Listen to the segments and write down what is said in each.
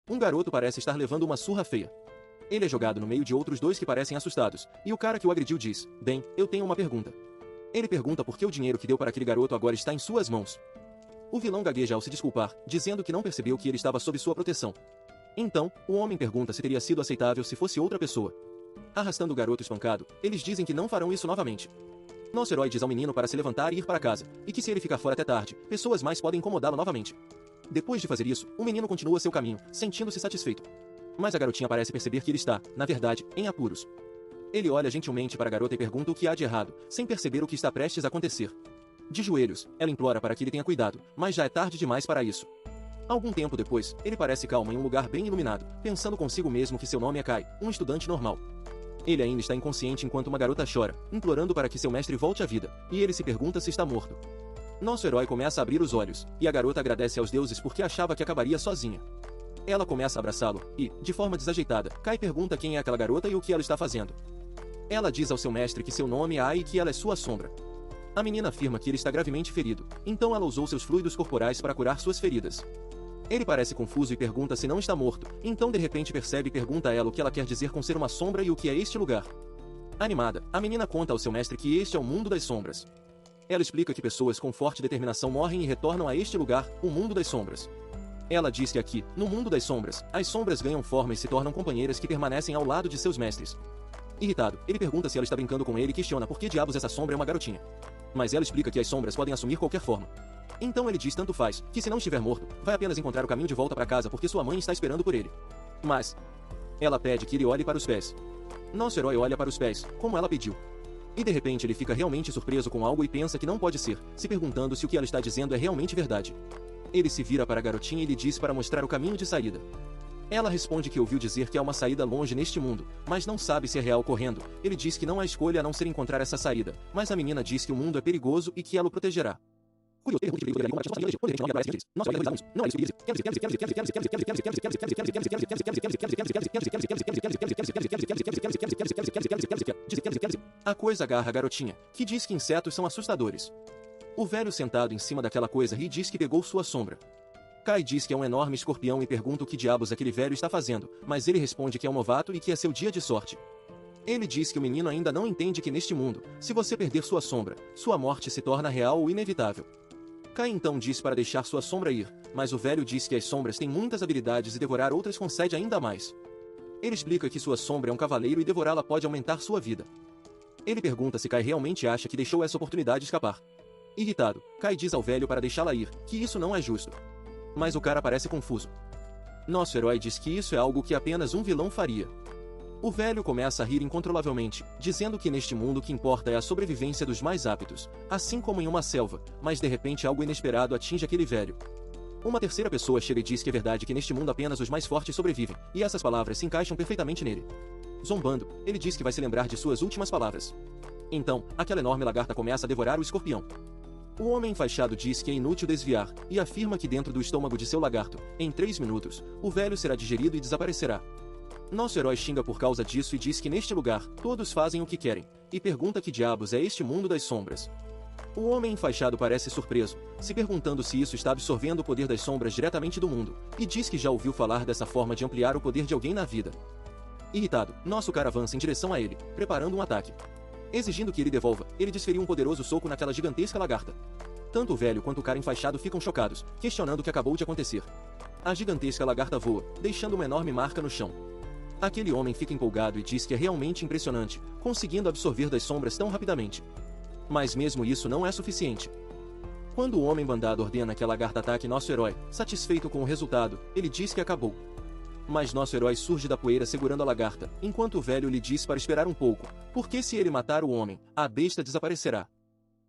Um garoto parece estar levando uma surra feia. Ele é jogado no meio de outros dois que parecem assustados, e o cara que o agrediu diz: "Bem, eu tenho uma pergunta." Ele pergunta por que o dinheiro que deu para aquele garoto agora está em suas mãos. O vilão gagueja ao se desculpar, dizendo que não percebeu que ele estava sob sua proteção. Então, o homem pergunta se teria sido aceitável se fosse outra pessoa. Arrastando o garoto espancado, eles dizem que não farão isso novamente. Nosso herói diz ao menino para se levantar e ir para casa, e que se ele ficar fora até tarde, pessoas mais podem incomodá-lo novamente. Depois de fazer isso, o menino continua seu caminho, sentindo-se satisfeito. Mas a garotinha parece perceber que ele está, na verdade, em apuros. Ele olha gentilmente para a garota e pergunta o que há de errado, sem perceber o que está prestes a acontecer. De joelhos, ela implora para que ele tenha cuidado, mas já é tarde demais para isso. Algum tempo depois, ele parece calmo em um lugar bem iluminado, pensando consigo mesmo que seu nome é Kai, um estudante normal. Ele ainda está inconsciente enquanto uma garota chora, implorando para que seu mestre volte à vida, e ele se pergunta se está morto. Nosso herói começa a abrir os olhos, e a garota agradece aos deuses porque achava que acabaria sozinha. Ela começa a abraçá-lo, e, de forma desajeitada, Kai pergunta quem é aquela garota e o que ela está fazendo. Ela diz ao seu mestre que seu nome é Ai e que ela é sua sombra. A menina afirma que ele está gravemente ferido, então ela usou seus fluidos corporais para curar suas feridas. Ele parece confuso e pergunta se não está morto, então de repente percebe e pergunta a ela o que ela quer dizer com ser uma sombra e o que é este lugar. Animada, a menina conta ao seu mestre que este é o mundo das sombras. Ela explica que pessoas com forte determinação morrem e retornam a este lugar, o mundo das sombras. Ela diz que aqui, no mundo das sombras, as sombras ganham forma e se tornam companheiras que permanecem ao lado de seus mestres. Irritado, ele pergunta se ela está brincando com ele e questiona por que diabos essa sombra é uma garotinha. Mas ela explica que as sombras podem assumir qualquer forma. Então ele diz tanto faz, que se não estiver morto, vai apenas encontrar o caminho de volta para casa porque sua mãe está esperando por ele. Mas ela pede que ele olhe para os pés. Nosso herói olha para os pés, como ela pediu. E de repente ele fica realmente surpreso com algo e pensa que não pode ser, se perguntando se o que ela está dizendo é realmente verdade. Ele se vira para a garotinha e lhe diz para mostrar o caminho de saída. Ela responde que ouviu dizer que há uma saída longe neste mundo, mas não sabe se é real correndo. Ele diz que não há escolha a não ser encontrar essa saída, mas a menina diz que o mundo é perigoso e que ela o protegerá. A coisa agarra a garotinha, que diz que insetos são assustadores. O velho sentado em cima daquela coisa ri e diz que pegou sua sombra. Kai diz que é um enorme escorpião e pergunta o que diabos aquele velho está fazendo, mas ele responde que é um novato e que é seu dia de sorte. Ele diz que o menino ainda não entende que neste mundo, se você perder sua sombra, sua morte se torna real ou inevitável. Kai então diz para deixar sua sombra ir, mas o velho diz que as sombras têm muitas habilidades e devorar outras concede ainda mais. Ele explica que sua sombra é um cavaleiro e devorá-la pode aumentar sua vida. Ele pergunta se Kai realmente acha que deixou essa oportunidade escapar. Irritado, Kai diz ao velho para deixá-la ir, que isso não é justo. Mas o cara parece confuso. Nosso herói diz que isso é algo que apenas um vilão faria. O velho começa a rir incontrolavelmente, dizendo que neste mundo o que importa é a sobrevivência dos mais aptos, assim como em uma selva, mas de repente algo inesperado atinge aquele velho. Uma terceira pessoa chega e diz que é verdade que neste mundo apenas os mais fortes sobrevivem, e essas palavras se encaixam perfeitamente nele. Zombando, ele diz que vai se lembrar de suas últimas palavras. Então, aquela enorme lagarta começa a devorar o escorpião. O homem enfaixado diz que é inútil desviar, e afirma que dentro do estômago de seu lagarto, em 3 minutos, o velho será digerido e desaparecerá. Nosso herói xinga por causa disso e diz que neste lugar, todos fazem o que querem, e pergunta que diabos é este mundo das sombras. O homem enfaixado parece surpreso, se perguntando se isso está absorvendo o poder das sombras diretamente do mundo, e diz que já ouviu falar dessa forma de ampliar o poder de alguém na vida. Irritado, nosso cara avança em direção a ele, preparando um ataque. Exigindo que ele devolva, ele desferiu um poderoso soco naquela gigantesca lagarta. Tanto o velho quanto o cara enfaixado ficam chocados, questionando o que acabou de acontecer. A gigantesca lagarta voa, deixando uma enorme marca no chão. Aquele homem fica empolgado e diz que é realmente impressionante, conseguindo absorver das sombras tão rapidamente. Mas mesmo isso não é suficiente. Quando o homem bandado ordena que a lagarta ataque nosso herói, satisfeito com o resultado, ele diz que acabou. Mas nosso herói surge da poeira segurando a lagarta, enquanto o velho lhe diz para esperar um pouco, porque se ele matar o homem, a besta desaparecerá.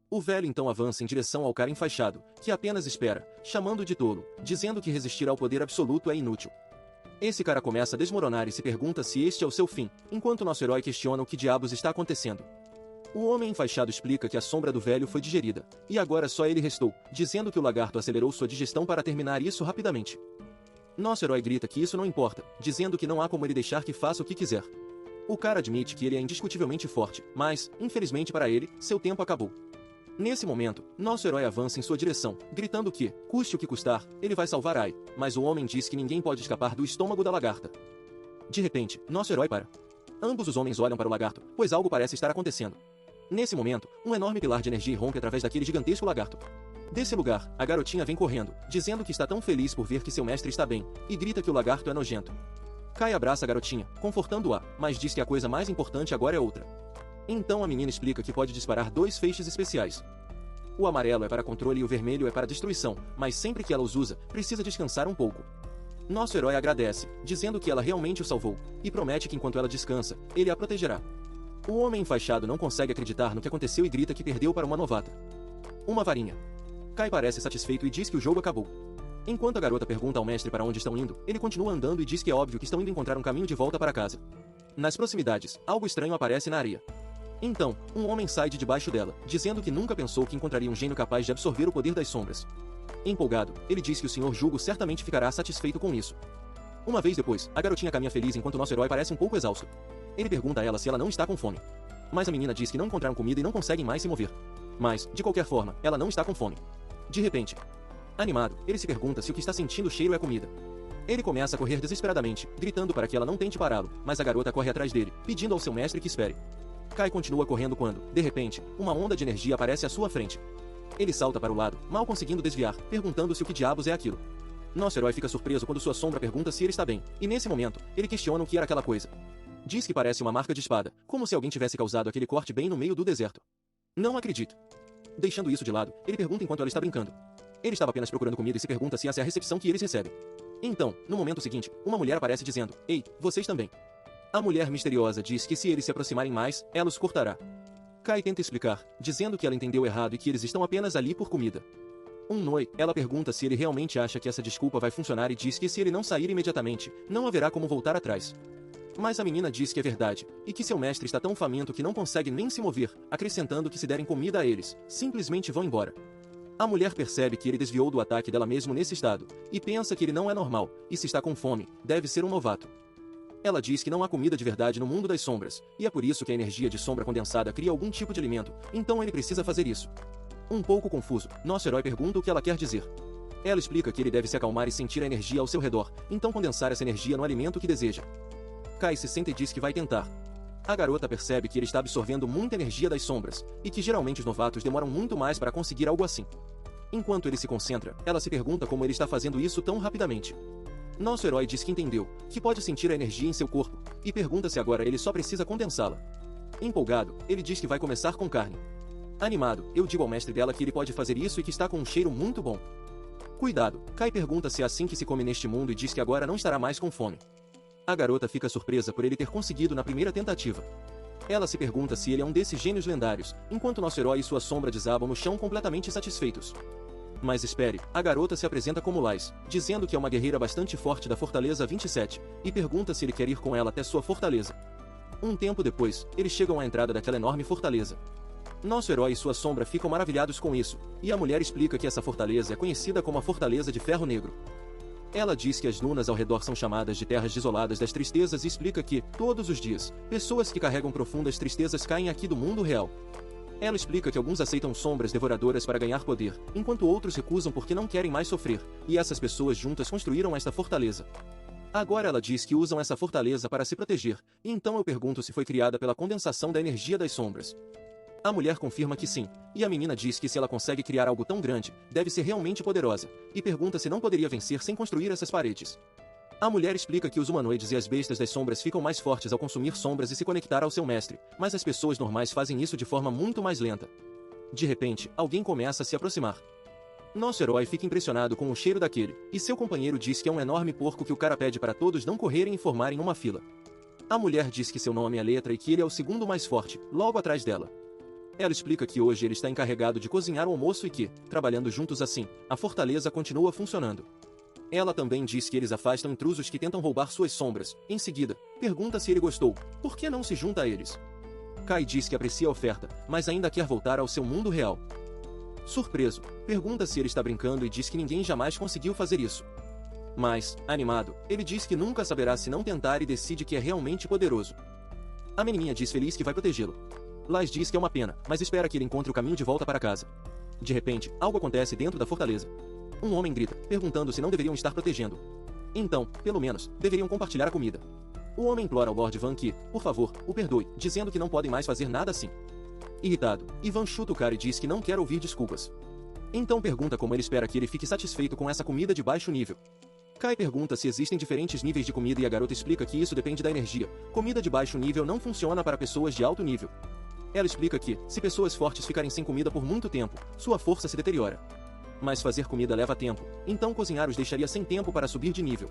O velho então avança em direção ao cara enfaixado, que apenas espera, chamando de tolo, dizendo que resistir ao poder absoluto é inútil. Esse cara começa a desmoronar e se pergunta se este é o seu fim, enquanto nosso herói questiona o que diabos está acontecendo. O homem enfaixado explica que a sombra do velho foi digerida, e agora só ele restou, dizendo que o lagarto acelerou sua digestão para terminar isso rapidamente. Nosso herói grita que isso não importa, dizendo que não há como ele deixar que faça o que quiser. O cara admite que ele é indiscutivelmente forte, mas, infelizmente para ele, seu tempo acabou. Nesse momento, nosso herói avança em sua direção, gritando que, custe o que custar, ele vai salvar Ai, mas o homem diz que ninguém pode escapar do estômago da lagarta. De repente, nosso herói para. Ambos os homens olham para o lagarto, pois algo parece estar acontecendo. Nesse momento, um enorme pilar de energia irrompe através daquele gigantesco lagarto. Desse lugar, a garotinha vem correndo, dizendo que está tão feliz por ver que seu mestre está bem, e grita que o lagarto é nojento. Kai abraça a garotinha, confortando-a, mas diz que a coisa mais importante agora é outra. Então a menina explica que pode disparar 2 feixes especiais. O amarelo é para controle e o vermelho é para destruição, mas sempre que ela os usa, precisa descansar um pouco. Nosso herói agradece, dizendo que ela realmente o salvou, e promete que enquanto ela descansa, ele a protegerá. O homem enfaixado não consegue acreditar no que aconteceu e grita que perdeu para uma novata. Uma varinha. Kai parece satisfeito e diz que o jogo acabou. Enquanto a garota pergunta ao mestre para onde estão indo, ele continua andando e diz que é óbvio que estão indo encontrar um caminho de volta para casa. Nas proximidades, algo estranho aparece na areia. Então, um homem sai de debaixo dela, dizendo que nunca pensou que encontraria um gênio capaz de absorver o poder das sombras. Empolgado, ele diz que o Sr. Jugo certamente ficará satisfeito com isso. Uma vez depois, a garotinha caminha feliz enquanto nosso herói parece um pouco exausto. Ele pergunta a ela se ela não está com fome. Mas a menina diz que não encontraram comida e não conseguem mais se mover. Mas, de qualquer forma, ela não está com fome. De repente, animado, ele se pergunta se o que está sentindo o cheiro é comida. Ele começa a correr desesperadamente, gritando para que ela não tente pará-lo, mas a garota corre atrás dele, pedindo ao seu mestre que espere. Kai continua correndo quando, de repente, uma onda de energia aparece à sua frente. Ele salta para o lado, mal conseguindo desviar, perguntando-se o que diabos é aquilo. Nosso herói fica surpreso quando sua sombra pergunta se ele está bem, e nesse momento, ele questiona o que era aquela coisa. Diz que parece uma marca de espada, como se alguém tivesse causado aquele corte bem no meio do deserto. Não acredito. Deixando isso de lado, ele pergunta enquanto ela está brincando. Ele estava apenas procurando comida e se pergunta se essa é a recepção que eles recebem. Então, no momento seguinte, uma mulher aparece dizendo, ei, vocês também. A mulher misteriosa diz que se eles se aproximarem mais, ela os cortará. Kai tenta explicar, dizendo que ela entendeu errado e que eles estão apenas ali por comida. Ela pergunta se ele realmente acha que essa desculpa vai funcionar e diz que se ele não sair imediatamente, não haverá como voltar atrás. Mas a menina diz que é verdade, e que seu mestre está tão faminto que não consegue nem se mover, acrescentando que se derem comida a eles, simplesmente vão embora. A mulher percebe que ele desviou do ataque dela mesmo nesse estado, e pensa que ele não é normal, e se está com fome, deve ser um novato. Ela diz que não há comida de verdade no mundo das sombras, e é por isso que a energia de sombra condensada cria algum tipo de alimento, então ele precisa fazer isso. Um pouco confuso, nosso herói pergunta o que ela quer dizer. Ela explica que ele deve se acalmar e sentir a energia ao seu redor, então condensar essa energia no alimento que deseja. Kai se senta e diz que vai tentar. A garota percebe que ele está absorvendo muita energia das sombras, e que geralmente os novatos demoram muito mais para conseguir algo assim. Enquanto ele se concentra, ela se pergunta como ele está fazendo isso tão rapidamente. Nosso herói diz que entendeu, que pode sentir a energia em seu corpo, e pergunta se agora ele só precisa condensá-la. Empolgado, ele diz que vai começar com carne. Animado, eu digo ao mestre dela que ele pode fazer isso e que está com um cheiro muito bom. Cuidado, Kai pergunta se é assim que se come neste mundo e diz que agora não estará mais com fome. A garota fica surpresa por ele ter conseguido na primeira tentativa. Ela se pergunta se ele é um desses gênios lendários, enquanto nosso herói e sua sombra desabam no chão completamente satisfeitos. Mas espere, a garota se apresenta como Lais, dizendo que é uma guerreira bastante forte da Fortaleza 27, e pergunta se ele quer ir com ela até sua fortaleza. Um tempo depois, eles chegam à entrada daquela enorme fortaleza. Nosso herói e sua sombra ficam maravilhados com isso, e a mulher explica que essa fortaleza é conhecida como a Fortaleza de Ferro Negro. Ela diz que as dunas ao redor são chamadas de terras desoladas das tristezas e explica que, todos os dias, pessoas que carregam profundas tristezas caem aqui do mundo real. Ela explica que alguns aceitam sombras devoradoras para ganhar poder, enquanto outros recusam porque não querem mais sofrer, e essas pessoas juntas construíram esta fortaleza. Agora ela diz que usam essa fortaleza para se proteger, e então eu pergunto se foi criada pela condensação da energia das sombras. A mulher confirma que sim, e a menina diz que se ela consegue criar algo tão grande, deve ser realmente poderosa, e pergunta se não poderia vencer sem construir essas paredes. A mulher explica que os humanoides e as bestas das sombras ficam mais fortes ao consumir sombras e se conectar ao seu mestre, mas as pessoas normais fazem isso de forma muito mais lenta. De repente, alguém começa a se aproximar. Nosso herói fica impressionado com o cheiro daquele, e seu companheiro diz que é um enorme porco que o cara pede para todos não correrem e formarem uma fila. A mulher diz que seu nome é Letra e que ele é o segundo mais forte, logo atrás dela. Ela explica que hoje ele está encarregado de cozinhar o almoço e que, trabalhando juntos assim, a fortaleza continua funcionando. Ela também diz que eles afastam intrusos que tentam roubar suas sombras. Em seguida, pergunta se ele gostou, por que não se junta a eles? Kai diz que aprecia a oferta, mas ainda quer voltar ao seu mundo real. Surpreso, pergunta se ele está brincando e diz que ninguém jamais conseguiu fazer isso. Mas, animado, ele diz que nunca saberá se não tentar e decide que é realmente poderoso. A menininha diz feliz que vai protegê-lo. Lais diz que é uma pena, mas espera que ele encontre o caminho de volta para casa. De repente, algo acontece dentro da fortaleza. Um homem grita, perguntando se não deveriam estar protegendo. Então, pelo menos, deveriam compartilhar a comida. O homem implora ao Lord Van que, por favor, o perdoe, dizendo que não podem mais fazer nada assim. Irritado, Ivan chuta o cara e diz que não quer ouvir desculpas. Então pergunta como ele espera que ele fique satisfeito com essa comida de baixo nível. Kai pergunta se existem diferentes níveis de comida e a garota explica que isso depende da energia. Comida de baixo nível não funciona para pessoas de alto nível. Ela explica que, se pessoas fortes ficarem sem comida por muito tempo, sua força se deteriora. Mas fazer comida leva tempo, então cozinhar os deixaria sem tempo para subir de nível.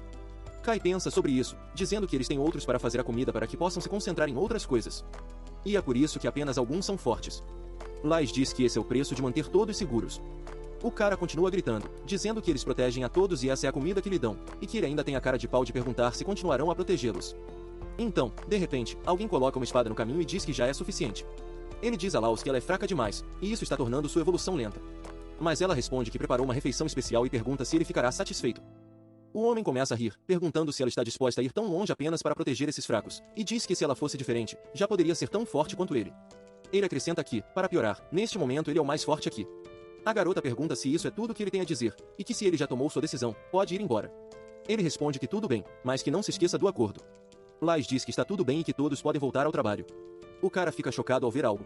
Kai pensa sobre isso, dizendo que eles têm outros para fazer a comida para que possam se concentrar em outras coisas. E é por isso que apenas alguns são fortes. Lais diz que esse é o preço de manter todos seguros. O cara continua gritando, dizendo que eles protegem a todos e essa é a comida que lhe dão, e que ele ainda tem a cara de pau de perguntar se continuarão a protegê-los. Então, de repente, alguém coloca uma espada no caminho e diz que já é suficiente. Ele diz a Laos que ela é fraca demais, e isso está tornando sua evolução lenta. Mas ela responde que preparou uma refeição especial e pergunta se ele ficará satisfeito. O homem começa a rir, perguntando se ela está disposta a ir tão longe apenas para proteger esses fracos, e diz que se ela fosse diferente, já poderia ser tão forte quanto ele. Ele acrescenta que, para piorar, neste momento ele é o mais forte aqui. A garota pergunta se isso é tudo que ele tem a dizer, e que se ele já tomou sua decisão, pode ir embora. Ele responde que tudo bem, mas que não se esqueça do acordo. Lais diz que está tudo bem e que todos podem voltar ao trabalho. O cara fica chocado ao ver algo.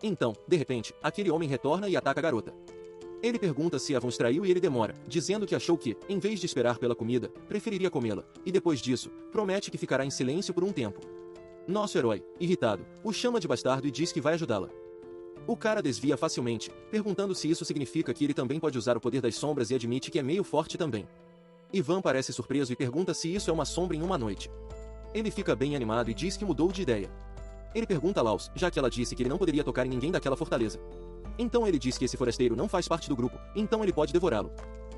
Então, de repente, aquele homem retorna e ataca a garota. Ele pergunta se a Vons traiu e ele demora, dizendo que achou que, em vez de esperar pela comida, preferiria comê-la, e depois disso, promete que ficará em silêncio por um tempo. Nosso herói, irritado, o chama de bastardo e diz que vai ajudá-la. O cara desvia facilmente, perguntando se isso significa que ele também pode usar o poder das sombras e admite que é meio forte também. Ivan parece surpreso e pergunta se isso é uma sombra em uma noite. Ele fica bem animado e diz que mudou de ideia. Ele pergunta a Laos, já que ela disse que ele não poderia tocar em ninguém daquela fortaleza. Então ele diz que esse forasteiro não faz parte do grupo, então ele pode devorá-lo.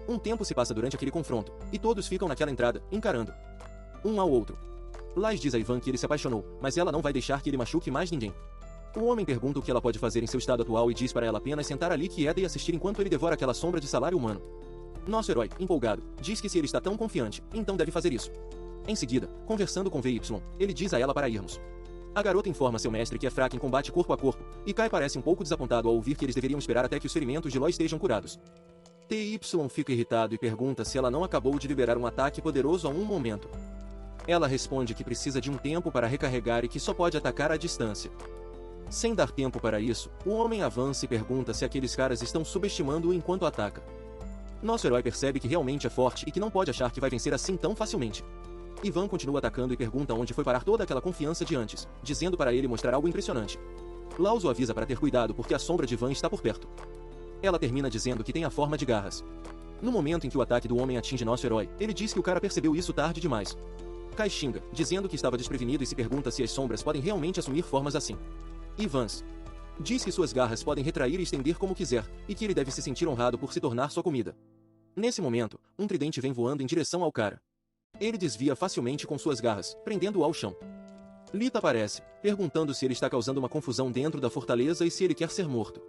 Um tempo se passa durante aquele confronto, e todos ficam naquela entrada, encarando um ao outro. Lais diz a Ivan que ele se apaixonou, mas ela não vai deixar que ele machuque mais ninguém. O homem pergunta o que ela pode fazer em seu estado atual e diz para ela apenas sentar ali quieta e assistir enquanto ele devora aquela sombra de salário humano. Nosso herói, empolgado, diz que se ele está tão confiante, então deve fazer isso. Em seguida, conversando com VY, ele diz a ela para irmos. A garota informa seu mestre que é fraca em combate corpo a corpo, e Kai parece um pouco desapontado ao ouvir que eles deveriam esperar até que os ferimentos de Ló estejam curados. TY fica irritado e pergunta se ela não acabou de liberar um ataque poderoso a um momento. Ela responde que precisa de um tempo para recarregar e que só pode atacar à distância. Sem dar tempo para isso, o homem avança e pergunta se aqueles caras estão subestimando-o enquanto ataca. Nosso herói percebe que realmente é forte e que não pode achar que vai vencer assim tão facilmente. Ivan continua atacando e pergunta onde foi parar toda aquela confiança de antes, dizendo para ele mostrar algo impressionante. Laos o avisa para ter cuidado porque a sombra de Ivan está por perto. Ela termina dizendo que tem a forma de garras. No momento em que o ataque do homem atinge nosso herói, ele diz que o cara percebeu isso tarde demais. Kai xinga, dizendo que estava desprevenido e se pergunta se as sombras podem realmente assumir formas assim. Ivans diz que suas garras podem retrair e estender como quiser, e que ele deve se sentir honrado por se tornar sua comida. Nesse momento, um tridente vem voando em direção ao cara. Ele desvia facilmente com suas garras, prendendo-o ao chão. Lita aparece, perguntando se ele está causando uma confusão dentro da fortaleza e se ele quer ser morto.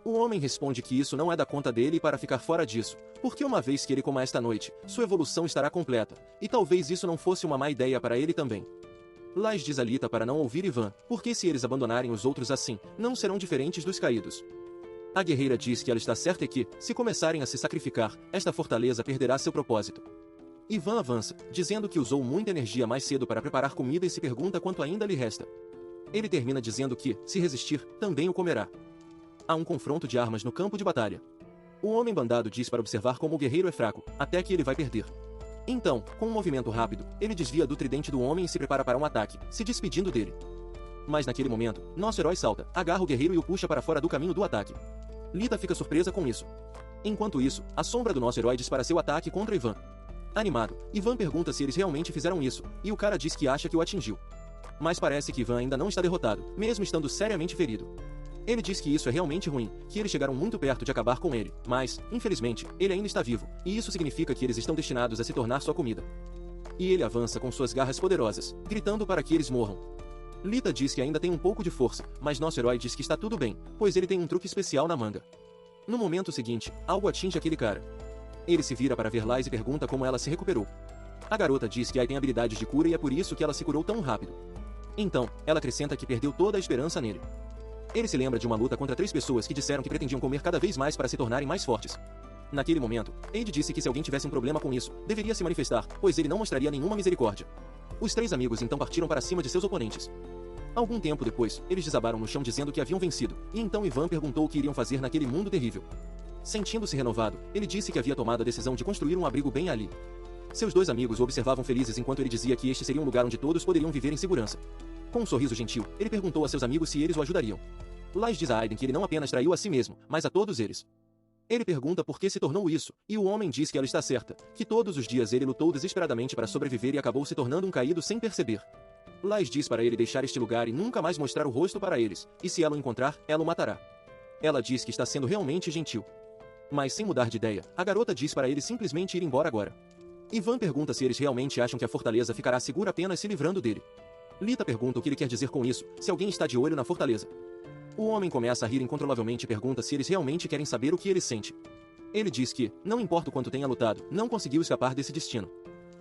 O homem responde que isso não é da conta dele e para ficar fora disso, porque uma vez que ele coma esta noite, sua evolução estará completa, e talvez isso não fosse uma má ideia para ele também. Lais diz a Lita para não ouvir Ivan, porque se eles abandonarem os outros assim, não serão diferentes dos caídos. A guerreira diz que ela está certa e que, se começarem a se sacrificar, esta fortaleza perderá seu propósito. Ivan avança, dizendo que usou muita energia mais cedo para preparar comida e se pergunta quanto ainda lhe resta. Ele termina dizendo que, se resistir, também o comerá. Há um confronto de armas no campo de batalha. O homem bandado diz para observar como o guerreiro é fraco, até que ele vai perder. Então, com um movimento rápido, ele desvia do tridente do homem e se prepara para um ataque, se despedindo dele. Mas naquele momento, nosso herói salta, agarra o guerreiro e o puxa para fora do caminho do ataque. Lita fica surpresa com isso. Enquanto isso, a sombra do nosso herói dispara seu ataque contra Ivan. Animado, Ivan pergunta se eles realmente fizeram isso, e o cara diz que acha que o atingiu. Mas parece que Ivan ainda não está derrotado, mesmo estando seriamente ferido. Ele diz que isso é realmente ruim, que eles chegaram muito perto de acabar com ele, mas, infelizmente, ele ainda está vivo, e isso significa que eles estão destinados a se tornar sua comida. E ele avança com suas garras poderosas, gritando para que eles morram. Lita diz que ainda tem um pouco de força, mas nosso herói diz que está tudo bem, pois ele tem um truque especial na manga. No momento seguinte, algo atinge aquele cara. Ele se vira para ver Lais e pergunta como ela se recuperou. A garota diz que Ai tem habilidades de cura e é por isso que ela se curou tão rápido. Então, ela acrescenta que perdeu toda a esperança nele. Ele se lembra de uma luta contra 3 pessoas que disseram que pretendiam comer cada vez mais para se tornarem mais fortes. Naquele momento, Aide disse que se alguém tivesse um problema com isso, deveria se manifestar, pois ele não mostraria nenhuma misericórdia. Os 3 amigos então partiram para cima de seus oponentes. Algum tempo depois, eles desabaram no chão dizendo que haviam vencido, e então Ivan perguntou o que iriam fazer naquele mundo terrível. Sentindo-se renovado, ele disse que havia tomado a decisão de construir um abrigo bem ali. Seus 2 amigos o observavam felizes enquanto ele dizia que este seria um lugar onde todos poderiam viver em segurança. Com um sorriso gentil, ele perguntou a seus amigos se eles o ajudariam. Lais diz a Aiden que ele não apenas traiu a si mesmo, mas a todos eles. Ele pergunta por que se tornou isso, e o homem diz que ela está certa, que todos os dias ele lutou desesperadamente para sobreviver e acabou se tornando um caído sem perceber. Lais diz para ele deixar este lugar e nunca mais mostrar o rosto para eles, e se ela o encontrar, ela o matará. Ela diz que está sendo realmente gentil. Mas sem mudar de ideia, a garota diz para ele simplesmente ir embora agora. Ivan pergunta se eles realmente acham que a fortaleza ficará segura apenas se livrando dele. Lita pergunta o que ele quer dizer com isso, se alguém está de olho na fortaleza. O homem começa a rir incontrolavelmente e pergunta se eles realmente querem saber o que ele sente. Ele diz que, não importa o quanto tenha lutado, não conseguiu escapar desse destino.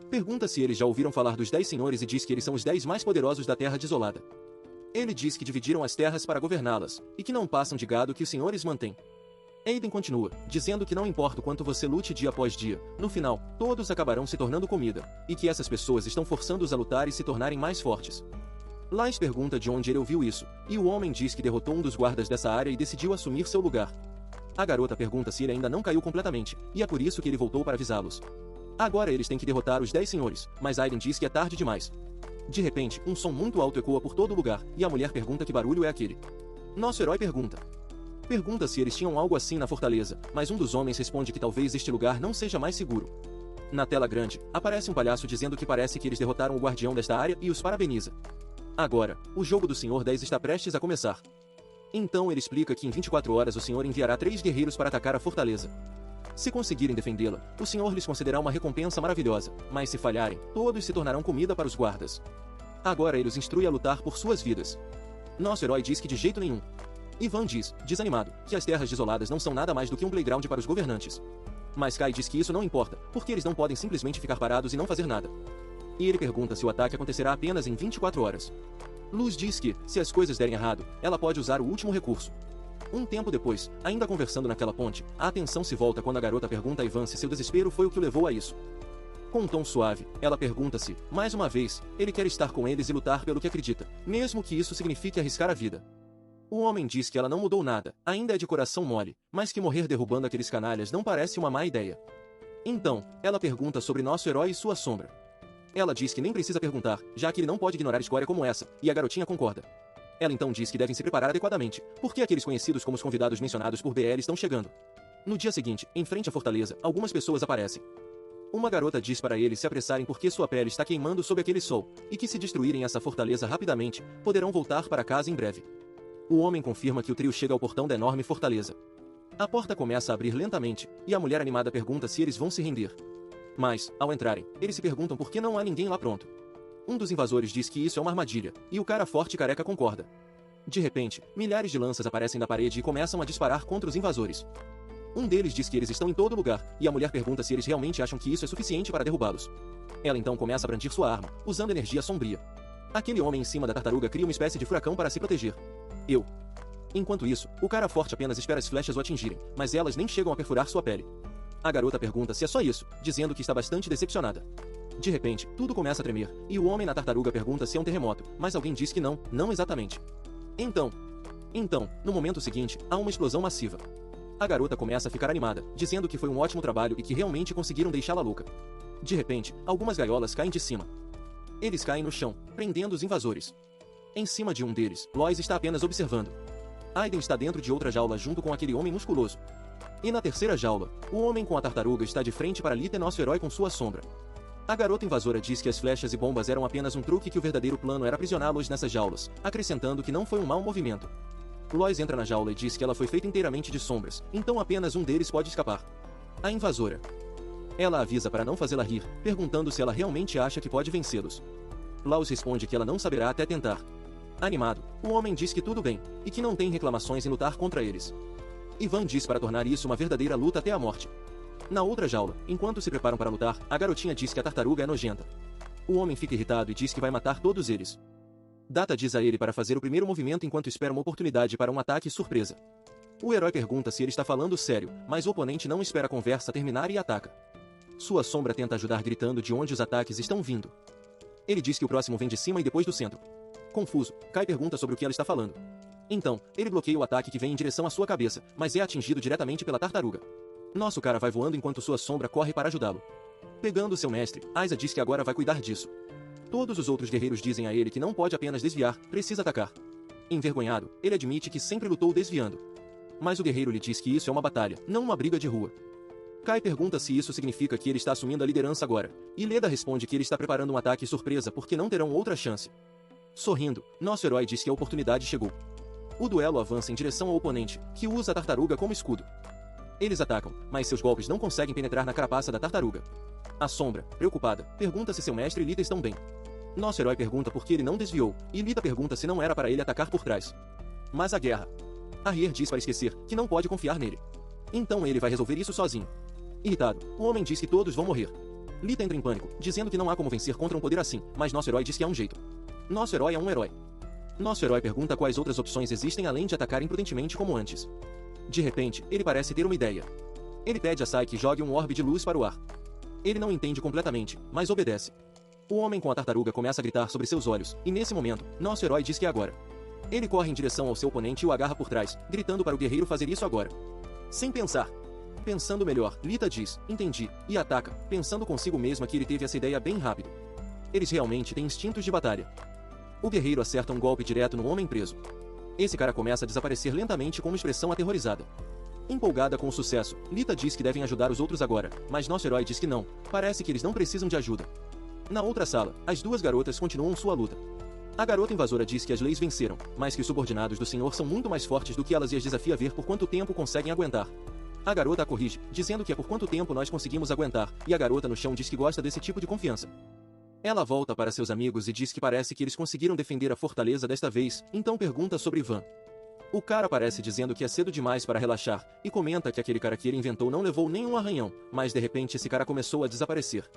Pergunta se eles já ouviram falar dos 10 senhores e diz que eles são os 10 mais poderosos da Terra Desolada. Ele diz que dividiram as terras para governá-las, e que não passam de gado que os senhores mantêm. Aiden continua, dizendo que não importa o quanto você lute dia após dia, no final, todos acabarão se tornando comida, e que essas pessoas estão forçando-os a lutar e se tornarem mais fortes. Lais pergunta de onde ele ouviu isso, e o homem diz que derrotou um dos guardas dessa área e decidiu assumir seu lugar. A garota pergunta se ele ainda não caiu completamente, e é por isso que ele voltou para avisá-los. Agora eles têm que derrotar os 10 senhores, mas Aiden diz que é tarde demais. De repente, um som muito alto ecoa por todo o lugar, e a mulher pergunta que barulho é aquele. Nosso herói pergunta. Pergunta se eles tinham algo assim na fortaleza, mas um dos homens responde que talvez este lugar não seja mais seguro. Na tela grande, aparece um palhaço dizendo que parece que eles derrotaram o guardião desta área e os parabeniza. Agora, o jogo do Senhor 10 está prestes a começar. Então ele explica que em 24 horas o Senhor enviará 3 guerreiros para atacar a fortaleza. Se conseguirem defendê-la, o Senhor lhes concederá uma recompensa maravilhosa, mas se falharem, todos se tornarão comida para os guardas. Agora ele os instrui a lutar por suas vidas. Nosso herói diz que de jeito nenhum. Ivan diz, desanimado, que as terras desoladas não são nada mais do que um playground para os governantes. Mas Kai diz que isso não importa, porque eles não podem simplesmente ficar parados e não fazer nada. E ele pergunta se o ataque acontecerá apenas em 24 horas. Luz diz que, se as coisas derem errado, ela pode usar o último recurso. Um tempo depois, ainda conversando naquela ponte, a atenção se volta quando a garota pergunta a Ivan se seu desespero foi o que o levou a isso. Com um tom suave, ela pergunta se, mais uma vez, ele quer estar com eles e lutar pelo que acredita, mesmo que isso signifique arriscar a vida. O homem diz que ela não mudou nada, ainda é de coração mole, mas que morrer derrubando aqueles canalhas não parece uma má ideia. Então, ela pergunta sobre nosso herói e sua sombra. Ela diz que nem precisa perguntar, já que ele não pode ignorar escória como essa, e a garotinha concorda. Ela então diz que devem se preparar adequadamente, porque aqueles conhecidos como os convidados mencionados por BL estão chegando. No dia seguinte, em frente à fortaleza, algumas pessoas aparecem. Uma garota diz para eles se apressarem porque sua pele está queimando sob aquele sol, e que se destruírem essa fortaleza rapidamente, poderão voltar para casa em breve. O homem confirma que o trio chega ao portão da enorme fortaleza. A porta começa a abrir lentamente, e a mulher animada pergunta se eles vão se render. Mas, ao entrarem, eles se perguntam por que não há ninguém lá pronto. Um dos invasores diz que isso é uma armadilha, e o cara forte e careca concorda. De repente, milhares de lanças aparecem da parede e começam a disparar contra os invasores. Um deles diz que eles estão em todo lugar, e a mulher pergunta se eles realmente acham que isso é suficiente para derrubá-los. Ela então começa a brandir sua arma, usando energia sombria. Aquele homem em cima da tartaruga cria uma espécie de furacão para se proteger. Enquanto isso, o cara forte apenas espera as flechas o atingirem, mas elas nem chegam a perfurar sua pele. A garota pergunta se é só isso, dizendo que está bastante decepcionada. De repente, tudo começa a tremer, e o homem na tartaruga pergunta se é um terremoto, mas alguém diz que não, não exatamente. Então, no momento seguinte, há uma explosão massiva. A garota começa a ficar animada, dizendo que foi um ótimo trabalho e que realmente conseguiram deixá-la louca. De repente, algumas gaiolas caem de cima. Eles caem no chão, prendendo os invasores. Em cima de um deles, Lois está apenas observando. Aiden está dentro de outra jaula junto com aquele homem musculoso. E na terceira jaula, o homem com a tartaruga está de frente para Lita e nosso herói com sua sombra. A garota invasora diz que as flechas e bombas eram apenas um truque e que o verdadeiro plano era aprisioná-los nessas jaulas, acrescentando que não foi um mau movimento. Lois entra na jaula e diz que ela foi feita inteiramente de sombras, então apenas um deles pode escapar. A invasora. Ela avisa para não fazê-la rir, perguntando se ela realmente acha que pode vencê-los. Laus responde que ela não saberá até tentar. Animado, o homem diz que tudo bem, e que não tem reclamações em lutar contra eles. Ivan diz para tornar isso uma verdadeira luta até a morte. Na outra jaula, enquanto se preparam para lutar, a garotinha diz que a tartaruga é nojenta. O homem fica irritado e diz que vai matar todos eles. Data diz a ele para fazer o primeiro movimento enquanto espera uma oportunidade para um ataque surpresa. O herói pergunta se ele está falando sério, mas o oponente não espera a conversa terminar e ataca. Sua sombra tenta ajudar gritando de onde os ataques estão vindo. Ele diz que o próximo vem de cima e depois do centro. Confuso, Kai pergunta sobre o que ela está falando. Então, ele bloqueia o ataque que vem em direção à sua cabeça, mas é atingido diretamente pela tartaruga. Nosso cara vai voando enquanto sua sombra corre para ajudá-lo. Pegando seu mestre, Aiza diz que agora vai cuidar disso. Todos os outros guerreiros dizem a ele que não pode apenas desviar, precisa atacar. Envergonhado, ele admite que sempre lutou desviando. Mas o guerreiro lhe diz que isso é uma batalha, não uma briga de rua. Kai pergunta se isso significa que ele está assumindo a liderança agora, e Leda responde que ele está preparando um ataque surpresa porque não terão outra chance. Sorrindo, nosso herói diz que a oportunidade chegou. O duelo avança em direção ao oponente, que usa a tartaruga como escudo. Eles atacam, mas seus golpes não conseguem penetrar na carapaça da tartaruga. A sombra, preocupada, pergunta se seu mestre e Lita estão bem. Nosso herói pergunta por que ele não desviou, e Lita pergunta se não era para ele atacar por trás. Mas a guerra. Arrier diz para esquecer que não pode confiar nele. Então ele vai resolver isso sozinho. Irritado, o homem diz que todos vão morrer. Lita entra em pânico, dizendo que não há como vencer contra um poder assim, mas nosso herói diz que há um jeito. Nosso herói é um herói. Nosso herói pergunta quais outras opções existem além de atacar imprudentemente como antes. De repente, ele parece ter uma ideia. Ele pede a Sai que jogue um orbe de luz para o ar. Ele não entende completamente, mas obedece. O homem com a tartaruga começa a gritar sobre seus olhos, e nesse momento, nosso herói diz que é agora. Ele corre em direção ao seu oponente e o agarra por trás, gritando para o guerreiro fazer isso agora. Sem pensar. Pensando melhor, Lita diz, entendi, e ataca, pensando consigo mesma que ele teve essa ideia bem rápido. Eles realmente têm instintos de batalha. O guerreiro acerta um golpe direto no homem preso. Esse cara começa a desaparecer lentamente com uma expressão aterrorizada. Empolgada com o sucesso, Lita diz que devem ajudar os outros agora, mas nosso herói diz que não, parece que eles não precisam de ajuda. Na outra sala, as duas garotas continuam sua luta. A garota invasora diz que as leis venceram, mas que os subordinados do senhor são muito mais fortes do que elas e as desafia a ver por quanto tempo conseguem aguentar. A garota a corrige, dizendo que é por quanto tempo nós conseguimos aguentar, e a garota no chão diz que gosta desse tipo de confiança. Ela volta para seus amigos e diz que parece que eles conseguiram defender a fortaleza desta vez, então pergunta sobre Ivan. O cara parece dizendo que é cedo demais para relaxar, e comenta que aquele cara que ele inventou não levou nenhum arranhão, mas de repente esse cara começou a desaparecer.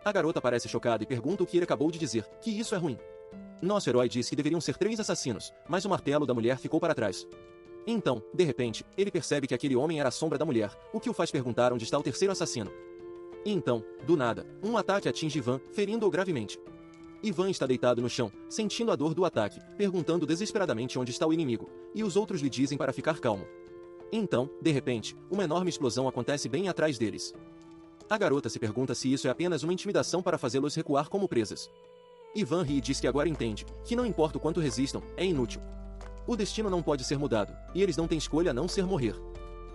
A garota parece chocada e pergunta o que ele acabou de dizer, que isso é ruim. Nosso herói diz que deveriam ser 3 assassinos, mas o martelo da mulher ficou para trás. Então, de repente, ele percebe que aquele homem era a sombra da mulher, o que o faz perguntar onde está o terceiro assassino. E então, do nada, um ataque atinge Ivan, ferindo-o gravemente. Ivan está deitado no chão, sentindo a dor do ataque, perguntando desesperadamente onde está o inimigo, e os outros lhe dizem para ficar calmo. Então, de repente, uma enorme explosão acontece bem atrás deles. A garota se pergunta se isso é apenas uma intimidação para fazê-los recuar como presas. Ivan ri e diz que agora entende, que não importa o quanto resistam, é inútil. O destino não pode ser mudado, e eles não têm escolha a não ser morrer.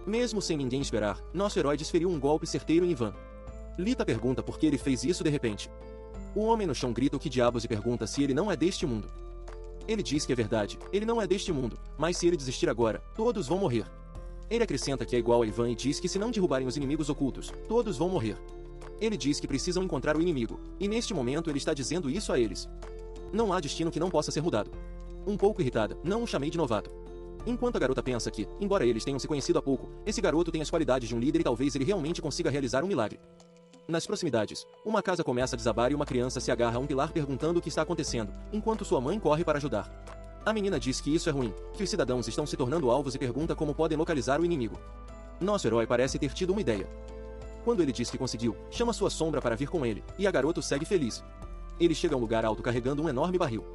Mesmo sem ninguém esperar, nosso herói desferiu um golpe certeiro em Ivan. Lita pergunta por que ele fez isso de repente. O homem no chão grita o que diabos e pergunta se ele não é deste mundo. Ele diz que é verdade, ele não é deste mundo, mas se ele desistir agora, todos vão morrer. Ele acrescenta que é igual a Ivan e diz que se não derrubarem os inimigos ocultos, todos vão morrer. Ele diz que precisam encontrar o inimigo, e neste momento ele está dizendo isso a eles. Não há destino que não possa ser mudado. Um pouco irritada, não o chamei de novato. Enquanto a garota pensa que, embora eles tenham se conhecido há pouco, esse garoto tem as qualidades de um líder e talvez ele realmente consiga realizar um milagre. Nas proximidades, uma casa começa a desabar e uma criança se agarra a um pilar perguntando o que está acontecendo, enquanto sua mãe corre para ajudar. A menina diz que isso é ruim, que os cidadãos estão se tornando alvos e pergunta como podem localizar o inimigo. Nosso herói parece ter tido uma ideia. Quando ele diz que conseguiu, chama sua sombra para vir com ele, e a garota segue feliz. Ele chega a um lugar alto carregando um enorme barril.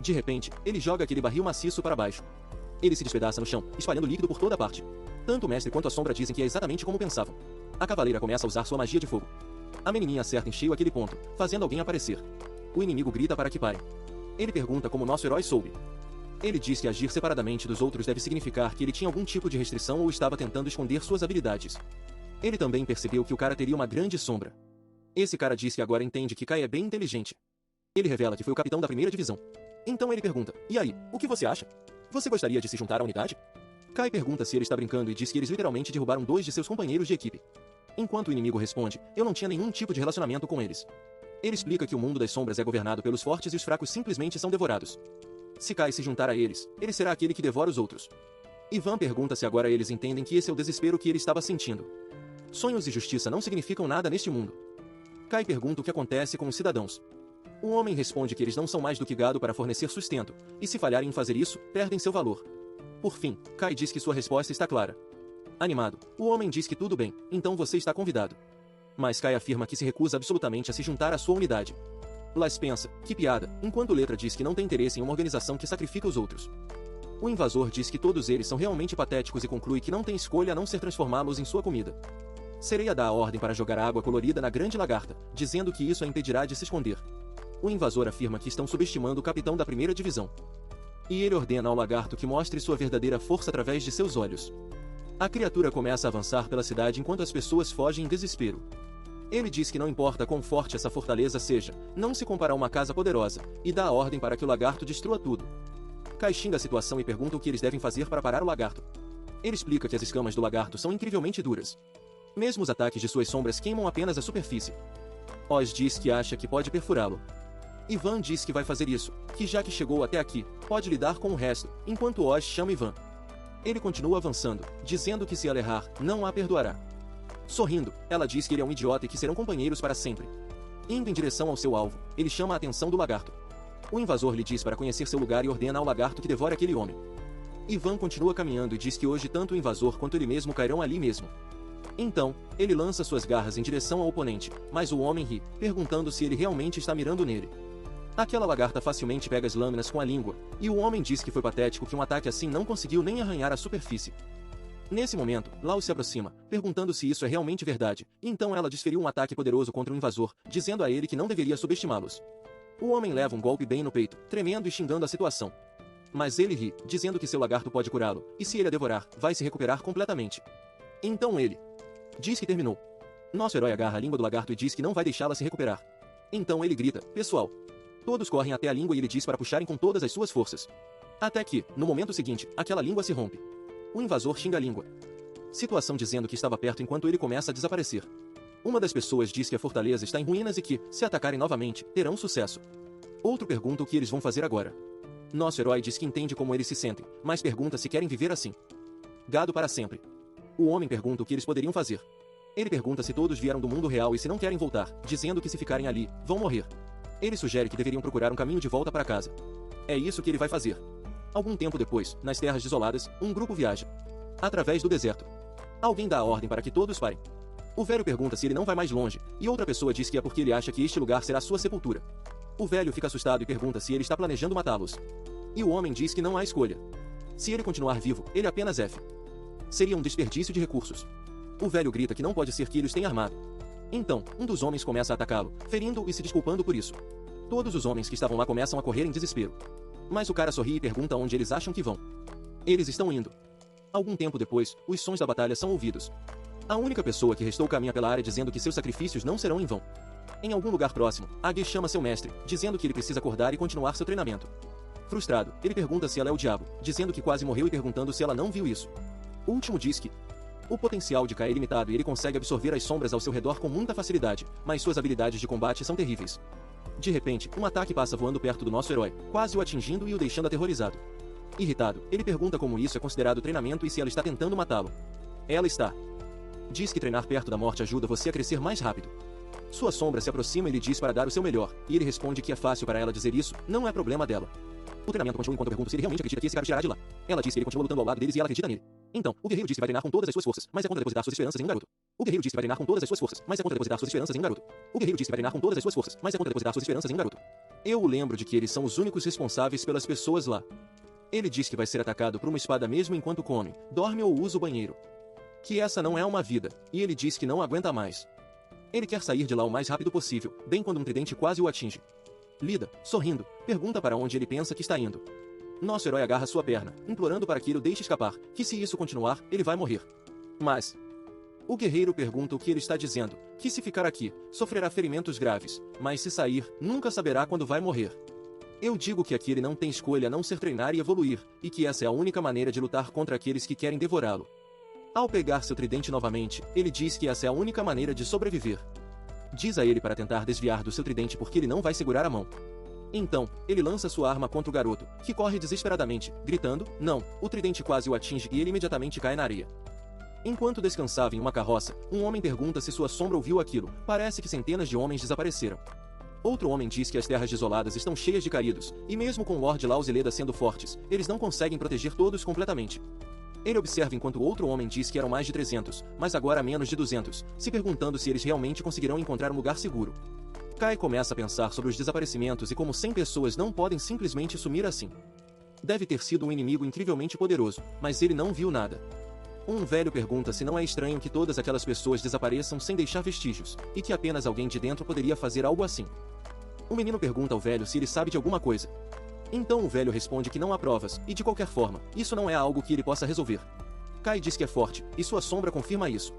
De repente, ele joga aquele barril maciço para baixo. Ele se despedaça no chão, espalhando líquido por toda parte. Tanto o mestre quanto a sombra dizem que é exatamente como pensavam. A cavaleira começa a usar sua magia de fogo. A menininha acerta em cheio aquele ponto, fazendo alguém aparecer. O inimigo grita para que parem. Ele pergunta como nosso herói soube. Ele diz que agir separadamente dos outros deve significar que ele tinha algum tipo de restrição ou estava tentando esconder suas habilidades. Ele também percebeu que o cara teria uma grande sombra. Esse cara diz que agora entende que Kai é bem inteligente. Ele revela que foi o capitão da primeira divisão. Então ele pergunta, e aí, o que você acha? Você gostaria de se juntar à unidade? Kai pergunta se ele está brincando e diz que eles literalmente derrubaram 2 de seus companheiros de equipe. Enquanto o inimigo responde, eu não tinha nenhum tipo de relacionamento com eles. Ele explica que o mundo das sombras é governado pelos fortes e os fracos simplesmente são devorados. Se Kai se juntar a eles, ele será aquele que devora os outros. Ivan pergunta se agora eles entendem que esse é o desespero que ele estava sentindo. Sonhos e justiça não significam nada neste mundo. Kai pergunta o que acontece com os cidadãos. O homem responde que eles não são mais do que gado para fornecer sustento, e se falharem em fazer isso, perdem seu valor. Por fim, Kai diz que sua resposta está clara. Animado, o homem diz que tudo bem, então você está convidado. Mas Kai afirma que se recusa absolutamente a se juntar à sua unidade. Las pensa, que piada, enquanto Letra diz que não tem interesse em uma organização que sacrifica os outros. O invasor diz que todos eles são realmente patéticos e conclui que não tem escolha a não ser transformá-los em sua comida. Sereia dá a ordem para jogar água colorida na grande lagarta, dizendo que isso a impedirá de se esconder. O invasor afirma que estão subestimando o capitão da primeira divisão. E ele ordena ao lagarto que mostre sua verdadeira força através de seus olhos. A criatura começa a avançar pela cidade enquanto as pessoas fogem em desespero. Ele diz que não importa quão forte essa fortaleza seja, não se compara a uma casa poderosa, e dá a ordem para que o lagarto destrua tudo. Kai xinga a situação e pergunta o que eles devem fazer para parar o lagarto. Ele explica que as escamas do lagarto são incrivelmente duras. Mesmo os ataques de suas sombras queimam apenas a superfície. Oz diz que acha que pode perfurá-lo. Ivan diz que vai fazer isso, que já que chegou até aqui, pode lidar com o resto, enquanto Oz chama Ivan. Ele continua avançando, dizendo que se ela errar, não a perdoará. Sorrindo, ela diz que ele é um idiota e que serão companheiros para sempre. Indo em direção ao seu alvo, ele chama a atenção do lagarto. O invasor lhe diz para conhecer seu lugar e ordena ao lagarto que devore aquele homem. Ivan continua caminhando e diz que hoje tanto o invasor quanto ele mesmo cairão ali mesmo. Então, ele lança suas garras em direção ao oponente, mas o homem ri, perguntando se ele realmente está mirando nele. Aquela lagarta facilmente pega as lâminas com a língua, e o homem diz que foi patético que um ataque assim não conseguiu nem arranhar a superfície. Nesse momento, Lau se aproxima, perguntando se isso é realmente verdade, e então ela desferiu um ataque poderoso contra o invasor, dizendo a ele que não deveria subestimá-los. O homem leva um golpe bem no peito, tremendo e xingando a situação. Mas ele ri, dizendo que seu lagarto pode curá-lo, e se ele a devorar, vai se recuperar completamente. Então ele diz que terminou. Nosso herói agarra a língua do lagarto e diz que não vai deixá-la se recuperar. Então ele grita, pessoal. Todos correm até a língua e ele diz para puxarem com todas as suas forças. Até que, no momento seguinte, aquela língua se rompe. O invasor xinga a língua. Situação dizendo que estava perto enquanto ele começa a desaparecer. Uma das pessoas diz que a fortaleza está em ruínas e que, se atacarem novamente, terão sucesso. Outro pergunta o que eles vão fazer agora. Nosso herói diz que entende como eles se sentem, mas pergunta se querem viver assim. Gado para sempre. O homem pergunta o que eles poderiam fazer. Ele pergunta se todos vieram do mundo real e se não querem voltar, dizendo que se ficarem ali, vão morrer. Ele sugere que deveriam procurar um caminho de volta para casa. É isso que ele vai fazer. Algum tempo depois, nas terras desoladas, um grupo viaja através do deserto. Alguém dá a ordem para que todos parem. O velho pergunta se ele não vai mais longe, e outra pessoa diz que é porque ele acha que este lugar será sua sepultura. O velho fica assustado e pergunta se ele está planejando matá-los. E o homem diz que não há escolha. Se ele continuar vivo, ele apenas F. Seria um desperdício de recursos. O velho grita que não pode ser que eles tenham armado. Então, um dos homens começa a atacá-lo, ferindo-o e se desculpando por isso. Todos os homens que estavam lá começam a correr em desespero. Mas o cara sorri e pergunta onde eles acham que vão. Eles estão indo. Algum tempo depois, os sons da batalha são ouvidos. A única pessoa que restou caminha pela área dizendo que seus sacrifícios não serão em vão. Em algum lugar próximo, Age chama seu mestre, dizendo que ele precisa acordar e continuar seu treinamento. Frustrado, ele pergunta se ela é o diabo, dizendo que quase morreu e perguntando se ela não viu isso. O último diz que o potencial de Kai é limitado e ele consegue absorver as sombras ao seu redor com muita facilidade, mas suas habilidades de combate são terríveis. De repente, um ataque passa voando perto do nosso herói, quase o atingindo e o deixando aterrorizado. Irritado, ele pergunta como isso é considerado treinamento e se ela está tentando matá-lo. Ela está. Diz que treinar perto da morte ajuda você a crescer mais rápido. Sua sombra se aproxima e lhe diz para dar o seu melhor, e ele responde que é fácil para ela dizer isso, não é problema dela. O treinamento continua enquanto pergunta se ele realmente acredita que esse cara tirará de lá. Ela diz que ele continua lutando ao lado deles e ela acredita nele. Então, o guerreiro diz que vai treinar com todas as suas forças, mas é contra depositar suas esperanças em um garoto. O guerreiro diz que vai treinar com todas as suas forças, mas é contra depositar suas esperanças em um garoto. O guerreiro diz que vai treinar com todas as suas forças, mas é contra depositar suas esperanças em um garoto. Eu o lembro de que eles são os únicos responsáveis pelas pessoas lá. Ele diz que vai ser atacado por uma espada mesmo enquanto come, dorme ou usa o banheiro. Que essa não é uma vida, e ele diz que não aguenta mais. Ele quer sair de lá o mais rápido possível, bem quando um tridente quase o atinge. Lida, sorrindo, pergunta para onde ele pensa que está indo. Nosso herói agarra sua perna, implorando para que ele o deixe escapar, que se isso continuar, ele vai morrer. Mas o guerreiro pergunta o que ele está dizendo, que se ficar aqui, sofrerá ferimentos graves, mas se sair, nunca saberá quando vai morrer. Eu digo que aqui ele não tem escolha a não ser treinar e evoluir, e que essa é a única maneira de lutar contra aqueles que querem devorá-lo. Ao pegar seu tridente novamente, ele diz que essa é a única maneira de sobreviver. Diz a ele para tentar desviar do seu tridente porque ele não vai segurar a mão. Então, ele lança sua arma contra o garoto, que corre desesperadamente, gritando, não, o tridente quase o atinge e ele imediatamente cai na areia. Enquanto descansava em uma carroça, um homem pergunta se sua sombra ouviu aquilo, parece que centenas de homens desapareceram. Outro homem diz que as terras desoladas estão cheias de caídos, e mesmo com Lord Laus e Leda sendo fortes, eles não conseguem proteger todos completamente. Ele observa enquanto outro homem diz que eram mais de 300, mas agora menos de 200, se perguntando se eles realmente conseguirão encontrar um lugar seguro. Kai começa a pensar sobre os desaparecimentos e como 100 pessoas não podem simplesmente sumir assim. Deve ter sido um inimigo incrivelmente poderoso, mas ele não viu nada. Um velho pergunta se não é estranho que todas aquelas pessoas desapareçam sem deixar vestígios, e que apenas alguém de dentro poderia fazer algo assim. O menino pergunta ao velho se ele sabe de alguma coisa. Então o velho responde que não há provas, e de qualquer forma, isso não é algo que ele possa resolver. Kai diz que é forte, e sua sombra confirma isso.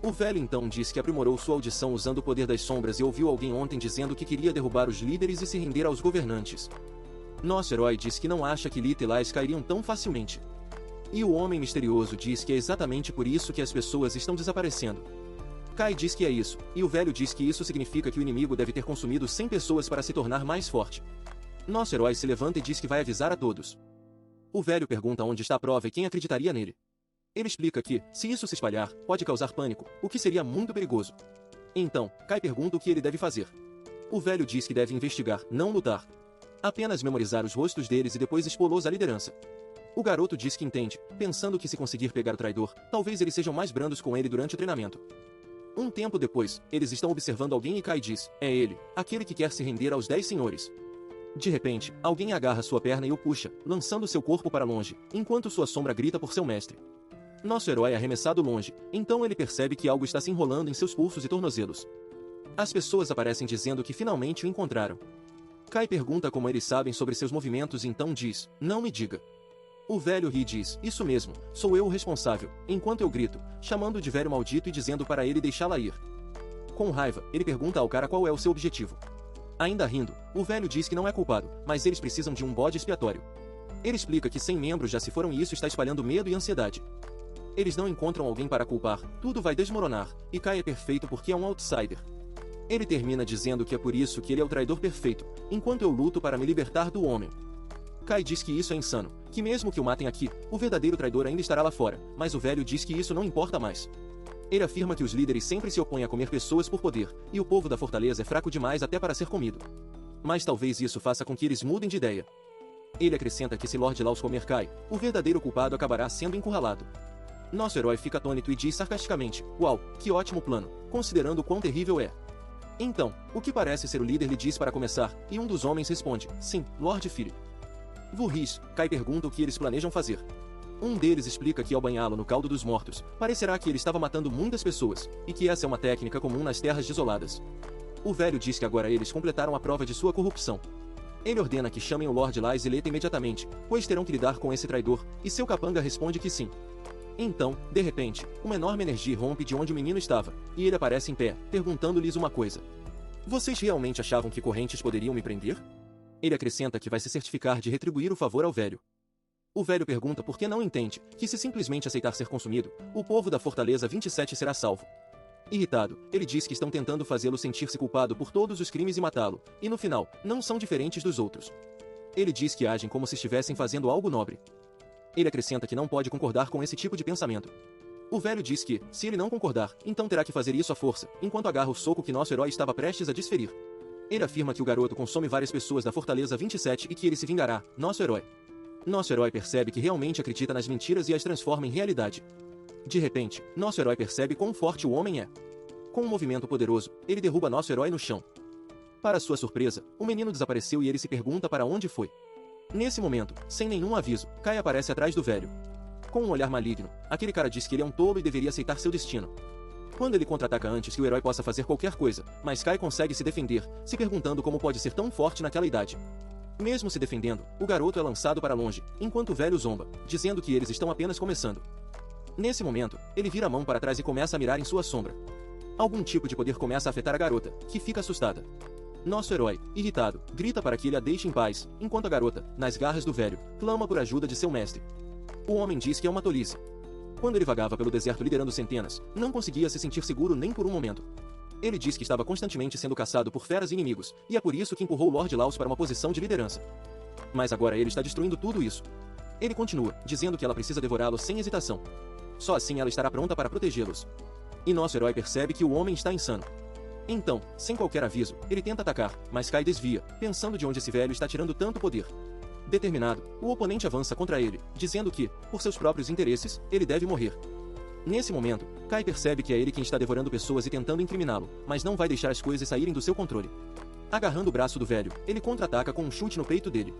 O velho então diz que aprimorou sua audição usando o poder das sombras e ouviu alguém ontem dizendo que queria derrubar os líderes e se render aos governantes. Nosso herói diz que não acha que Lita e Lais cairiam tão facilmente. E o homem misterioso diz que é exatamente por isso que as pessoas estão desaparecendo. Kai diz que é isso, e o velho diz que isso significa que o inimigo deve ter consumido 100 pessoas para se tornar mais forte. Nosso herói se levanta e diz que vai avisar a todos. O velho pergunta onde está a prova e quem acreditaria nele. Ele explica que, se isso se espalhar, pode causar pânico, o que seria muito perigoso. Então, Kai pergunta o que ele deve fazer. O velho diz que deve investigar, não lutar. Apenas memorizar os rostos deles e depois expô-los à liderança. O garoto diz que entende, pensando que se conseguir pegar o traidor, talvez eles sejam mais brandos com ele durante o treinamento. Um tempo depois, eles estão observando alguém e Kai diz, é ele, aquele que quer se render aos 10 senhores. De repente, alguém agarra sua perna e o puxa, lançando seu corpo para longe, enquanto sua sombra grita por seu mestre. Nosso herói é arremessado longe, então ele percebe que algo está se enrolando em seus pulsos e tornozelos. As pessoas aparecem dizendo que finalmente o encontraram. Kai pergunta como eles sabem sobre seus movimentos e então diz, não me diga. O velho ri e diz, isso mesmo, sou eu o responsável, enquanto eu grito, chamando de velho maldito e dizendo para ele deixá-la ir. Com raiva, ele pergunta ao cara qual é o seu objetivo. Ainda rindo, o velho diz que não é culpado, mas eles precisam de um bode expiatório. Ele explica que 100 membros já se foram e isso está espalhando medo e ansiedade. Eles não encontram alguém para culpar, tudo vai desmoronar, e Kai é perfeito porque é um outsider. Ele termina dizendo que é por isso que ele é o traidor perfeito, enquanto eu luto para me libertar do homem. Kai diz que isso é insano, que mesmo que o matem aqui, o verdadeiro traidor ainda estará lá fora, mas o velho diz que isso não importa mais. Ele afirma que os líderes sempre se opõem a comer pessoas por poder, e o povo da fortaleza é fraco demais até para ser comido. Mas talvez isso faça com que eles mudem de ideia. Ele acrescenta que se Lord Laus comer Kai, o verdadeiro culpado acabará sendo encurralado. Nosso herói fica atônito e diz sarcasticamente, uau, que ótimo plano, considerando quão terrível é. Então, o que parece ser o líder lhe diz para começar, e um dos homens responde, sim, Lord Philip. Vurris, Kai pergunta o que eles planejam fazer. Um deles explica que ao banhá-lo no caldo dos mortos, parecerá que ele estava matando muitas pessoas, e que essa é uma técnica comum nas terras desoladas. O velho diz que agora eles completaram a prova de sua corrupção. Ele ordena que chamem o Lord Lais e Leta imediatamente, pois terão que lidar com esse traidor, e seu capanga responde que sim. Então, de repente, uma enorme energia rompe de onde o menino estava, e ele aparece em pé, perguntando-lhes uma coisa. Vocês realmente achavam que correntes poderiam me prender? Ele acrescenta que vai se certificar de retribuir o favor ao velho. O velho pergunta por que não entende que se simplesmente aceitar ser consumido, o povo da Fortaleza 27 será salvo. Irritado, ele diz que estão tentando fazê-lo sentir-se culpado por todos os crimes e matá-lo, e no final, não são diferentes dos outros. Ele diz que agem como se estivessem fazendo algo nobre. Ele acrescenta que não pode concordar com esse tipo de pensamento. O velho diz que, se ele não concordar, então terá que fazer isso à força, enquanto agarra o soco que nosso herói estava prestes a desferir. Ele afirma que o garoto consome várias pessoas da Fortaleza 27 e que ele se vingará, nosso herói. Nosso herói percebe que realmente acredita nas mentiras e as transforma em realidade. De repente, nosso herói percebe quão forte o homem é. Com um movimento poderoso, ele derruba nosso herói no chão. Para sua surpresa, o menino desapareceu e ele se pergunta para onde foi. Nesse momento, sem nenhum aviso, Kai aparece atrás do velho. Com um olhar maligno, aquele cara diz que ele é um tolo e deveria aceitar seu destino. Quando ele contra-ataca antes que o herói possa fazer qualquer coisa, mas Kai consegue se defender, se perguntando como pode ser tão forte naquela idade. Mesmo se defendendo, o garoto é lançado para longe, enquanto o velho zomba, dizendo que eles estão apenas começando. Nesse momento, ele vira a mão para trás e começa a mirar em sua sombra. Algum tipo de poder começa a afetar a garota, que fica assustada. Nosso herói, irritado, grita para que ele a deixe em paz, enquanto a garota, nas garras do velho, clama por ajuda de seu mestre. O homem diz que é uma tolice. Quando ele vagava pelo deserto liderando centenas, não conseguia se sentir seguro nem por um momento. Ele diz que estava constantemente sendo caçado por feras e inimigos, e é por isso que empurrou Lord Laus para uma posição de liderança. Mas agora ele está destruindo tudo isso. Ele continua, dizendo que ela precisa devorá-lo sem hesitação. Só assim ela estará pronta para protegê-los. E nosso herói percebe que o homem está insano. Então, sem qualquer aviso, ele tenta atacar, mas Kai desvia, pensando de onde esse velho está tirando tanto poder. Determinado, o oponente avança contra ele, dizendo que, por seus próprios interesses, ele deve morrer. Nesse momento, Kai percebe que é ele quem está devorando pessoas e tentando incriminá-lo, mas não vai deixar as coisas saírem do seu controle. Agarrando o braço do velho, ele contra-ataca com um chute no peito dele.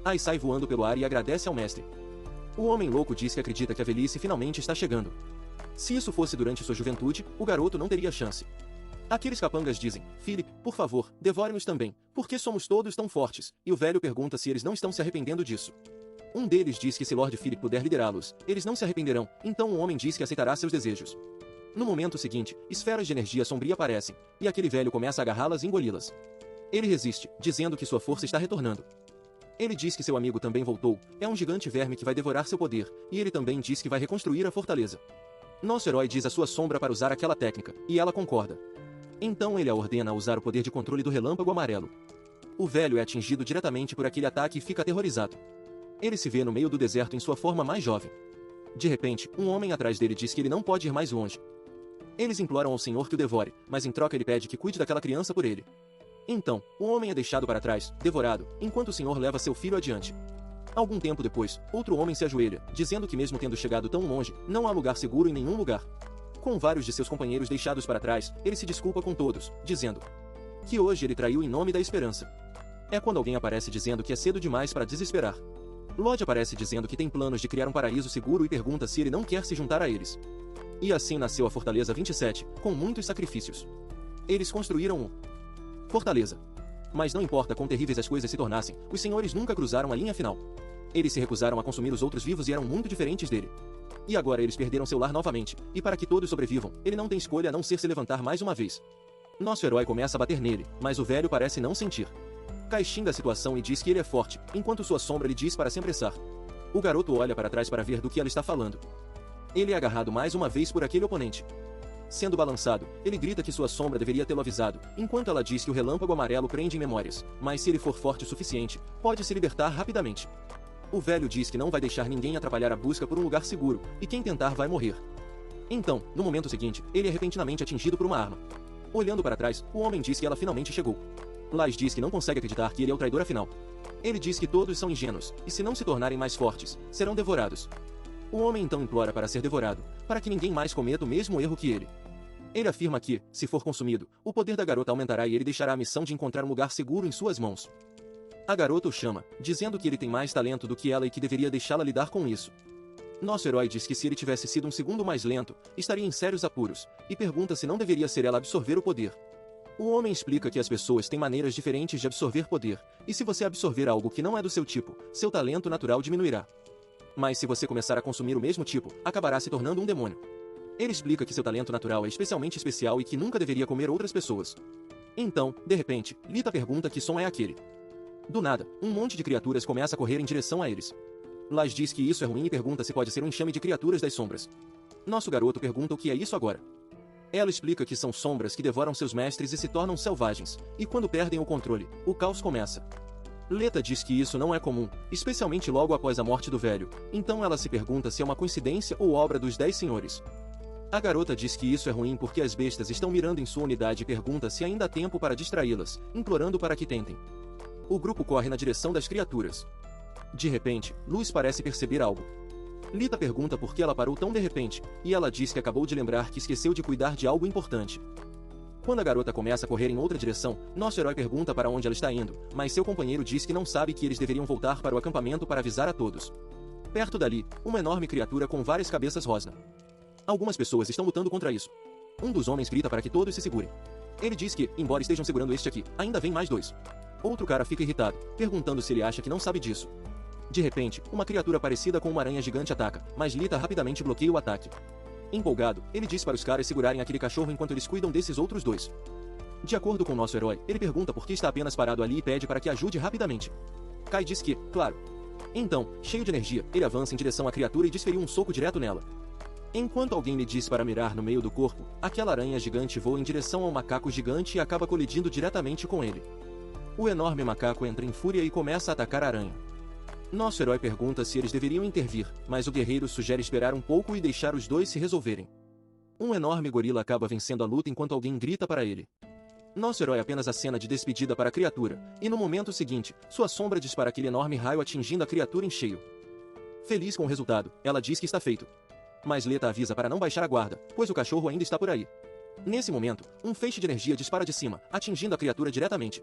Ai sai voando pelo ar e agradece ao mestre. O homem louco diz que acredita que a velhice finalmente está chegando. Se isso fosse durante sua juventude, o garoto não teria chance. Aqueles capangas dizem, Philip, por favor, devore-nos também, porque somos todos tão fortes, e o velho pergunta se eles não estão se arrependendo disso. Um deles diz que se Lord Philip puder liderá-los, eles não se arrependerão, então o homem diz que aceitará seus desejos. No momento seguinte, esferas de energia sombria aparecem, e aquele velho começa a agarrá-las e engoli-las. Ele resiste, dizendo que sua força está retornando. Ele diz que seu amigo também voltou, é um gigante verme que vai devorar seu poder, e ele também diz que vai reconstruir a fortaleza. Nosso herói diz à sua sombra para usar aquela técnica, e ela concorda. Então ele a ordena a usar o poder de controle do relâmpago amarelo. O velho é atingido diretamente por aquele ataque e fica aterrorizado. Ele se vê no meio do deserto em sua forma mais jovem. De repente, um homem atrás dele diz que ele não pode ir mais longe. Eles imploram ao Senhor que o devore, mas em troca ele pede que cuide daquela criança por ele. Então, o homem é deixado para trás, devorado, enquanto o Senhor leva seu filho adiante. Algum tempo depois, outro homem se ajoelha, dizendo que mesmo tendo chegado tão longe, não há lugar seguro em nenhum lugar. Com vários de seus companheiros deixados para trás, ele se desculpa com todos, dizendo que hoje ele traiu em nome da esperança. É quando alguém aparece dizendo que é cedo demais para desesperar. Lodge aparece dizendo que tem planos de criar um paraíso seguro e pergunta se ele não quer se juntar a eles. E assim nasceu a Fortaleza 27, com muitos sacrifícios. Eles construíram uma fortaleza. Mas não importa quão terríveis as coisas se tornassem, os senhores nunca cruzaram a linha final. Eles se recusaram a consumir os outros vivos e eram muito diferentes dele. E agora eles perderam seu lar novamente, e para que todos sobrevivam, ele não tem escolha a não ser se levantar mais uma vez. Nosso herói começa a bater nele, mas o velho parece não sentir. Kai xinga a situação e diz que ele é forte, enquanto sua sombra lhe diz para se apressar. O garoto olha para trás para ver do que ela está falando. Ele é agarrado mais uma vez por aquele oponente. Sendo balançado, ele grita que sua sombra deveria tê-lo avisado, enquanto ela diz que o relâmpago amarelo prende em memórias, mas se ele for forte o suficiente, pode se libertar rapidamente. O velho diz que não vai deixar ninguém atrapalhar a busca por um lugar seguro, e quem tentar vai morrer. Então, no momento seguinte, ele é repentinamente atingido por uma arma. Olhando para trás, o homem diz que ela finalmente chegou. Lais diz que não consegue acreditar que ele é o traidor afinal. Ele diz que todos são ingênuos, e se não se tornarem mais fortes, serão devorados. O homem então implora para ser devorado, para que ninguém mais cometa o mesmo erro que ele. Ele afirma que, se for consumido, o poder da garota aumentará e ele deixará a missão de encontrar um lugar seguro em suas mãos. A garota o chama, dizendo que ele tem mais talento do que ela e que deveria deixá-la lidar com isso. Nosso herói diz que se ele tivesse sido um segundo mais lento, estaria em sérios apuros, e pergunta se não deveria ser ela absorver o poder. O homem explica que as pessoas têm maneiras diferentes de absorver poder, e se você absorver algo que não é do seu tipo, seu talento natural diminuirá. Mas se você começar a consumir o mesmo tipo, acabará se tornando um demônio. Ele explica que seu talento natural é especialmente especial e que nunca deveria comer outras pessoas. Então, de repente, Lita pergunta que som é aquele. Do nada, um monte de criaturas começa a correr em direção a eles. Lars diz que isso é ruim e pergunta se pode ser um enxame de criaturas das sombras. Nosso garoto pergunta o que é isso agora. Ela explica que são sombras que devoram seus mestres e se tornam selvagens, e quando perdem o controle, o caos começa. Leta diz que isso não é comum, especialmente logo após a morte do velho, então ela se pergunta se é uma coincidência ou obra dos 10 senhores. A garota diz que isso é ruim porque as bestas estão mirando em sua unidade e pergunta se ainda há tempo para distraí-las, implorando para que tentem. O grupo corre na direção das criaturas. De repente, Luz parece perceber algo. Lita pergunta por que ela parou tão de repente, e ela diz que acabou de lembrar que esqueceu de cuidar de algo importante. Quando a garota começa a correr em outra direção, nosso herói pergunta para onde ela está indo, mas seu companheiro diz que não sabe que eles deveriam voltar para o acampamento para avisar a todos. Perto dali, uma enorme criatura com várias cabeças rosna. Algumas pessoas estão lutando contra isso. Um dos homens grita para que todos se segurem. Ele diz que, embora estejam segurando este aqui, ainda vem mais 2. Outro cara fica irritado, perguntando se ele acha que não sabe disso. De repente, uma criatura parecida com uma aranha gigante ataca, mas Lita rapidamente bloqueia o ataque. Empolgado, ele diz para os caras segurarem aquele cachorro enquanto eles cuidam desses outros 2. De acordo com nosso herói, ele pergunta por que está apenas parado ali e pede para que ajude rapidamente. Kai diz que, claro. Então, cheio de energia, ele avança em direção à criatura e desferiu um soco direto nela. Enquanto alguém lhe diz para mirar no meio do corpo, aquela aranha gigante voa em direção ao macaco gigante e acaba colidindo diretamente com ele. O enorme macaco entra em fúria e começa a atacar a aranha. Nosso herói pergunta se eles deveriam intervir, mas o guerreiro sugere esperar um pouco e deixar os 2 se resolverem. Um enorme gorila acaba vencendo a luta enquanto alguém grita para ele. Nosso herói apenas acena de despedida para a criatura, e no momento seguinte, sua sombra dispara aquele enorme raio atingindo a criatura em cheio. Feliz com o resultado, ela diz que está feito. Mas Leta avisa para não baixar a guarda, pois o cachorro ainda está por aí. Nesse momento, um feixe de energia dispara de cima, atingindo a criatura diretamente.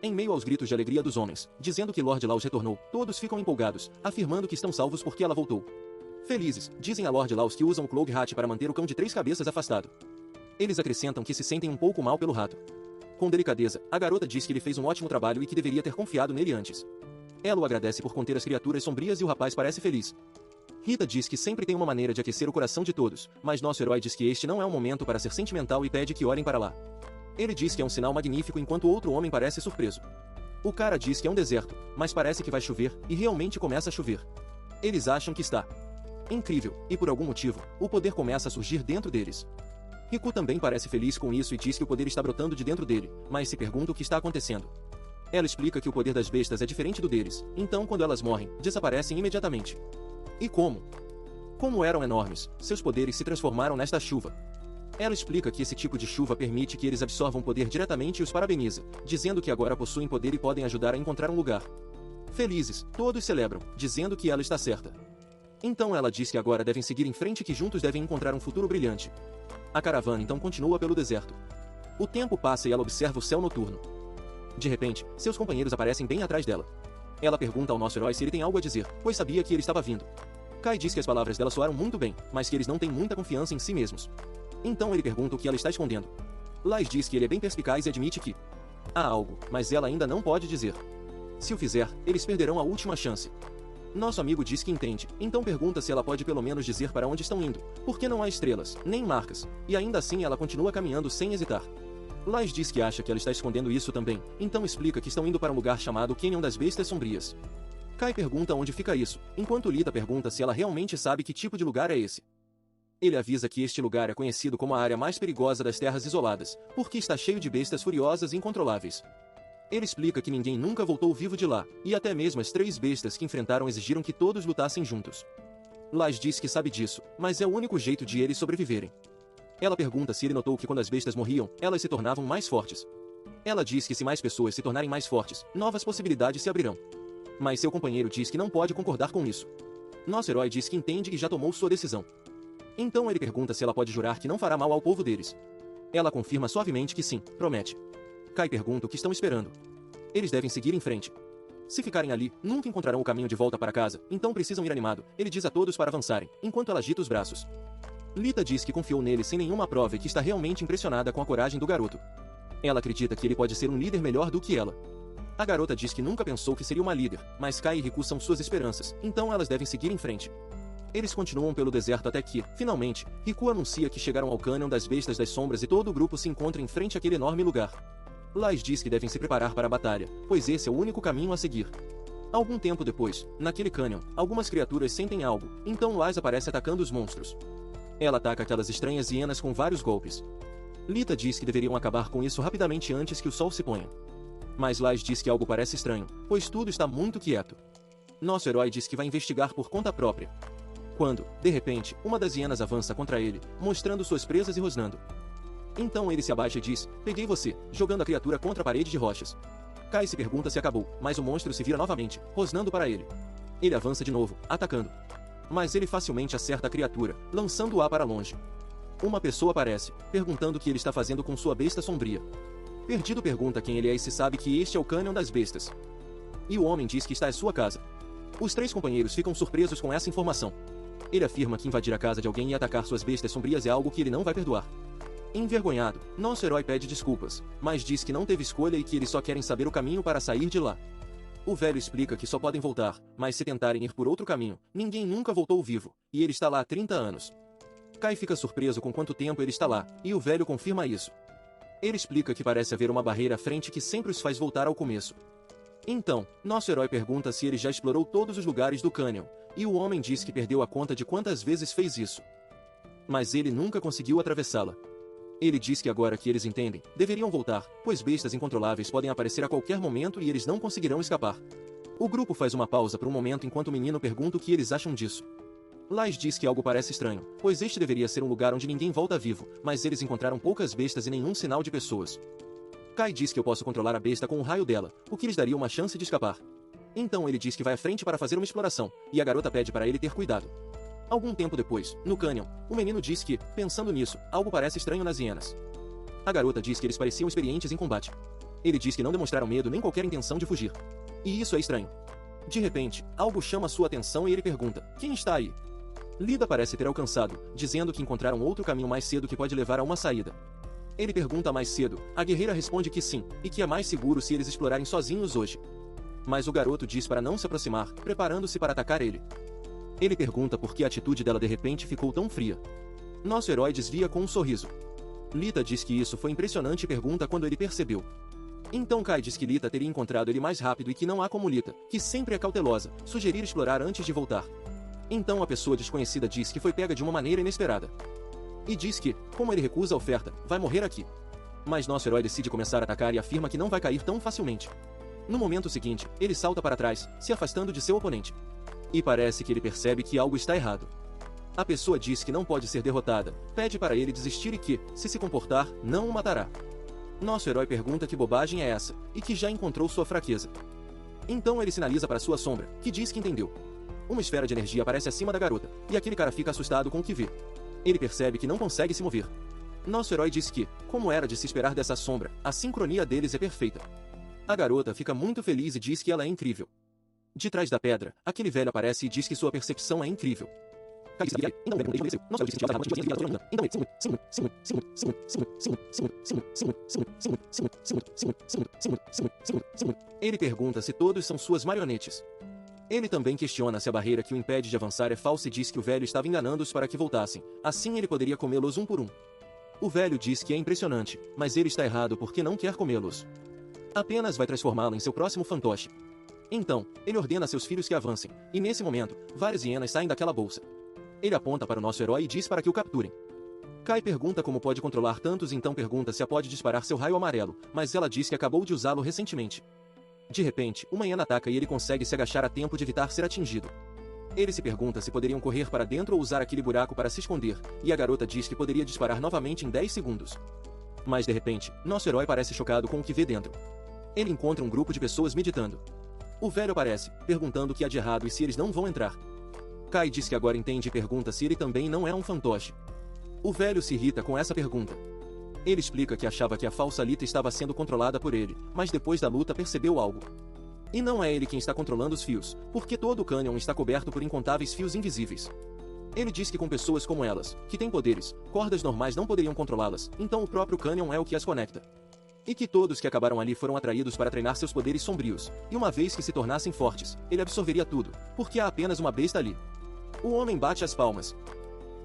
Em meio aos gritos de alegria dos homens, dizendo que Lord Laus retornou, todos ficam empolgados, afirmando que estão salvos porque ela voltou. Felizes, dizem a Lord Laus que usam o Cloak Hat para manter o cão de 3 cabeças afastado. Eles acrescentam que se sentem um pouco mal pelo rato. Com delicadeza, a garota diz que ele fez um ótimo trabalho e que deveria ter confiado nele antes. Ela o agradece por conter as criaturas sombrias e o rapaz parece feliz. Rita diz que sempre tem uma maneira de aquecer o coração de todos, mas nosso herói diz que este não é um momento para ser sentimental e pede que olhem para lá. Ele diz que é um sinal magnífico enquanto outro homem parece surpreso. O cara diz que é um deserto, mas parece que vai chover, e realmente começa a chover. Eles acham que está incrível, e por algum motivo, o poder começa a surgir dentro deles. Riku também parece feliz com isso e diz que o poder está brotando de dentro dele, mas se pergunta o que está acontecendo. Ela explica que o poder das bestas é diferente do deles, então quando elas morrem, desaparecem imediatamente. E como? Como eram enormes, seus poderes se transformaram nesta chuva. Ela explica que esse tipo de chuva permite que eles absorvam poder diretamente e os parabeniza, dizendo que agora possuem poder e podem ajudar a encontrar um lugar. Felizes, todos celebram, dizendo que ela está certa. Então ela diz que agora devem seguir em frente e que juntos devem encontrar um futuro brilhante. A caravana então continua pelo deserto. O tempo passa e ela observa o céu noturno. De repente, seus companheiros aparecem bem atrás dela. Ela pergunta ao nosso herói se ele tem algo a dizer, pois sabia que ele estava vindo. Kai diz que as palavras dela soaram muito bem, mas que eles não têm muita confiança em si mesmos. Então ele pergunta o que ela está escondendo. Lais diz que ele é bem perspicaz e admite que há algo, mas ela ainda não pode dizer. Se o fizer, eles perderão a última chance. Nosso amigo diz que entende, então pergunta se ela pode pelo menos dizer para onde estão indo, porque não há estrelas, nem marcas, e ainda assim ela continua caminhando sem hesitar. Lais diz que acha que ela está escondendo isso também, então explica que estão indo para um lugar chamado Canyon das Bestas Sombrias. Kai pergunta onde fica isso, enquanto Lita pergunta se ela realmente sabe que tipo de lugar é esse. Ele avisa que este lugar é conhecido como a área mais perigosa das Terras Isoladas, porque está cheio de bestas furiosas e incontroláveis. Ele explica que ninguém nunca voltou vivo de lá, e até mesmo as 3 bestas que enfrentaram exigiram que todos lutassem juntos. Lais diz que sabe disso, mas é o único jeito de eles sobreviverem. Ela pergunta se ele notou que quando as bestas morriam, elas se tornavam mais fortes. Ela diz que se mais pessoas se tornarem mais fortes, novas possibilidades se abrirão. Mas seu companheiro diz que não pode concordar com isso. Nosso herói diz que entende e já tomou sua decisão. Então ele pergunta se ela pode jurar que não fará mal ao povo deles. Ela confirma suavemente que sim, promete. Kai pergunta o que estão esperando. Eles devem seguir em frente. Se ficarem ali, nunca encontrarão o caminho de volta para casa, então precisam ir animado. Ele diz a todos para avançarem, enquanto ela agita os braços. Lita diz que confiou nele sem nenhuma prova e que está realmente impressionada com a coragem do garoto. Ela acredita que ele pode ser um líder melhor do que ela. A garota diz que nunca pensou que seria uma líder, mas Kai e Riku são suas esperanças, então elas devem seguir em frente. Eles continuam pelo deserto até que, finalmente, Riku anuncia que chegaram ao Canyon das Bestas das Sombras e todo o grupo se encontra em frente àquele enorme lugar. Lais diz que devem se preparar para a batalha, pois esse é o único caminho a seguir. Algum tempo depois, naquele cânion, algumas criaturas sentem algo, então Lais aparece atacando os monstros. Ela ataca aquelas estranhas hienas com vários golpes. Lita diz que deveriam acabar com isso rapidamente antes que o sol se ponha. Mas Lais diz que algo parece estranho, pois tudo está muito quieto. Nosso herói diz que vai investigar por conta própria. Quando, de repente, uma das hienas avança contra ele, mostrando suas presas e rosnando. Então ele se abaixa e diz, peguei você, jogando a criatura contra a parede de rochas. Kai se pergunta se acabou, mas o monstro se vira novamente, rosnando para ele. Ele avança de novo, atacando. Mas ele facilmente acerta a criatura, lançando-a para longe. Uma pessoa aparece, perguntando o que ele está fazendo com sua besta sombria. Perdido pergunta quem ele é e se sabe que este é o Cânion das Bestas. E o homem diz que está em sua casa. Os 3 companheiros ficam surpresos com essa informação. Ele afirma que invadir a casa de alguém e atacar suas bestas sombrias é algo que ele não vai perdoar. Envergonhado, nosso herói pede desculpas, mas diz que não teve escolha e que eles só querem saber o caminho para sair de lá. O velho explica que só podem voltar, mas se tentarem ir por outro caminho, ninguém nunca voltou vivo, e ele está lá há 30 anos. Kai fica surpreso com quanto tempo ele está lá, e o velho confirma isso. Ele explica que parece haver uma barreira à frente que sempre os faz voltar ao começo. Então, nosso herói pergunta se ele já explorou todos os lugares do cânion, e o homem diz que perdeu a conta de quantas vezes fez isso. Mas ele nunca conseguiu atravessá-la. Ele diz que agora que eles entendem, deveriam voltar, pois bestas incontroláveis podem aparecer a qualquer momento e eles não conseguirão escapar. O grupo faz uma pausa por um momento enquanto o menino pergunta o que eles acham disso. Lais diz que algo parece estranho, pois este deveria ser um lugar onde ninguém volta vivo, mas eles encontraram poucas bestas e nenhum sinal de pessoas. Kai diz que eu posso controlar a besta com o raio dela, o que lhes daria uma chance de escapar. Então ele diz que vai à frente para fazer uma exploração, e a garota pede para ele ter cuidado. Algum tempo depois, no cânion, o menino diz que, pensando nisso, algo parece estranho nas hienas. A garota diz que eles pareciam experientes em combate. Ele diz que não demonstraram medo nem qualquer intenção de fugir. E isso é estranho. De repente, algo chama sua atenção e ele pergunta: quem está aí? Lida parece ter alcançado, dizendo que encontraram outro caminho mais cedo que pode levar a uma saída. Ele pergunta mais cedo, a guerreira responde que sim, e que é mais seguro se eles explorarem sozinhos hoje. Mas o garoto diz para não se aproximar, preparando-se para atacar ele. Ele pergunta por que a atitude dela de repente ficou tão fria. Nosso herói desvia com um sorriso. Lita diz que isso foi impressionante e pergunta quando ele percebeu. Então Kai diz que Lita teria encontrado ele mais rápido e que não há como Lita, que sempre é cautelosa, sugerir explorar antes de voltar. Então a pessoa desconhecida diz que foi pega de uma maneira inesperada. E diz que, como ele recusa a oferta, vai morrer aqui. Mas nosso herói decide começar a atacar e afirma que não vai cair tão facilmente. No momento seguinte, ele salta para trás, se afastando de seu oponente. E parece que ele percebe que algo está errado. A pessoa diz que não pode ser derrotada, pede para ele desistir e que, se comportar, não o matará. Nosso herói pergunta que bobagem é essa, e que já encontrou sua fraqueza. Então ele sinaliza para sua sombra, que diz que entendeu. Uma esfera de energia aparece acima da garota, e aquele cara fica assustado com o que vê. Ele percebe que não consegue se mover. Nosso herói diz que, como era de se esperar dessa sombra, a sincronia deles é perfeita. A garota fica muito feliz e diz que ela é incrível. De trás da pedra, aquele velho aparece e diz que sua percepção é incrível. Ele pergunta se todos são suas marionetes. Ele também questiona se a barreira que o impede de avançar é falsa e diz que o velho estava enganando-os para que voltassem, assim ele poderia comê-los um por um. O velho diz que é impressionante, mas ele está errado porque não quer comê-los. Apenas vai transformá-lo em seu próximo fantoche. Então, ele ordena a seus filhos que avancem, e nesse momento, várias hienas saem daquela bolsa. Ele aponta para o nosso herói e diz para que o capturem. Kai pergunta como pode controlar tantos, então pergunta se a pode disparar seu raio amarelo, mas ela diz que acabou de usá-lo recentemente. De repente, uma hiena ataca e ele consegue se agachar a tempo de evitar ser atingido. Ele se pergunta se poderiam correr para dentro ou usar aquele buraco para se esconder, e a garota diz que poderia disparar novamente em 10 segundos. Mas de repente, nosso herói parece chocado com o que vê dentro. Ele encontra um grupo de pessoas meditando. O velho aparece, perguntando o que há de errado e se eles não vão entrar. Kai diz que agora entende e pergunta se ele também não é um fantoche. O velho se irrita com essa pergunta. Ele explica que achava que a falsa Lita estava sendo controlada por ele, mas depois da luta percebeu algo. E não é ele quem está controlando os fios, porque todo o cânion está coberto por incontáveis fios invisíveis. Ele diz que com pessoas como elas, que têm poderes, cordas normais não poderiam controlá-las, então o próprio cânion é o que as conecta. E que todos que acabaram ali foram atraídos para treinar seus poderes sombrios, e uma vez que se tornassem fortes, ele absorveria tudo, porque há apenas uma besta ali. O homem bate as palmas.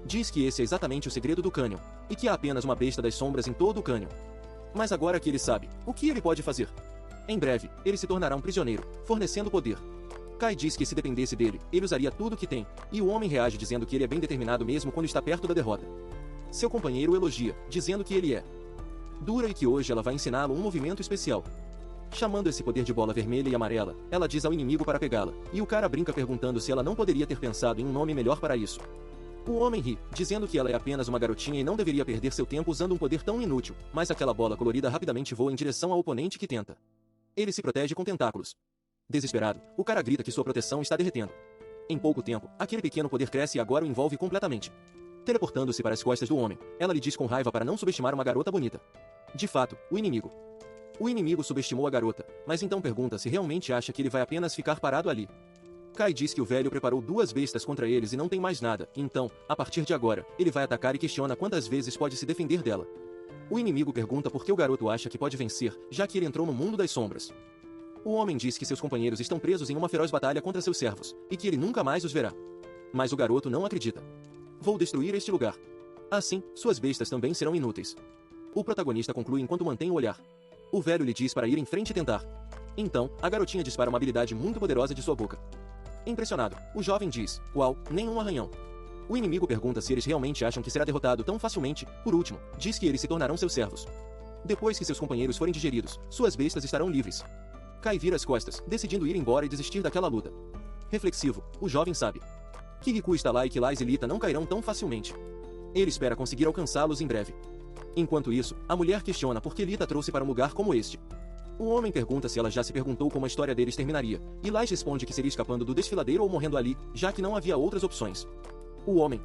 Diz que esse é exatamente o segredo do cânion, e que há apenas uma besta das sombras em todo o cânion. Mas agora que ele sabe, o que ele pode fazer? Em breve, ele se tornará um prisioneiro, fornecendo poder. Kai diz que se dependesse dele, ele usaria tudo o que tem, e o homem reage dizendo que ele é bem determinado mesmo quando está perto da derrota. Seu companheiro o elogia, dizendo que ele é dura e que hoje ela vai ensiná-lo um movimento especial. Chamando esse poder de bola vermelha e amarela, ela diz ao inimigo para pegá-la, e o cara brinca perguntando se ela não poderia ter pensado em um nome melhor para isso. O homem ri, dizendo que ela é apenas uma garotinha e não deveria perder seu tempo usando um poder tão inútil, mas aquela bola colorida rapidamente voa em direção ao oponente que tenta. Ele se protege com tentáculos. Desesperado, o cara grita que sua proteção está derretendo. Em pouco tempo, aquele pequeno poder cresce e agora o envolve completamente. Teleportando-se para as costas do homem, ela lhe diz com raiva para não subestimar uma garota bonita. De fato, o inimigo subestimou a garota, mas então pergunta se realmente acha que ele vai apenas ficar parado ali. Kai diz que o velho preparou 2 bestas contra eles e não tem mais nada, então, a partir de agora, ele vai atacar e questiona quantas vezes pode se defender dela. O inimigo pergunta por que o garoto acha que pode vencer, já que ele entrou no mundo das sombras. O homem diz que seus companheiros estão presos em uma feroz batalha contra seus servos, e que ele nunca mais os verá. Mas o garoto não acredita. Vou destruir este lugar. Assim, suas bestas também serão inúteis. O protagonista conclui enquanto mantém o olhar. O velho lhe diz para ir em frente e tentar. Então, a garotinha dispara uma habilidade muito poderosa de sua boca. Impressionado, o jovem diz, uau, nenhum arranhão. O inimigo pergunta se eles realmente acham que será derrotado tão facilmente. Por último, diz que eles se tornarão seus servos. Depois que seus companheiros forem digeridos, suas bestas estarão livres. Kai vira as costas, decidindo ir embora e desistir daquela luta. Reflexivo, o jovem sabe que Riku está lá e que Lais e Lita não cairão tão facilmente. Ele espera conseguir alcançá-los em breve. Enquanto isso, a mulher questiona por que Lita trouxe para um lugar como este. O homem pergunta se ela já se perguntou como a história deles terminaria, e Lais responde que seria escapando do desfiladeiro ou morrendo ali, já que não havia outras opções. O homem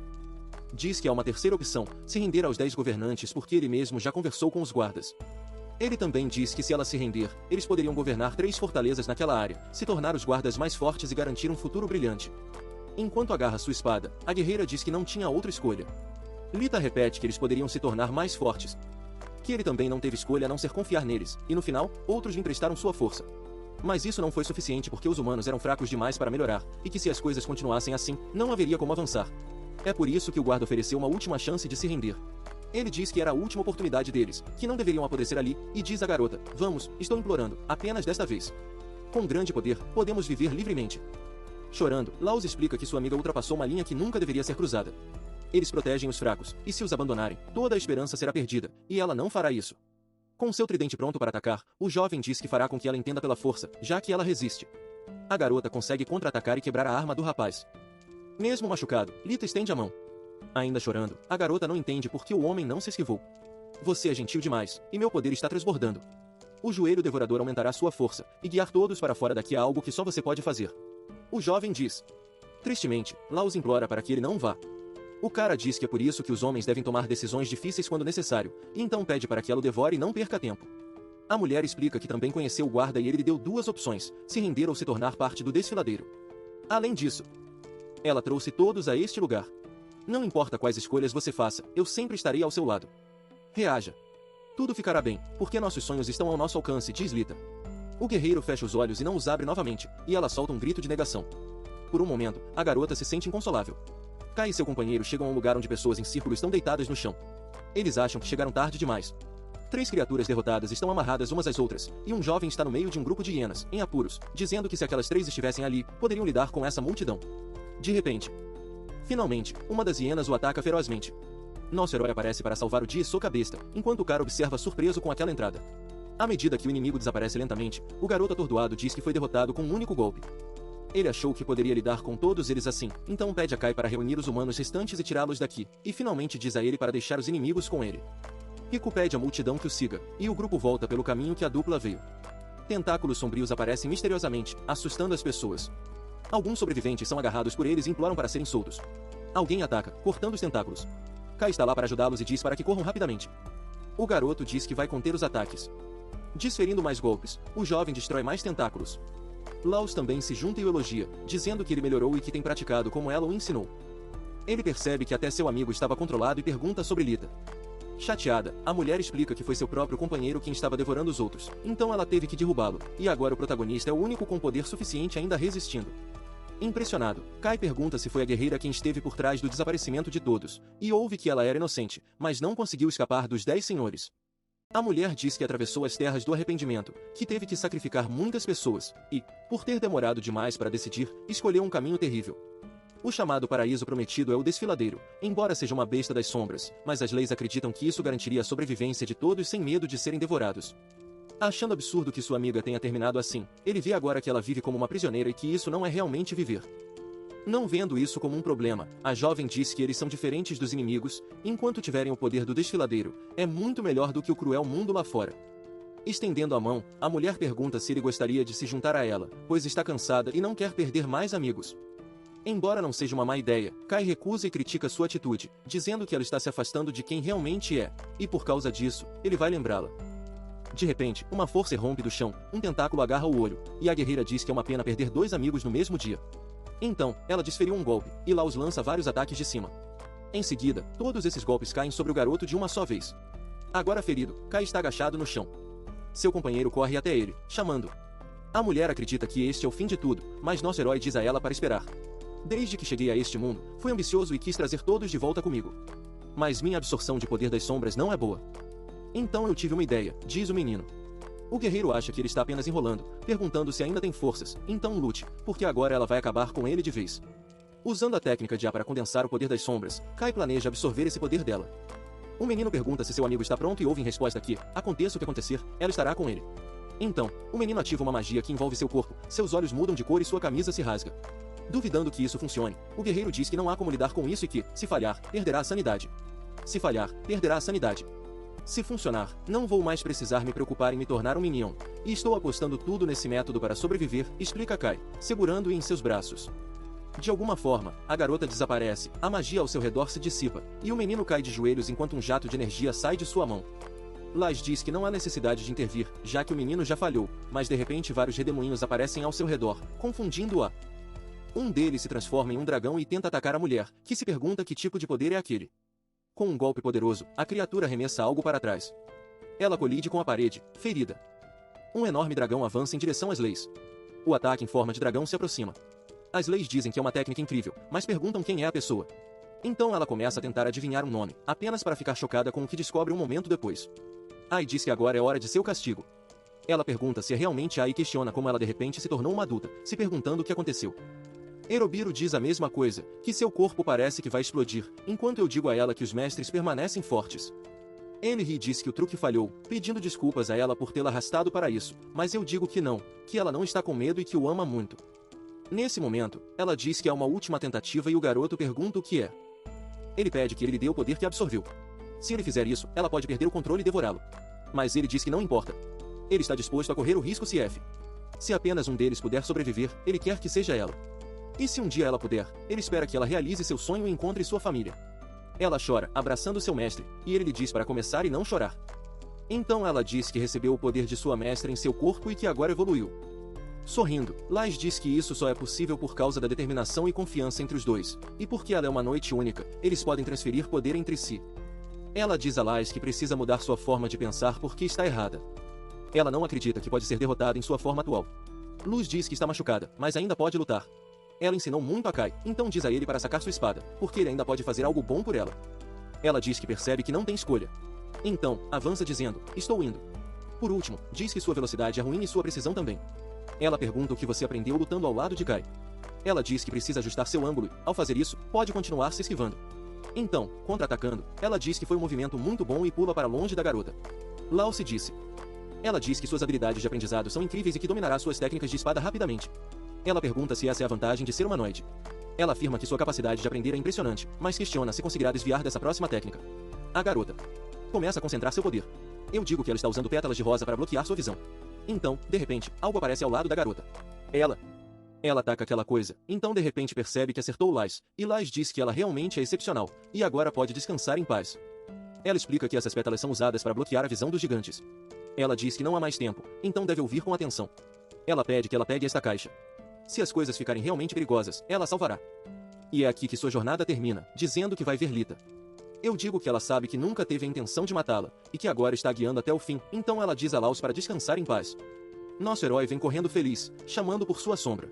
diz que há uma terceira opção, se render aos 10 governantes porque ele mesmo já conversou com os guardas. Ele também diz que se ela se render, eles poderiam governar 3 fortalezas naquela área, se tornar os guardas mais fortes e garantir um futuro brilhante. Enquanto agarra sua espada, a guerreira diz que não tinha outra escolha. Lita repete que eles poderiam se tornar mais fortes, que ele também não teve escolha a não ser confiar neles, e no final, outros lhe emprestaram sua força. Mas isso não foi suficiente porque os humanos eram fracos demais para melhorar, e que se as coisas continuassem assim, não haveria como avançar. É por isso que o guarda ofereceu uma última chance de se render. Ele diz que era a última oportunidade deles, que não deveriam apodrecer ali, e diz à garota: vamos, estou implorando, apenas desta vez. Com grande poder, podemos viver livremente. Chorando, Laus explica que sua amiga ultrapassou uma linha que nunca deveria ser cruzada. Eles protegem os fracos, e se os abandonarem, toda a esperança será perdida, e ela não fará isso. Com seu tridente pronto para atacar, o jovem diz que fará com que ela entenda pela força, já que ela resiste. A garota consegue contra-atacar e quebrar a arma do rapaz. Mesmo machucado, Lita estende a mão. Ainda chorando, a garota não entende por que o homem não se esquivou. Você é gentil demais, e meu poder está transbordando. O joelho devorador aumentará sua força, e guiar todos para fora daqui é algo que só você pode fazer. O jovem diz. Tristemente, Laus implora para que ele não vá. O cara diz que é por isso que os homens devem tomar decisões difíceis quando necessário, e então pede para que ela o devore e não perca tempo. A mulher explica que também conheceu o guarda e ele lhe deu 2 opções, se render ou se tornar parte do desfiladeiro. Além disso, ela trouxe todos a este lugar. Não importa quais escolhas você faça, eu sempre estarei ao seu lado. Reaja. Tudo ficará bem, porque nossos sonhos estão ao nosso alcance, diz Lita. O guerreiro fecha os olhos e não os abre novamente, e ela solta um grito de negação. Por um momento, a garota se sente inconsolável. Kai e seu companheiro chegam a um lugar onde pessoas em círculo estão deitadas no chão. Eles acham que chegaram tarde demais. 3 criaturas derrotadas estão amarradas umas às outras, e um jovem está no meio de um grupo de hienas, em apuros, dizendo que se aquelas 3 estivessem ali, poderiam lidar com essa multidão. De repente, finalmente, uma das hienas o ataca ferozmente. Nosso herói aparece para salvar o dia e soca a besta, enquanto o cara observa surpreso com aquela entrada. À medida que o inimigo desaparece lentamente, o garoto atordoado diz que foi derrotado com um único golpe. Ele achou que poderia lidar com todos eles assim, então pede a Kai para reunir os humanos restantes e tirá-los daqui, e finalmente diz a ele para deixar os inimigos com ele. Rico pede à multidão que o siga, e o grupo volta pelo caminho que a dupla veio. Tentáculos sombrios aparecem misteriosamente, assustando as pessoas. Alguns sobreviventes são agarrados por eles e imploram para serem soltos. Alguém ataca, cortando os tentáculos. Kai está lá para ajudá-los e diz para que corram rapidamente. O garoto diz que vai conter os ataques. Desferindo mais golpes, o jovem destrói mais tentáculos. Laus também se junta e o elogia, dizendo que ele melhorou e que tem praticado como ela o ensinou. Ele percebe que até seu amigo estava controlado e pergunta sobre Lita. Chateada, a mulher explica que foi seu próprio companheiro quem estava devorando os outros, então ela teve que derrubá-lo, e agora o protagonista é o único com poder suficiente ainda resistindo. Impressionado, Kai pergunta se foi a guerreira quem esteve por trás do desaparecimento de todos, e ouve que ela era inocente, mas não conseguiu escapar dos 10 senhores. A mulher diz que atravessou as terras do arrependimento, que teve que sacrificar muitas pessoas, e, por ter demorado demais para decidir, escolheu um caminho terrível. O chamado paraíso prometido é o desfiladeiro, embora seja uma besta das sombras, mas as leis acreditam que isso garantiria a sobrevivência de todos sem medo de serem devorados. Achando absurdo que sua amiga tenha terminado assim, ele vê agora que ela vive como uma prisioneira e que isso não é realmente viver. Não vendo isso como um problema, a jovem diz que eles são diferentes dos inimigos, enquanto tiverem o poder do desfiladeiro, é muito melhor do que o cruel mundo lá fora. Estendendo a mão, a mulher pergunta se ele gostaria de se juntar a ela, pois está cansada e não quer perder mais amigos. Embora não seja uma má ideia, Kai recusa e critica sua atitude, dizendo que ela está se afastando de quem realmente é, e por causa disso, ele vai lembrá-la. De repente, uma força irrompe do chão, um tentáculo agarra o olho, e a guerreira diz que é uma pena perder 2 amigos no mesmo dia. Então, ela desferiu um golpe, e Laus lança vários ataques de cima. Em seguida, todos esses golpes caem sobre o garoto de uma só vez. Agora ferido, Kai está agachado no chão. Seu companheiro corre até ele, chamando. A mulher acredita que este é o fim de tudo, mas nosso herói diz a ela para esperar. Desde que cheguei a este mundo, fui ambicioso e quis trazer todos de volta comigo. Mas minha absorção de poder das sombras não é boa. Então eu tive uma ideia, diz o menino. O guerreiro acha que ele está apenas enrolando, perguntando se ainda tem forças, então lute, porque agora ela vai acabar com ele de vez. Usando a técnica de A para condensar o poder das sombras, Kai planeja absorver esse poder dela. O menino pergunta se seu amigo está pronto e ouve em resposta que, aconteça o que acontecer, ela estará com ele. Então, o menino ativa uma magia que envolve seu corpo, seus olhos mudam de cor e sua camisa se rasga. Duvidando que isso funcione, o guerreiro diz que não há como lidar com isso e que, se falhar, perderá a sanidade. Se falhar, perderá a sanidade. Se funcionar, não vou mais precisar me preocupar em me tornar um Minion. E estou apostando tudo nesse método para sobreviver, explica Kai, segurando-o em seus braços. De alguma forma, a garota desaparece, a magia ao seu redor se dissipa, e o menino cai de joelhos enquanto um jato de energia sai de sua mão. Laz diz que não há necessidade de intervir, já que o menino já falhou, mas de repente vários redemoinhos aparecem ao seu redor, confundindo-a. Um deles se transforma em um dragão e tenta atacar a mulher, que se pergunta que tipo de poder é aquele. Com um golpe poderoso, a criatura arremessa algo para trás. Ela colide com a parede, ferida. Um enorme dragão avança em direção às leis. O ataque em forma de dragão se aproxima. As leis dizem que é uma técnica incrível, mas perguntam quem é a pessoa. Então ela começa a tentar adivinhar um nome, apenas para ficar chocada com o que descobre um momento depois. Ai diz que agora é hora de seu castigo. Ela pergunta se é realmente Ai e questiona como ela de repente se tornou uma adulta, se perguntando o que aconteceu. Erobiro diz a mesma coisa, que seu corpo parece que vai explodir, enquanto eu digo a ela que os mestres permanecem fortes. Ele ri e diz que o truque falhou, pedindo desculpas a ela por tê-la arrastado para isso, mas eu digo que não, que ela não está com medo e que o ama muito. Nesse momento, ela diz que é uma última tentativa e o garoto pergunta o que é. Ele pede que ele lhe dê o poder que absorveu. Se ele fizer isso, ela pode perder o controle e devorá-lo. Mas ele diz que não importa. Ele está disposto a correr o risco se apenas um deles puder sobreviver, ele quer que seja ela. E se um dia ela puder, ele espera que ela realize seu sonho e encontre sua família. Ela chora, abraçando seu mestre, e ele lhe diz para começar e não chorar. Então ela diz que recebeu o poder de sua mestra em seu corpo e que agora evoluiu. Sorrindo, Laz diz que isso só é possível por causa da determinação e confiança entre os dois, e porque ela é uma noite única, eles podem transferir poder entre si. Ela diz a Laz que precisa mudar sua forma de pensar porque está errada. Ela não acredita que pode ser derrotada em sua forma atual. Luz diz que está machucada, mas ainda pode lutar. Ela ensinou muito a Kai, então diz a ele para sacar sua espada, porque ele ainda pode fazer algo bom por ela. Ela diz que percebe que não tem escolha. Então, avança dizendo, estou indo. Por último, diz que sua velocidade é ruim e sua precisão também. Ela pergunta o que você aprendeu lutando ao lado de Kai. Ela diz que precisa ajustar seu ângulo e, ao fazer isso, pode continuar se esquivando. Então, contra-atacando, ela diz que foi um movimento muito bom e pula para longe da garota. Lao se disse. Ela diz que suas habilidades de aprendizado são incríveis e que dominará suas técnicas de espada rapidamente. Ela pergunta se essa é a vantagem de ser humanoide. Ela afirma que sua capacidade de aprender é impressionante, mas questiona se conseguirá desviar dessa próxima técnica. A garota começa a concentrar seu poder. Eu digo que ela está usando pétalas de rosa para bloquear sua visão. Então, de repente, algo aparece ao lado da garota. Ela ataca aquela coisa, então de repente percebe que acertou Laz, e Laz diz que ela realmente é excepcional, e agora pode descansar em paz. Ela explica que essas pétalas são usadas para bloquear a visão dos gigantes. Ela diz que não há mais tempo, então deve ouvir com atenção. Ela pede que ela pegue esta caixa. Se as coisas ficarem realmente perigosas, ela a salvará. E é aqui que sua jornada termina, dizendo que vai ver Lita. Eu digo que ela sabe que nunca teve a intenção de matá-la, e que agora está guiando até o fim, então ela diz a Laos para descansar em paz. Nosso herói vem correndo feliz, chamando por sua sombra.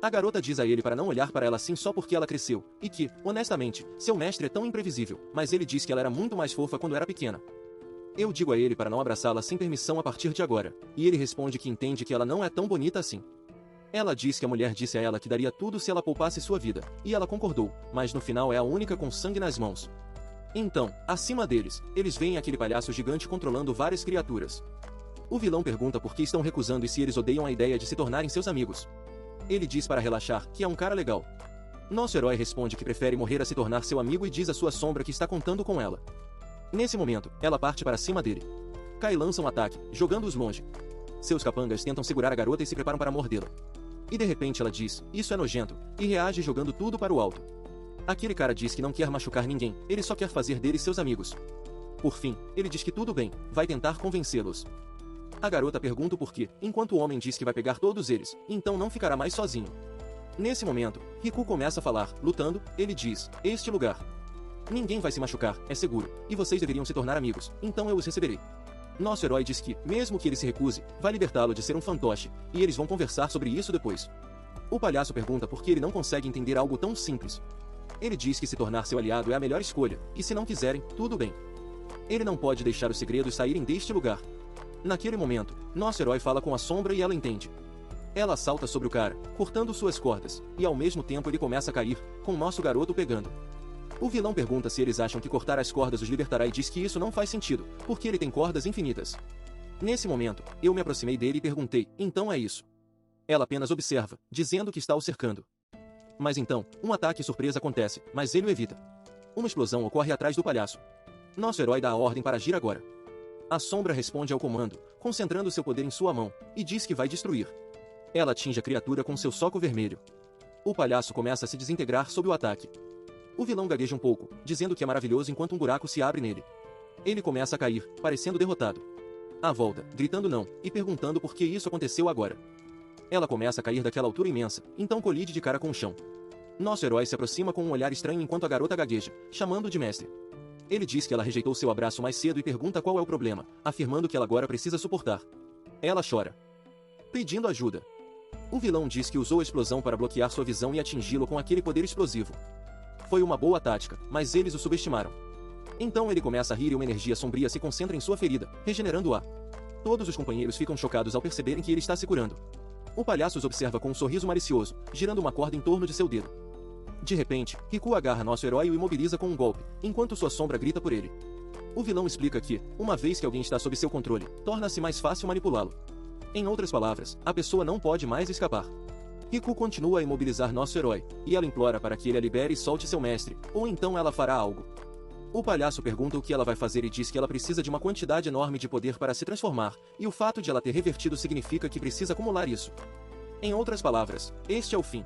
A garota diz a ele para não olhar para ela assim só porque ela cresceu, e que, honestamente, seu mestre é tão imprevisível, mas ele diz que ela era muito mais fofa quando era pequena. Eu digo a ele para não abraçá-la sem permissão a partir de agora, e ele responde que entende que ela não é tão bonita assim. Ela diz que a mulher disse a ela que daria tudo se ela poupasse sua vida, e ela concordou, mas no final é a única com sangue nas mãos. Então, acima deles, eles veem aquele palhaço gigante controlando várias criaturas. O vilão pergunta por que estão recusando e se eles odeiam a ideia de se tornarem seus amigos. Ele diz para relaxar que é um cara legal. Nosso herói responde que prefere morrer a se tornar seu amigo e diz à sua sombra que está contando com ela. Nesse momento, ela parte para cima dele. Kai lança um ataque, jogando-os longe. Seus capangas tentam segurar a garota e se preparam para mordê-la. E de repente ela diz, isso é nojento, e reage jogando tudo para o alto. Aquele cara diz que não quer machucar ninguém, ele só quer fazer deles seus amigos. Por fim, ele diz que tudo bem, vai tentar convencê-los. A garota pergunta o porquê, enquanto o homem diz que vai pegar todos eles, então não ficará mais sozinho. Nesse momento, Riku começa a falar, lutando, ele diz, este lugar. Ninguém vai se machucar, é seguro, e vocês deveriam se tornar amigos, então eu os receberei. Nosso herói diz que, mesmo que ele se recuse, vai libertá-lo de ser um fantoche, e eles vão conversar sobre isso depois. O palhaço pergunta por que ele não consegue entender algo tão simples. Ele diz que se tornar seu aliado é a melhor escolha, e se não quiserem, tudo bem. Ele não pode deixar os segredos saírem deste lugar. Naquele momento, nosso herói fala com a sombra e ela entende. Ela salta sobre o cara, cortando suas cordas, e ao mesmo tempo ele começa a cair, com nosso garoto pegando. O vilão pergunta se eles acham que cortar as cordas os libertará e diz que isso não faz sentido, porque ele tem cordas infinitas. Nesse momento, eu me aproximei dele e perguntei, então é isso? Ela apenas observa, dizendo que está o cercando. Mas então, um ataque surpresa acontece, mas ele o evita. Uma explosão ocorre atrás do palhaço. Nosso herói dá a ordem para agir agora. A sombra responde ao comando, concentrando seu poder em sua mão, e diz que vai destruir. Ela atinge a criatura com seu soco vermelho. O palhaço começa a se desintegrar sob o ataque. O vilão gagueja um pouco, dizendo que é maravilhoso enquanto um buraco se abre nele. Ele começa a cair, parecendo derrotado. À volta, gritando não, e perguntando por que isso aconteceu agora. Ela começa a cair daquela altura imensa, então colide de cara com o chão. Nosso herói se aproxima com um olhar estranho enquanto a garota gagueja, chamando de mestre. Ele diz que ela rejeitou seu abraço mais cedo e pergunta qual é o problema, afirmando que ela agora precisa suportar. Ela chora, pedindo ajuda. O vilão diz que usou a explosão para bloquear sua visão e atingi-lo com aquele poder explosivo. Foi uma boa tática, mas eles o subestimaram. Então ele começa a rir e uma energia sombria se concentra em sua ferida, regenerando-a. Todos os companheiros ficam chocados ao perceberem que ele está se curando. O palhaço os observa com um sorriso malicioso, girando uma corda em torno de seu dedo. De repente, Riku agarra nosso herói e o imobiliza com um golpe, enquanto sua sombra grita por ele. O vilão explica que, uma vez que alguém está sob seu controle, torna-se mais fácil manipulá-lo. Em outras palavras, a pessoa não pode mais escapar. Riku continua a imobilizar nosso herói, e ela implora para que ele a libere e solte seu mestre, ou então ela fará algo. O palhaço pergunta o que ela vai fazer e diz que ela precisa de uma quantidade enorme de poder para se transformar, e o fato de ela ter revertido significa que precisa acumular isso. Em outras palavras, este é o fim.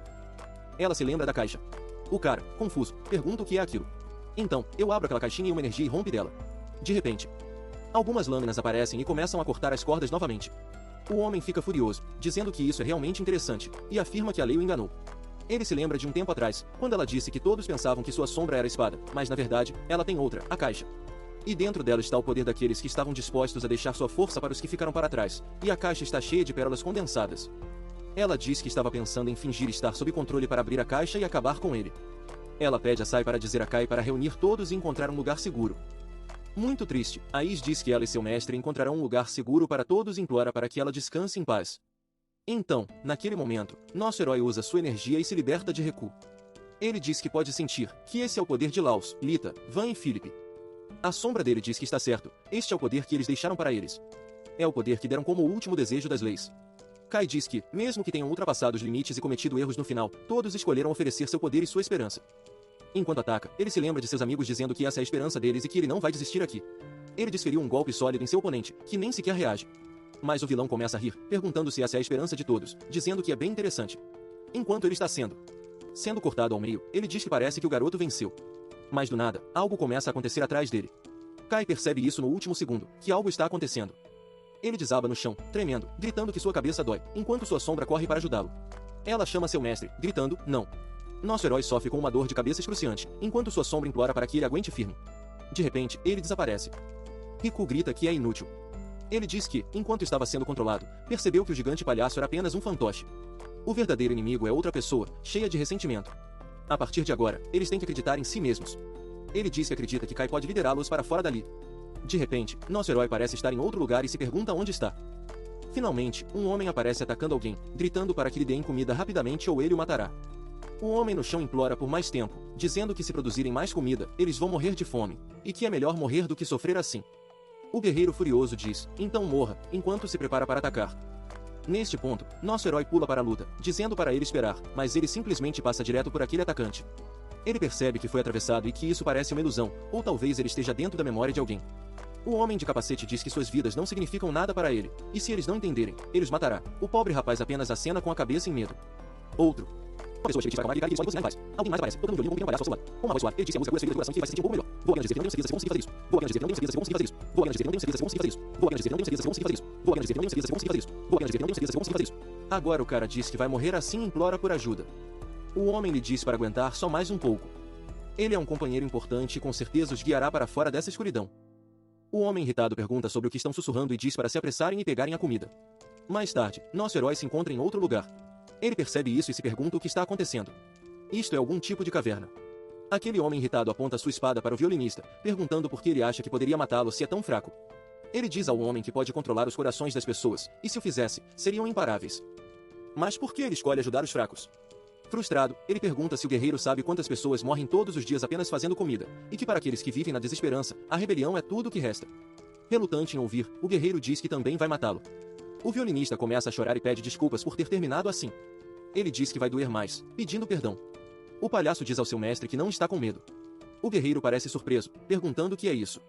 Ela se lembra da caixa. O cara, confuso, pergunta o que é aquilo. Então, eu abro aquela caixinha e uma energia irrompe dela. De repente, algumas lâminas aparecem e começam a cortar as cordas novamente. O homem fica furioso, dizendo que isso é realmente interessante, e afirma que a lei o enganou. Ele se lembra de um tempo atrás, quando ela disse que todos pensavam que sua sombra era a espada, mas na verdade, ela tem outra, a caixa. E dentro dela está o poder daqueles que estavam dispostos a deixar sua força para os que ficaram para trás, e a caixa está cheia de pérolas condensadas. Ela diz que estava pensando em fingir estar sob controle para abrir a caixa e acabar com ele. Ela pede a Sai para dizer a Kai para reunir todos e encontrar um lugar seguro. Muito triste, Ais diz que ela e seu mestre encontrarão um lugar seguro para todos e implora para que ela descanse em paz. Então, naquele momento, nosso herói usa sua energia e se liberta de Riku. Ele diz que pode sentir que esse é o poder de Laos, Lita, Van e Philip. A sombra dele diz que está certo, este é o poder que eles deixaram para eles. É o poder que deram como o último desejo das leis. Kai diz que, mesmo que tenham ultrapassado os limites e cometido erros no final, todos escolheram oferecer seu poder e sua esperança. Enquanto ataca, ele se lembra de seus amigos dizendo que essa é a esperança deles e que ele não vai desistir aqui. Ele desferiu um golpe sólido em seu oponente, que nem sequer reage. Mas o vilão começa a rir, perguntando se essa é a esperança de todos, dizendo que é bem interessante. Enquanto ele está sendo cortado ao meio, ele diz que parece que o garoto venceu. Mas do nada, algo começa a acontecer atrás dele. Kai percebe isso no último segundo, que algo está acontecendo. Ele desaba no chão, tremendo, gritando que sua cabeça dói, enquanto sua sombra corre para ajudá-lo. Ela chama seu mestre, gritando, não. Nosso herói sofre com uma dor de cabeça excruciante, enquanto sua sombra implora para que ele aguente firme. De repente, ele desaparece. Riku grita que é inútil. Ele diz que, enquanto estava sendo controlado, percebeu que o gigante palhaço era apenas um fantoche. O verdadeiro inimigo é outra pessoa, cheia de ressentimento. A partir de agora, eles têm que acreditar em si mesmos. Ele diz que acredita que Kai pode liderá-los para fora dali. De repente, nosso herói parece estar em outro lugar e se pergunta onde está. Finalmente, um homem aparece atacando alguém, gritando para que lhe deem comida rapidamente ou ele o matará. O homem no chão implora por mais tempo, dizendo que se produzirem mais comida, eles vão morrer de fome, e que é melhor morrer do que sofrer assim. O guerreiro furioso diz, então morra, enquanto se prepara para atacar. Neste ponto, nosso herói pula para a luta, dizendo para ele esperar, mas ele simplesmente passa direto por aquele atacante. Ele percebe que foi atravessado e que isso parece uma ilusão, ou talvez ele esteja dentro da memória de alguém. O homem de capacete diz que suas vidas não significam nada para ele, e se eles não entenderem, ele os matará. O pobre rapaz apenas acena com a cabeça em medo. Outro. Uma pessoa cheia de vai acalmar e ligar e ele pode alguém mais aparece, tocando um violino com um palhaço ao seu lado. Com uma voz suave, ele diz que a música cura as feridas do coração e que vai se sentir um pouco melhor. Vou apenas dizer que não tenho certeza se conseguir fazer isso. Vou apenas dizer que não tenho certeza se conseguir fazer isso. Vou apenas dizer que não tenho certeza se conseguir fazer isso. Vou apenas dizer que não tenho certeza se conseguir fazer isso. Vou apenas dizer que não tenho certeza se conseguir fazer isso. Vou apenas dizer que não tenho certeza se conseguir fazer isso. Agora o cara diz que vai morrer assim e implora por ajuda. O homem lhe diz para aguentar só mais um pouco. Ele é um companheiro importante e com certeza os guiará para fora dessa escuridão. O homem irritado pergunta sobre o que estão sussurrando e diz para se apressarem e pegarem a comida. Mais tarde, nosso herói se encontra em outro lugar. Ele percebe isso e se pergunta o que está acontecendo. Isto é algum tipo de caverna. Aquele homem irritado aponta sua espada para o violinista, perguntando por que ele acha que poderia matá-lo se é tão fraco. Ele diz ao homem que pode controlar os corações das pessoas, e se o fizesse, seriam imparáveis. Mas por que ele escolhe ajudar os fracos? Frustrado, ele pergunta se o guerreiro sabe quantas pessoas morrem todos os dias apenas fazendo comida, e que para aqueles que vivem na desesperança, a rebelião é tudo o que resta. Relutante em ouvir, o guerreiro diz que também vai matá-lo. O violinista começa a chorar e pede desculpas por ter terminado assim. Ele diz que vai doer mais, pedindo perdão. O palhaço diz ao seu mestre que não está com medo. O guerreiro parece surpreso, perguntando o que é isso.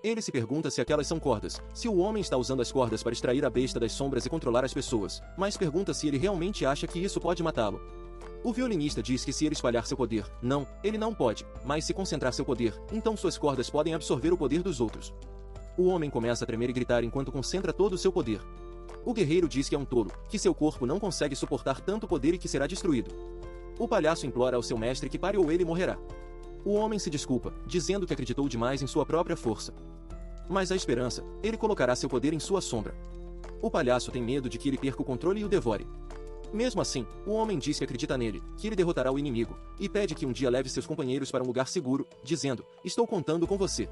Ele se pergunta se aquelas são cordas, se o homem está usando as cordas para extrair a besta das sombras e controlar as pessoas, mas pergunta se ele realmente acha que isso pode matá-lo. O violinista diz que se ele espalhar seu poder, não, ele não pode, mas se concentrar seu poder, então suas cordas podem absorver o poder dos outros. O homem começa a tremer e gritar enquanto concentra todo o seu poder. O guerreiro diz que é um tolo, que seu corpo não consegue suportar tanto poder e que será destruído. O palhaço implora ao seu mestre que pare ou ele morrerá. O homem se desculpa, dizendo que acreditou demais em sua própria força. Mas há esperança, ele colocará seu poder em sua sombra. O palhaço tem medo de que ele perca o controle e o devore. Mesmo assim, o homem diz que acredita nele, que ele derrotará o inimigo, e pede que um dia leve seus companheiros para um lugar seguro, dizendo, estou contando com você.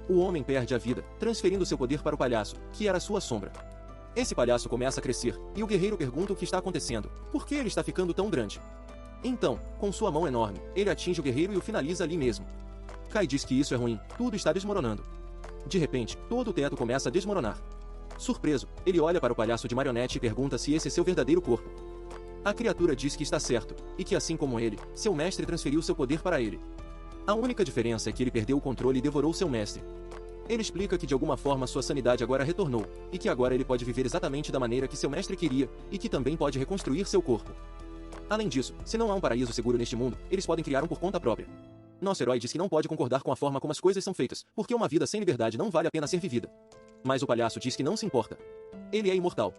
O homem perde a vida, transferindo seu poder para o palhaço, que era sua sombra. Esse palhaço começa a crescer, e o guerreiro pergunta o que está acontecendo, por que ele está ficando tão grande? Então, com sua mão enorme, ele atinge o guerreiro e o finaliza ali mesmo. Kai diz que isso é ruim, tudo está desmoronando. De repente, todo o teto começa a desmoronar. Surpreso, ele olha para o palhaço de marionete e pergunta se esse é seu verdadeiro corpo. A criatura diz que está certo, e que assim como ele, seu mestre transferiu seu poder para ele. A única diferença é que ele perdeu o controle e devorou seu mestre. Ele explica que de alguma forma sua sanidade agora retornou, e que agora ele pode viver exatamente da maneira que seu mestre queria, e que também pode reconstruir seu corpo. Além disso, se não há um paraíso seguro neste mundo, eles podem criar um por conta própria. Nosso herói diz que não pode concordar com a forma como as coisas são feitas, porque uma vida sem liberdade não vale a pena ser vivida. Mas o palhaço diz que não se importa. Ele é imortal.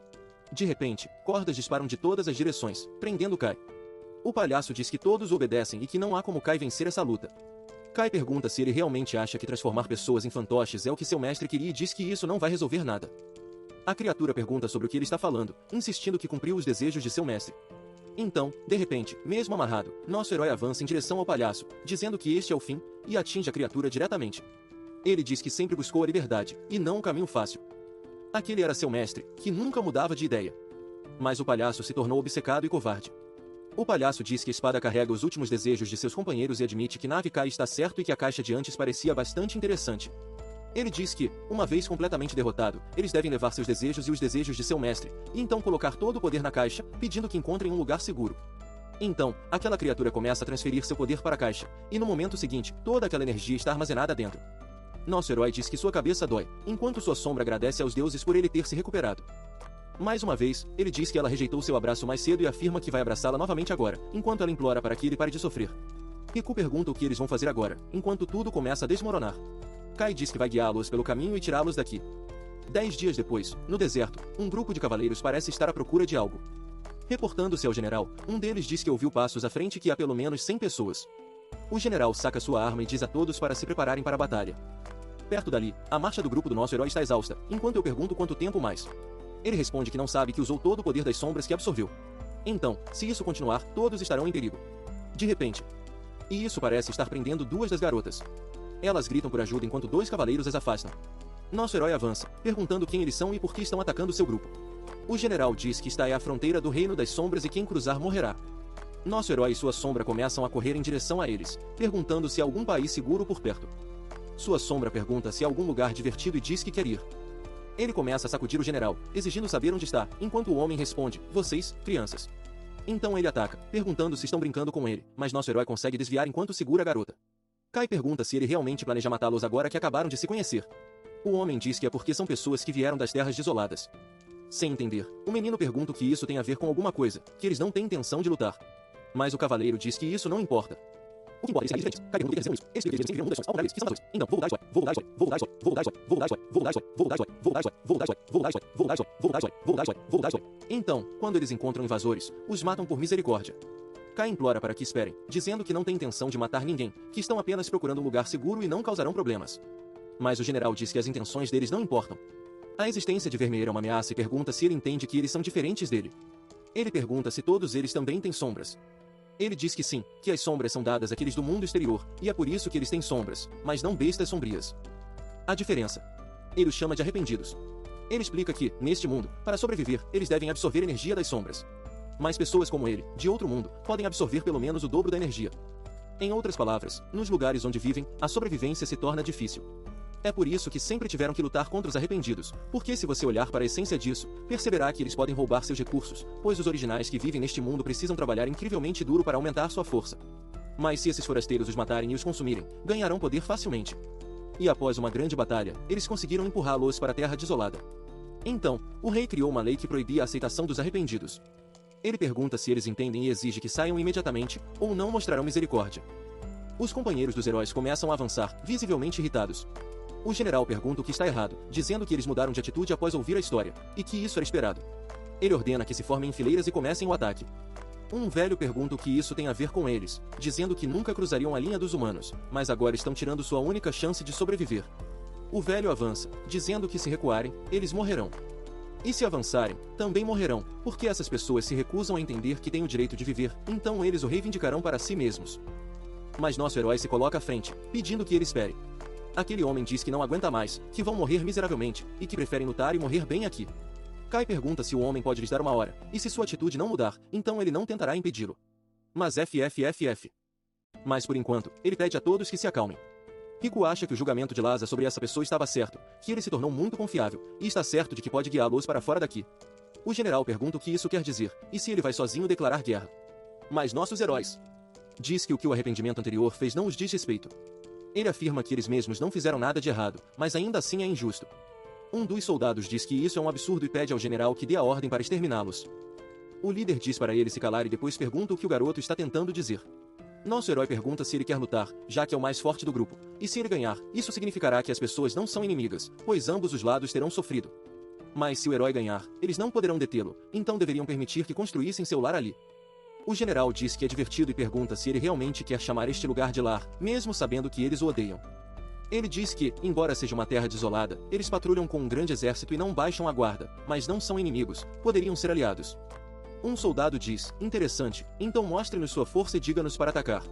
De repente, cordas disparam de todas as direções, prendendo Kai. O palhaço diz que todos obedecem e que não há como Kai vencer essa luta. Kai pergunta se ele realmente acha que transformar pessoas em fantoches é o que seu mestre queria e diz que isso não vai resolver nada. A criatura pergunta sobre o que ele está falando, insistindo que cumpriu os desejos de seu mestre. Então, de repente, mesmo amarrado, nosso herói avança em direção ao palhaço, dizendo que este é o fim, e atinge a criatura diretamente. Ele diz que sempre buscou a liberdade, e não um caminho fácil. Aquele era seu mestre, que nunca mudava de ideia. Mas o palhaço se tornou obcecado e covarde. O palhaço diz que a espada carrega os últimos desejos de seus companheiros e admite que Nave Kai está certo e que a caixa de antes parecia bastante interessante. Ele diz que, uma vez completamente derrotado, eles devem levar seus desejos e os desejos de seu mestre, e então colocar todo o poder na caixa, pedindo que encontrem um lugar seguro. Então, aquela criatura começa a transferir seu poder para a caixa, e no momento seguinte, toda aquela energia está armazenada dentro. Nosso herói diz que sua cabeça dói, enquanto sua sombra agradece aos deuses por ele ter se recuperado. Mais uma vez, ele diz que ela rejeitou seu abraço mais cedo e afirma que vai abraçá-la novamente agora, enquanto ela implora para que ele pare de sofrer. Riku pergunta o que eles vão fazer agora, enquanto tudo começa a desmoronar. Kai diz que vai guiá-los pelo caminho e tirá-los daqui. 10 dias depois, no deserto, um grupo de cavaleiros parece estar à procura de algo. Reportando-se ao general, um deles diz que ouviu passos à frente e que há pelo menos 100 pessoas. O general saca sua arma e diz a todos para se prepararem para a batalha. Perto dali, a marcha do grupo do nosso herói está exausta, enquanto eu pergunto quanto tempo mais. Ele responde que não sabe que usou todo o poder das sombras que absorveu. Então, se isso continuar, todos estarão em perigo. De repente. E isso parece estar prendendo duas das garotas. Elas gritam por ajuda enquanto 2 cavaleiros as afastam. Nosso herói avança, perguntando quem eles são e por que estão atacando seu grupo. O general diz que está à fronteira do reino das sombras e quem cruzar morrerá. Nosso herói e sua sombra começam a correr em direção a eles, perguntando se há algum país seguro por perto. Sua sombra pergunta se há algum lugar divertido e diz que quer ir. Ele começa a sacudir o general, exigindo saber onde está, enquanto o homem responde, vocês, crianças. Então ele ataca, perguntando se estão brincando com ele, mas nosso herói consegue desviar enquanto segura a garota. Kai pergunta se ele realmente planeja matá-los agora que acabaram de se conhecer. O homem diz que é porque são pessoas que vieram das terras desoladas. Sem entender, o menino pergunta o que isso tem a ver com alguma coisa, que eles não têm intenção de lutar. Mas o cavaleiro diz que isso não importa. O que importa é eles serem diferentes. Kai pergunta o que eles fizeram isso. Eles explica que eles sempre viram mundas ao contrário deles, que são amadores. Então, vou voltar a história, vou voltar a história, vou voltar a história, vou voltar a história, vou voltar a história, vou voltar a história, vou voltar a história, vou voltar a história, vou voltar a história, vou voltar a história, vou voltar a história, vou voltar a história, vou voltar a história. Então, quando eles encontram invasores, os matam por misericórdia. Kai implora para que esperem, dizendo que não tem intenção de matar ninguém, que estão apenas procurando um lugar seguro e não causarão problemas. Mas o general diz que as intenções deles não importam. A existência de Vermeer é uma ameaça e pergunta se ele entende que eles são diferentes dele. Ele pergunta se todos eles também têm sombras. Ele diz que sim, que as sombras são dadas àqueles do mundo exterior, e é por isso que eles têm sombras, mas não bestas sombrias. A diferença. Ele os chama de arrependidos. Ele explica que, neste mundo, para sobreviver, eles devem absorver energia das sombras. Mas pessoas como ele, de outro mundo, podem absorver pelo menos o dobro da energia. Em outras palavras, nos lugares onde vivem, a sobrevivência se torna difícil. É por isso que sempre tiveram que lutar contra os arrependidos, porque se você olhar para a essência disso, perceberá que eles podem roubar seus recursos, pois os originais que vivem neste mundo precisam trabalhar incrivelmente duro para aumentar sua força. Mas se esses forasteiros os matarem e os consumirem, ganharão poder facilmente. e após uma grande batalha, eles conseguiram empurrá-los para a terra desolada. Então, o rei criou uma lei que proibia a aceitação dos arrependidos. Ele pergunta se eles entendem e exige que saiam imediatamente, ou não mostrarão misericórdia. Os companheiros dos heróis começam a avançar, visivelmente irritados. O general pergunta o que está errado, dizendo que eles mudaram de atitude após ouvir a história, e que isso era esperado. Ele ordena que se formem em fileiras e comecem o ataque. Um velho pergunta o que isso tem a ver com eles, dizendo que nunca cruzariam a linha dos humanos, mas agora estão tirando sua única chance de sobreviver. O velho avança, dizendo que se recuarem, eles morrerão. E se avançarem, também morrerão, porque essas pessoas se recusam a entender que têm o direito de viver, então eles o reivindicarão para si mesmos. Mas nosso herói se coloca à frente, pedindo que ele espere. Aquele homem diz que não aguenta mais, que vão morrer miseravelmente, e que preferem lutar e morrer bem aqui. Kai pergunta se o homem pode lhes dar uma hora, e se sua atitude não mudar, então ele não tentará impedi-lo. Mas FFFF. Mas por enquanto, ele pede a todos que se acalmem. Rico acha que o julgamento de Laza sobre essa pessoa estava certo, que ele se tornou muito confiável, e está certo de que pode guiá-los para fora daqui. O general pergunta o que isso quer dizer, e se ele vai sozinho declarar guerra. Mas nossos heróis diz que o arrependimento anterior fez não os diz respeito. Ele afirma que eles mesmos não fizeram nada de errado, mas ainda assim é injusto. Um dos soldados diz que isso é um absurdo e pede ao general que dê a ordem para exterminá-los. O líder diz para ele se calar e depois pergunta o que o garoto está tentando dizer. Nosso herói pergunta se ele quer lutar, já que é o mais forte do grupo, e se ele ganhar, isso significará que as pessoas não são inimigas, pois ambos os lados terão sofrido. Mas se o herói ganhar, eles não poderão detê-lo, então deveriam permitir que construíssem seu lar ali. O general diz que é divertido e pergunta se ele realmente quer chamar este lugar de lar, mesmo sabendo que eles o odeiam. Ele diz que, embora seja uma terra desolada, eles patrulham com um grande exército e não baixam a guarda, mas não são inimigos, poderiam ser aliados. Um soldado diz, interessante, então mostre-nos sua força e diga-nos para atacar.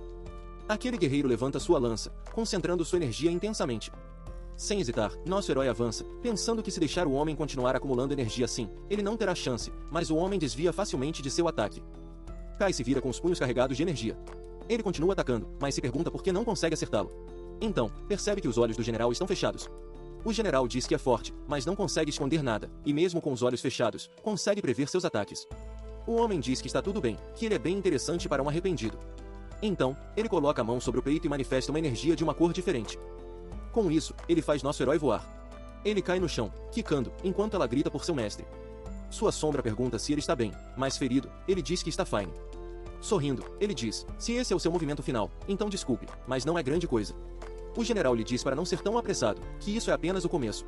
Aquele guerreiro levanta sua lança, concentrando sua energia intensamente. Sem hesitar, nosso herói avança, pensando que se deixar o homem continuar acumulando energia assim, ele não terá chance, mas o homem desvia facilmente de seu ataque. Kai se vira com os punhos carregados de energia. Ele continua atacando, mas se pergunta por que não consegue acertá-lo. Então, percebe que os olhos do general estão fechados. O general diz que é forte, mas não consegue esconder nada, e mesmo com os olhos fechados, consegue prever seus ataques. O homem diz que está tudo bem, que ele é bem interessante para um arrependido. Então, ele coloca a mão sobre o peito e manifesta uma energia de uma cor diferente. Com isso, ele faz nosso herói voar. Ele cai no chão, quicando, enquanto ela grita por seu mestre. Sua sombra pergunta se ele está bem, mas ferido, ele diz que está fine. Sorrindo, ele diz, se esse é o seu movimento final, então desculpe, mas não é grande coisa. O general lhe diz para não ser tão apressado, que isso é apenas o começo.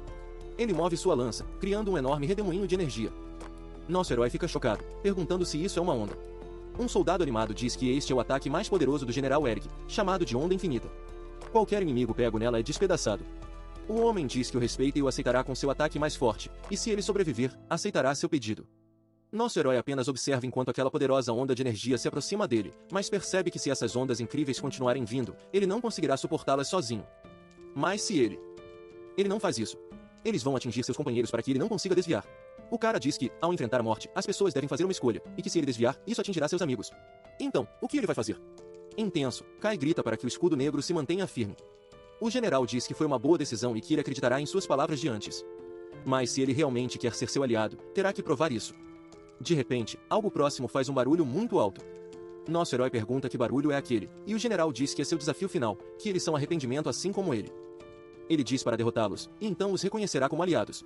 Ele move sua lança, criando um enorme redemoinho de energia. Nosso herói fica chocado, perguntando se isso é uma onda. Um soldado animado diz que este é o ataque mais poderoso do general Eric, chamado de Onda Infinita. Qualquer inimigo pego nela é despedaçado. O homem diz que o respeita e o aceitará com seu ataque mais forte, e se ele sobreviver, aceitará seu pedido. Nosso herói apenas observa enquanto aquela poderosa onda de energia se aproxima dele, mas percebe que se essas ondas incríveis continuarem vindo, ele não conseguirá suportá-las sozinho. Mas se ele não faz isso, eles vão atingir seus companheiros para que ele não consiga desviar. O cara diz que, ao enfrentar a morte, as pessoas devem fazer uma escolha, e que se ele desviar, isso atingirá seus amigos. Então, o que ele vai fazer? Intenso, Kai grita para que o escudo negro se mantenha firme. O general diz que foi uma boa decisão e que ele acreditará em suas palavras de antes. Mas se ele realmente quer ser seu aliado, terá que provar isso. De repente, algo próximo faz um barulho muito alto. Nosso herói pergunta que barulho é aquele, e o general diz que é seu desafio final, que eles são arrependimento assim como ele. Ele diz para derrotá-los, e então os reconhecerá como aliados.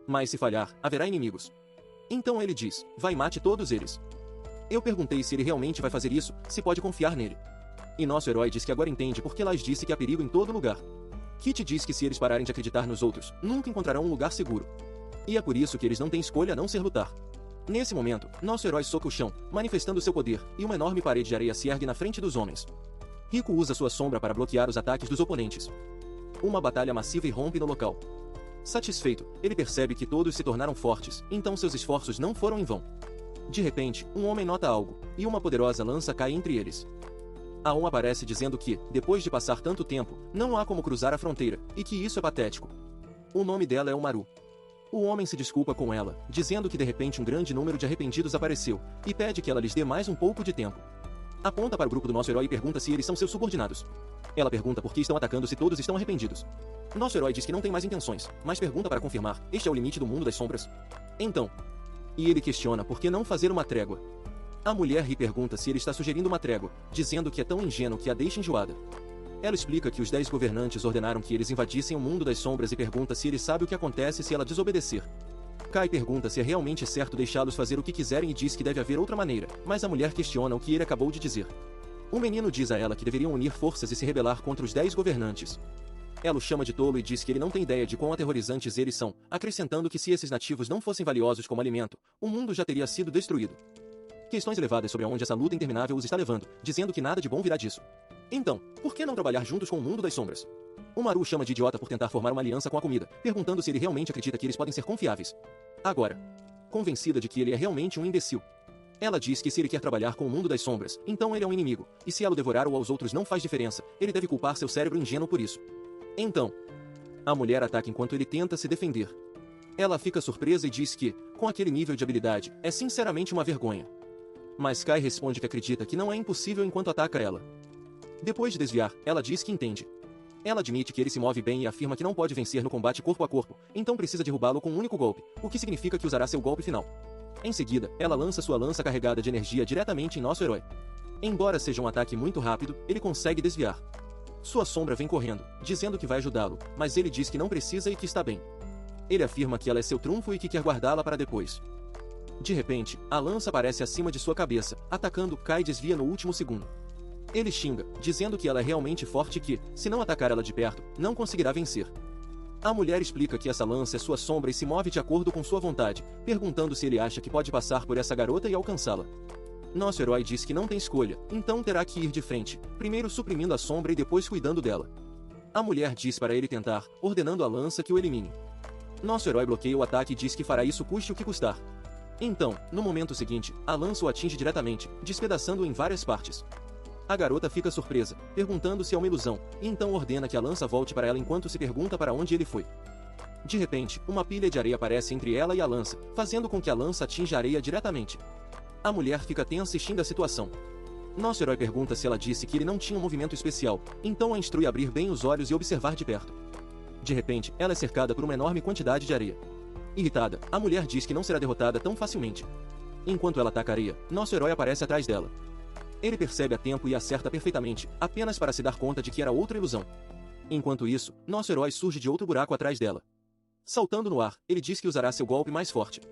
Mas se falhar, haverá inimigos. Então ele diz, vai mate todos eles. Eu perguntei se ele realmente vai fazer isso, se pode confiar nele. E nosso herói diz que agora entende porque Laz disse que há perigo em todo lugar. Kit diz que se eles pararem de acreditar nos outros, nunca encontrarão um lugar seguro. E é por isso que eles não têm escolha a não ser lutar. Nesse momento, nosso herói soca o chão, manifestando seu poder, e uma enorme parede de areia se ergue na frente dos homens. Rico usa sua sombra para bloquear os ataques dos oponentes. Uma batalha massiva irrompe no local. Satisfeito, ele percebe que todos se tornaram fortes, então seus esforços não foram em vão. De repente, um homem nota algo, e uma poderosa lança cai entre eles. A Um aparece dizendo que, depois de passar tanto tempo, não há como cruzar a fronteira, e que isso é patético. O nome dela é Umaru. O homem se desculpa com ela, dizendo que de repente um grande número de arrependidos apareceu, e pede que ela lhes dê mais um pouco de tempo. Aponta para o grupo do nosso herói e pergunta se eles são seus subordinados. Ela pergunta por que estão atacando se todos estão arrependidos. Nosso herói diz que não tem mais intenções, mas pergunta para confirmar, este é o limite do mundo das sombras? Então. E ele questiona por que não fazer uma trégua. A mulher ri e pergunta se ele está sugerindo uma trégua, dizendo que é tão ingênuo que a deixa enjoada. Ela explica que os 10 governantes ordenaram que eles invadissem o mundo das sombras e pergunta se ele sabe o que acontece se ela desobedecer. Kai pergunta se é realmente certo deixá-los fazer o que quiserem e diz que deve haver outra maneira, mas a mulher questiona o que ele acabou de dizer. O menino diz a ela que deveriam unir forças e se rebelar contra os 10 governantes. Ela o chama de tolo e diz que ele não tem ideia de quão aterrorizantes eles são, acrescentando que se esses nativos não fossem valiosos como alimento, o mundo já teria sido destruído. Questões elevadas sobre aonde essa luta interminável os está levando, dizendo que nada de bom virá disso. Então, por que não trabalhar juntos com o mundo das sombras? O Maru o chama de idiota por tentar formar uma aliança com a comida, perguntando se ele realmente acredita que eles podem ser confiáveis. Agora, convencida de que ele é realmente um imbecil, ela diz que se ele quer trabalhar com o mundo das sombras, então ele é um inimigo, e se ela o devorar ou aos outros não faz diferença, ele deve culpar seu cérebro ingênuo por isso. Então, a mulher ataca enquanto ele tenta se defender. Ela fica surpresa e diz que, com aquele nível de habilidade, é sinceramente uma vergonha. Mas Kai responde que acredita que não é impossível enquanto ataca ela. Depois de desviar, ela diz que entende. Ela admite que ele se move bem e afirma que não pode vencer no combate corpo a corpo, então precisa derrubá-lo com um único golpe, o que significa que usará seu golpe final. Em seguida, ela lança sua lança carregada de energia diretamente em nosso herói. Embora seja um ataque muito rápido, ele consegue desviar. Sua sombra vem correndo, dizendo que vai ajudá-lo, mas ele diz que não precisa e que está bem. Ele afirma que ela é seu trunfo e que quer guardá-la para depois. De repente, a lança aparece acima de sua cabeça, atacando Kai e desvia no último segundo. Ele xinga, dizendo que ela é realmente forte e que, se não atacar ela de perto, não conseguirá vencer. A mulher explica que essa lança é sua sombra e se move de acordo com sua vontade, perguntando se ele acha que pode passar por essa garota e alcançá-la. Nosso herói diz que não tem escolha, então terá que ir de frente, primeiro suprimindo a sombra e depois cuidando dela. A mulher diz para ele tentar, ordenando a lança que o elimine. Nosso herói bloqueia o ataque e diz que fará isso custe o que custar. Então, no momento seguinte, a lança o atinge diretamente, despedaçando-o em várias partes. A garota fica surpresa, perguntando se é uma ilusão, e então ordena que a lança volte para ela enquanto se pergunta para onde ele foi. De repente, uma pilha de areia aparece entre ela e a lança, fazendo com que a lança atinja a areia diretamente. A mulher fica tensa e xinga a situação. Nosso herói pergunta se ela disse que ele não tinha um movimento especial, então a instrui a abrir bem os olhos e observar de perto. De repente, ela é cercada por uma enorme quantidade de areia. Irritada, a mulher diz que não será derrotada tão facilmente. Enquanto ela ataca a areia, nosso herói aparece atrás dela. Ele percebe a tempo e acerta perfeitamente, apenas para se dar conta de que era outra ilusão. Enquanto isso, nosso herói surge de outro buraco atrás dela. Saltando no ar, ele diz que usará seu golpe mais forte.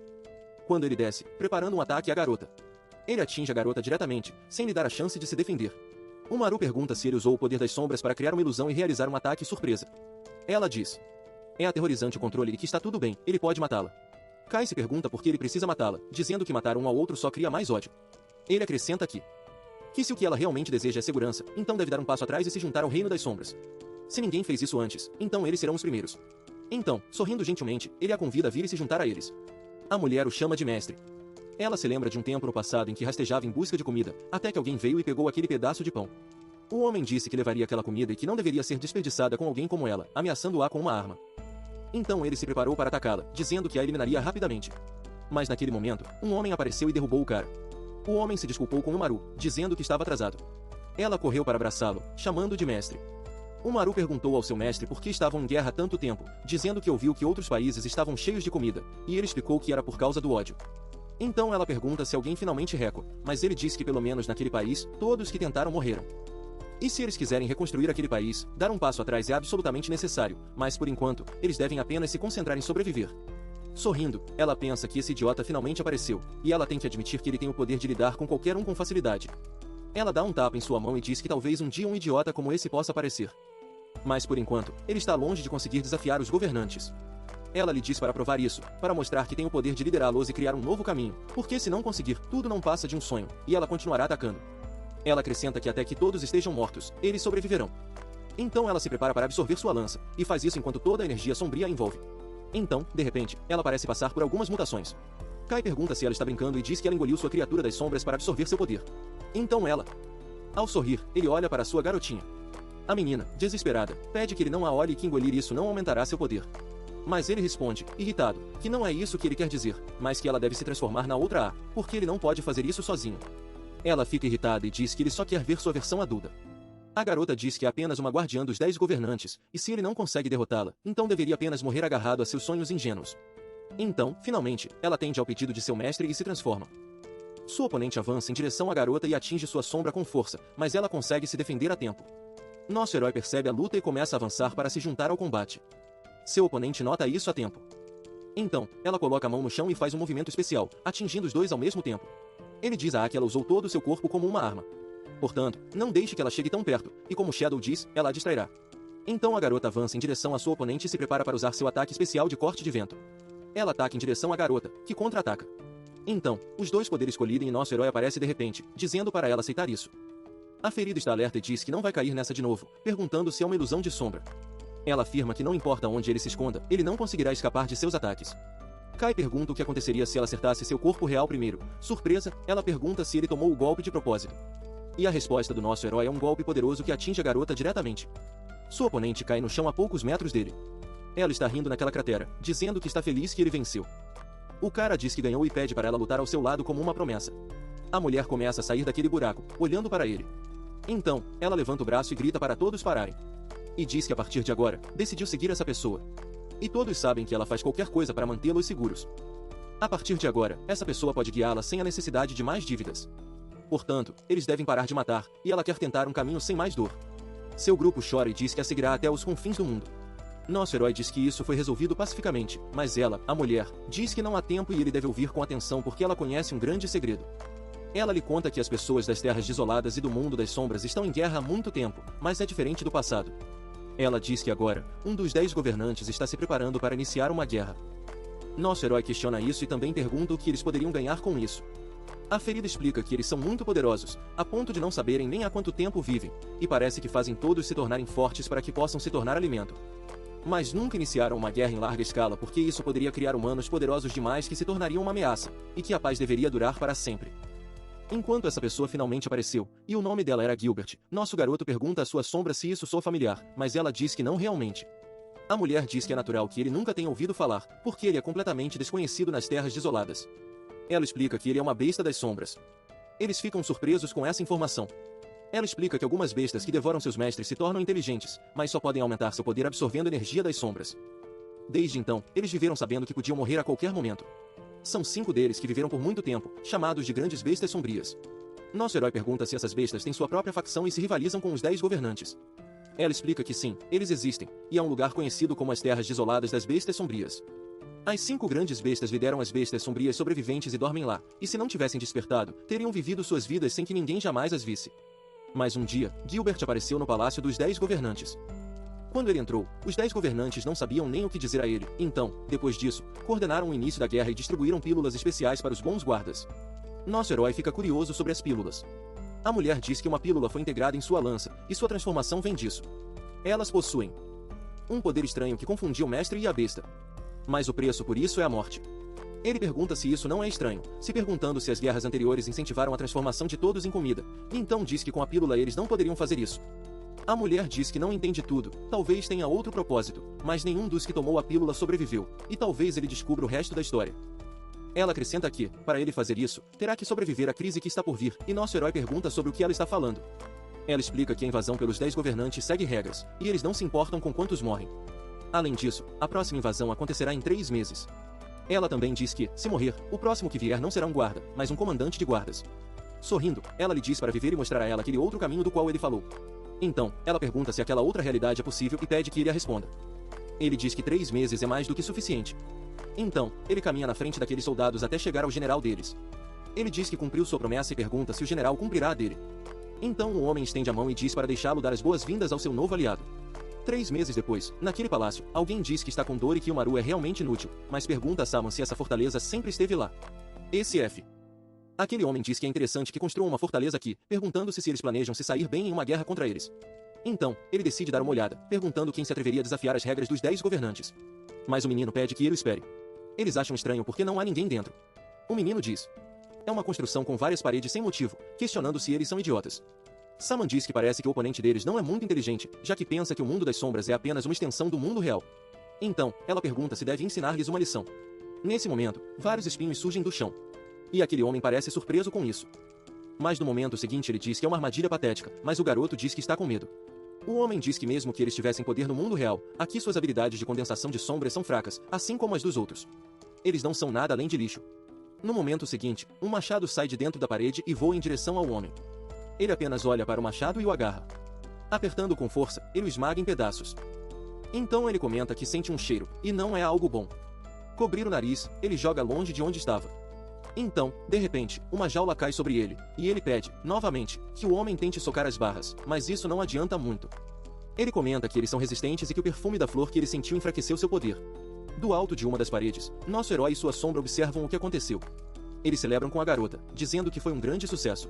Quando ele desce, preparando um ataque à garota. Ele atinge a garota diretamente, sem lhe dar a chance de se defender. O Maru pergunta se ele usou o poder das sombras para criar uma ilusão e realizar um ataque surpresa. Ela diz: é aterrorizante o controle e que está tudo bem, ele pode matá-la. Kai se pergunta por que ele precisa matá-la, dizendo que matar um ao outro só cria mais ódio. Ele acrescenta que se o que ela realmente deseja é segurança, então deve dar um passo atrás e se juntar ao reino das sombras. Se ninguém fez isso antes, então eles serão os primeiros. Então, sorrindo gentilmente, ele a convida a vir e se juntar a eles. A mulher o chama de mestre. Ela se lembra de um tempo no passado em que rastejava em busca de comida, até que alguém veio e pegou aquele pedaço de pão. O homem disse que levaria aquela comida e que não deveria ser desperdiçada com alguém como ela, ameaçando-a com uma arma. Então ele se preparou para atacá-la, dizendo que a eliminaria rapidamente. Mas naquele momento, um homem apareceu e derrubou o cara. O homem se desculpou com o Maru, dizendo que estava atrasado. Ela correu para abraçá-lo, chamando-o de mestre. O Maru perguntou ao seu mestre por que estavam em guerra há tanto tempo, dizendo que ouviu que outros países estavam cheios de comida, e ele explicou que era por causa do ódio. Então ela pergunta se alguém finalmente recuou, mas ele diz que pelo menos naquele país, todos que tentaram morreram. E se eles quiserem reconstruir aquele país, dar um passo atrás é absolutamente necessário, mas por enquanto, eles devem apenas se concentrar em sobreviver. Sorrindo, ela pensa que esse idiota finalmente apareceu, e ela tem que admitir que ele tem o poder de lidar com qualquer um com facilidade. Ela dá um tapa em sua mão e diz que talvez um dia um idiota como esse possa aparecer. Mas por enquanto, ele está longe de conseguir desafiar os governantes. Ela lhe diz para provar isso, para mostrar que tem o poder de liderá-los e criar um novo caminho, porque se não conseguir, tudo não passa de um sonho, e ela continuará atacando. Ela acrescenta que até que todos estejam mortos, eles sobreviverão. Então ela se prepara para absorver sua lança, e faz isso enquanto toda a energia sombria a envolve. Então, de repente, ela parece passar por algumas mutações. Kai pergunta se ela está brincando e diz que ela engoliu sua criatura das sombras para absorver seu poder. Então ela, ao sorrir, ele olha para sua garotinha. A menina, desesperada, pede que ele não a olhe e que engolir isso não aumentará seu poder. Mas ele responde, irritado, que não é isso que ele quer dizer, mas que ela deve se transformar na outra A, porque ele não pode fazer isso sozinho. Ela fica irritada e diz que ele só quer ver sua versão adulta. A garota diz que é apenas uma guardiã dos 10 governantes, e se ele não consegue derrotá-la, então deveria apenas morrer agarrado a seus sonhos ingênuos. Então, finalmente, ela atende ao pedido de seu mestre e se transforma. Sua oponente avança em direção à garota e atinge sua sombra com força, mas ela consegue se defender a tempo. Nosso herói percebe a luta e começa a avançar para se juntar ao combate. Seu oponente nota isso a tempo. Então, ela coloca a mão no chão e faz um movimento especial, atingindo os dois ao mesmo tempo. Ele diz a A que ela usou todo o seu corpo como uma arma. Portanto, não deixe que ela chegue tão perto, e como Shadow diz, ela a distrairá. Então a garota avança em direção à sua oponente e se prepara para usar seu ataque especial de corte de vento. Ela ataca em direção à garota, que contra-ataca. Então, os dois poderes colidem e nosso herói aparece de repente, dizendo para ela aceitar isso. A ferida está alerta e diz que não vai cair nessa de novo, perguntando se é uma ilusão de sombra. Ela afirma que não importa onde ele se esconda, ele não conseguirá escapar de seus ataques. Kai pergunta o que aconteceria se ela acertasse seu corpo real primeiro. Surpresa, ela pergunta se ele tomou o golpe de propósito. E a resposta do nosso herói é um golpe poderoso que atinge a garota diretamente. Sua oponente cai no chão a poucos metros dele. Ela está rindo naquela cratera, dizendo que está feliz que ele venceu. O cara diz que ganhou e pede para ela lutar ao seu lado como uma promessa. A mulher começa a sair daquele buraco, olhando para ele. Então, ela levanta o braço e grita para todos pararem. E diz que a partir de agora, decidiu seguir essa pessoa. E todos sabem que ela faz qualquer coisa para mantê-los seguros. A partir de agora, essa pessoa pode guiá-la sem a necessidade de mais dívidas. Portanto, eles devem parar de matar, e ela quer tentar um caminho sem mais dor. Seu grupo chora e diz que a seguirá até os confins do mundo. Nosso herói diz que isso foi resolvido pacificamente, mas ela, a mulher, diz que não há tempo e ele deve ouvir com atenção porque ela conhece um grande segredo. Ela lhe conta que as pessoas das terras desoladas e do mundo das sombras estão em guerra há muito tempo, mas é diferente do passado. Ela diz que agora, um dos 10 governantes está se preparando para iniciar uma guerra. Nosso herói questiona isso e também pergunta o que eles poderiam ganhar com isso. A ferida explica que eles são muito poderosos, a ponto de não saberem nem há quanto tempo vivem, e parece que fazem todos se tornarem fortes para que possam se tornar alimento. Mas nunca iniciaram uma guerra em larga escala porque isso poderia criar humanos poderosos demais que se tornariam uma ameaça, e que a paz deveria durar para sempre. Enquanto essa pessoa finalmente apareceu, e o nome dela era Gilbert, nosso garoto pergunta à sua sombra se isso soa familiar, mas ela diz que não realmente. A mulher diz que é natural que ele nunca tenha ouvido falar, porque ele é completamente desconhecido nas terras desoladas. Ela explica que ele é uma besta das sombras. Eles ficam surpresos com essa informação. Ela explica que algumas bestas que devoram seus mestres se tornam inteligentes, mas só podem aumentar seu poder absorvendo energia das sombras. Desde então, eles viveram sabendo que podiam morrer a qualquer momento. São 5 deles que viveram por muito tempo, chamados de grandes bestas sombrias. Nosso herói pergunta se essas bestas têm sua própria facção e se rivalizam com os 10 governantes. Ela explica que sim, eles existem, e há um lugar conhecido como as Terras Desoladas das Bestas Sombrias. As 5 grandes bestas lideram as bestas sombrias sobreviventes e dormem lá, e se não tivessem despertado, teriam vivido suas vidas sem que ninguém jamais as visse. Mas um dia, Gilbert apareceu no palácio dos 10 governantes. Quando ele entrou, os 10 governantes não sabiam nem o que dizer a ele, então, depois disso, coordenaram o início da guerra e distribuíram pílulas especiais para os bons guardas. Nosso herói fica curioso sobre as pílulas. A mulher diz que uma pílula foi integrada em sua lança, e sua transformação vem disso. Elas possuem um poder estranho que confundia o mestre e a besta. Mas o preço por isso é a morte. Ele pergunta se isso não é estranho, se perguntando se as guerras anteriores incentivaram a transformação de todos em comida, e então diz que com a pílula eles não poderiam fazer isso. A mulher diz que não entende tudo, talvez tenha outro propósito, mas nenhum dos que tomou a pílula sobreviveu, e talvez ele descubra o resto da história. Ela acrescenta que, para ele fazer isso, terá que sobreviver à crise que está por vir, e nosso herói pergunta sobre o que ela está falando. Ela explica que a invasão pelos 10 governantes segue regras, e eles não se importam com quantos morrem. Além disso, a próxima invasão acontecerá em 3 meses. Ela também diz que, se morrer, o próximo que vier não será um guarda, mas um comandante de guardas. Sorrindo, ela lhe diz para viver e mostrar a ela aquele outro caminho do qual ele falou. Então, ela pergunta se aquela outra realidade é possível e pede que ele a responda. Ele diz que 3 meses é mais do que suficiente. Então, ele caminha na frente daqueles soldados até chegar ao general deles. Ele diz que cumpriu sua promessa e pergunta se o general cumprirá a dele. Então o homem estende a mão e diz para deixá-lo dar as boas-vindas ao seu novo aliado. 3 meses depois, naquele palácio, alguém diz que está com dor e que o Maru é realmente inútil, mas pergunta a Saman se essa fortaleza sempre esteve lá. Esse F. Aquele homem diz que é interessante que construam uma fortaleza aqui, perguntando-se se eles planejam se sair bem em uma guerra contra eles. Então, ele decide dar uma olhada, perguntando quem se atreveria a desafiar as regras dos 10 governantes. Mas o menino pede que ele o espere. Eles acham estranho porque não há ninguém dentro. O menino diz: é uma construção com várias paredes sem motivo, questionando se eles são idiotas. Saman diz que parece que o oponente deles não é muito inteligente, já que pensa que o mundo das sombras é apenas uma extensão do mundo real. Então, ela pergunta se deve ensinar-lhes uma lição. Nesse momento, vários espinhos surgem do chão. E aquele homem parece surpreso com isso. Mas no momento seguinte ele diz que é uma armadilha patética, mas o garoto diz que está com medo. O homem diz que mesmo que eles tivessem poder no mundo real, aqui suas habilidades de condensação de sombras são fracas, assim como as dos outros. Eles não são nada além de lixo. No momento seguinte, um machado sai de dentro da parede e voa em direção ao homem. Ele apenas olha para o machado e o agarra. Apertando com força, ele o esmaga em pedaços. Então ele comenta que sente um cheiro, e não é algo bom. Cobrir o nariz, ele joga longe de onde estava. Então, de repente, uma jaula cai sobre ele, e ele pede, novamente, que o homem tente socar as barras, mas isso não adianta muito. Ele comenta que eles são resistentes e que o perfume da flor que ele sentiu enfraqueceu seu poder. Do alto de uma das paredes, nosso herói e sua sombra observam o que aconteceu. Eles celebram com a garota, dizendo que foi um grande sucesso.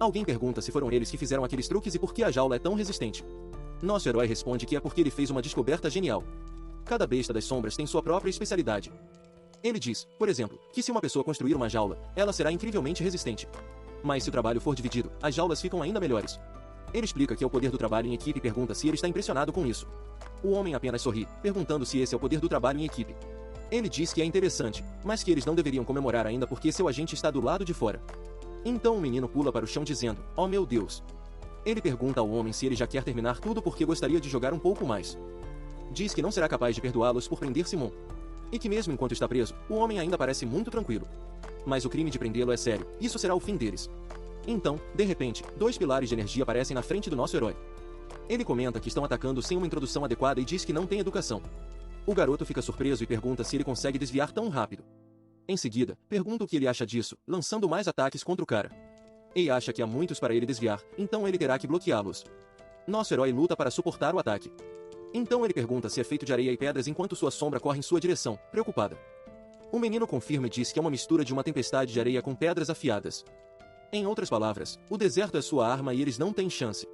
Alguém pergunta se foram eles que fizeram aqueles truques e por que a jaula é tão resistente. Nosso herói responde que é porque ele fez uma descoberta genial. Cada besta das sombras tem sua própria especialidade. Ele diz, por exemplo, que se uma pessoa construir uma jaula, ela será incrivelmente resistente. Mas se o trabalho for dividido, as jaulas ficam ainda melhores. Ele explica que é o poder do trabalho em equipe e pergunta se ele está impressionado com isso. O homem apenas sorri, perguntando se esse é o poder do trabalho em equipe. Ele diz que é interessante, mas que eles não deveriam comemorar ainda porque seu agente está do lado de fora. Então o menino pula para o chão dizendo, "Oh meu Deus!" Ele pergunta ao homem se ele já quer terminar tudo porque gostaria de jogar um pouco mais. Diz que não será capaz de perdoá-los por prender Simon. E que mesmo enquanto está preso, o homem ainda parece muito tranquilo. Mas o crime de prendê-lo é sério, isso será o fim deles. Então, de repente, 2 pilares de energia aparecem na frente do nosso herói. Ele comenta que estão atacando sem uma introdução adequada e diz que não tem educação. O garoto fica surpreso e pergunta se ele consegue desviar tão rápido. Em seguida, pergunta o que ele acha disso, lançando mais ataques contra o cara. Ei acha que há muitos para ele desviar, então ele terá que bloqueá-los. Nosso herói luta para suportar o ataque. Então ele pergunta se é feito de areia e pedras enquanto sua sombra corre em sua direção, preocupada. O menino confirma e diz que é uma mistura de uma tempestade de areia com pedras afiadas. Em outras palavras, o deserto é sua arma e eles não têm chance.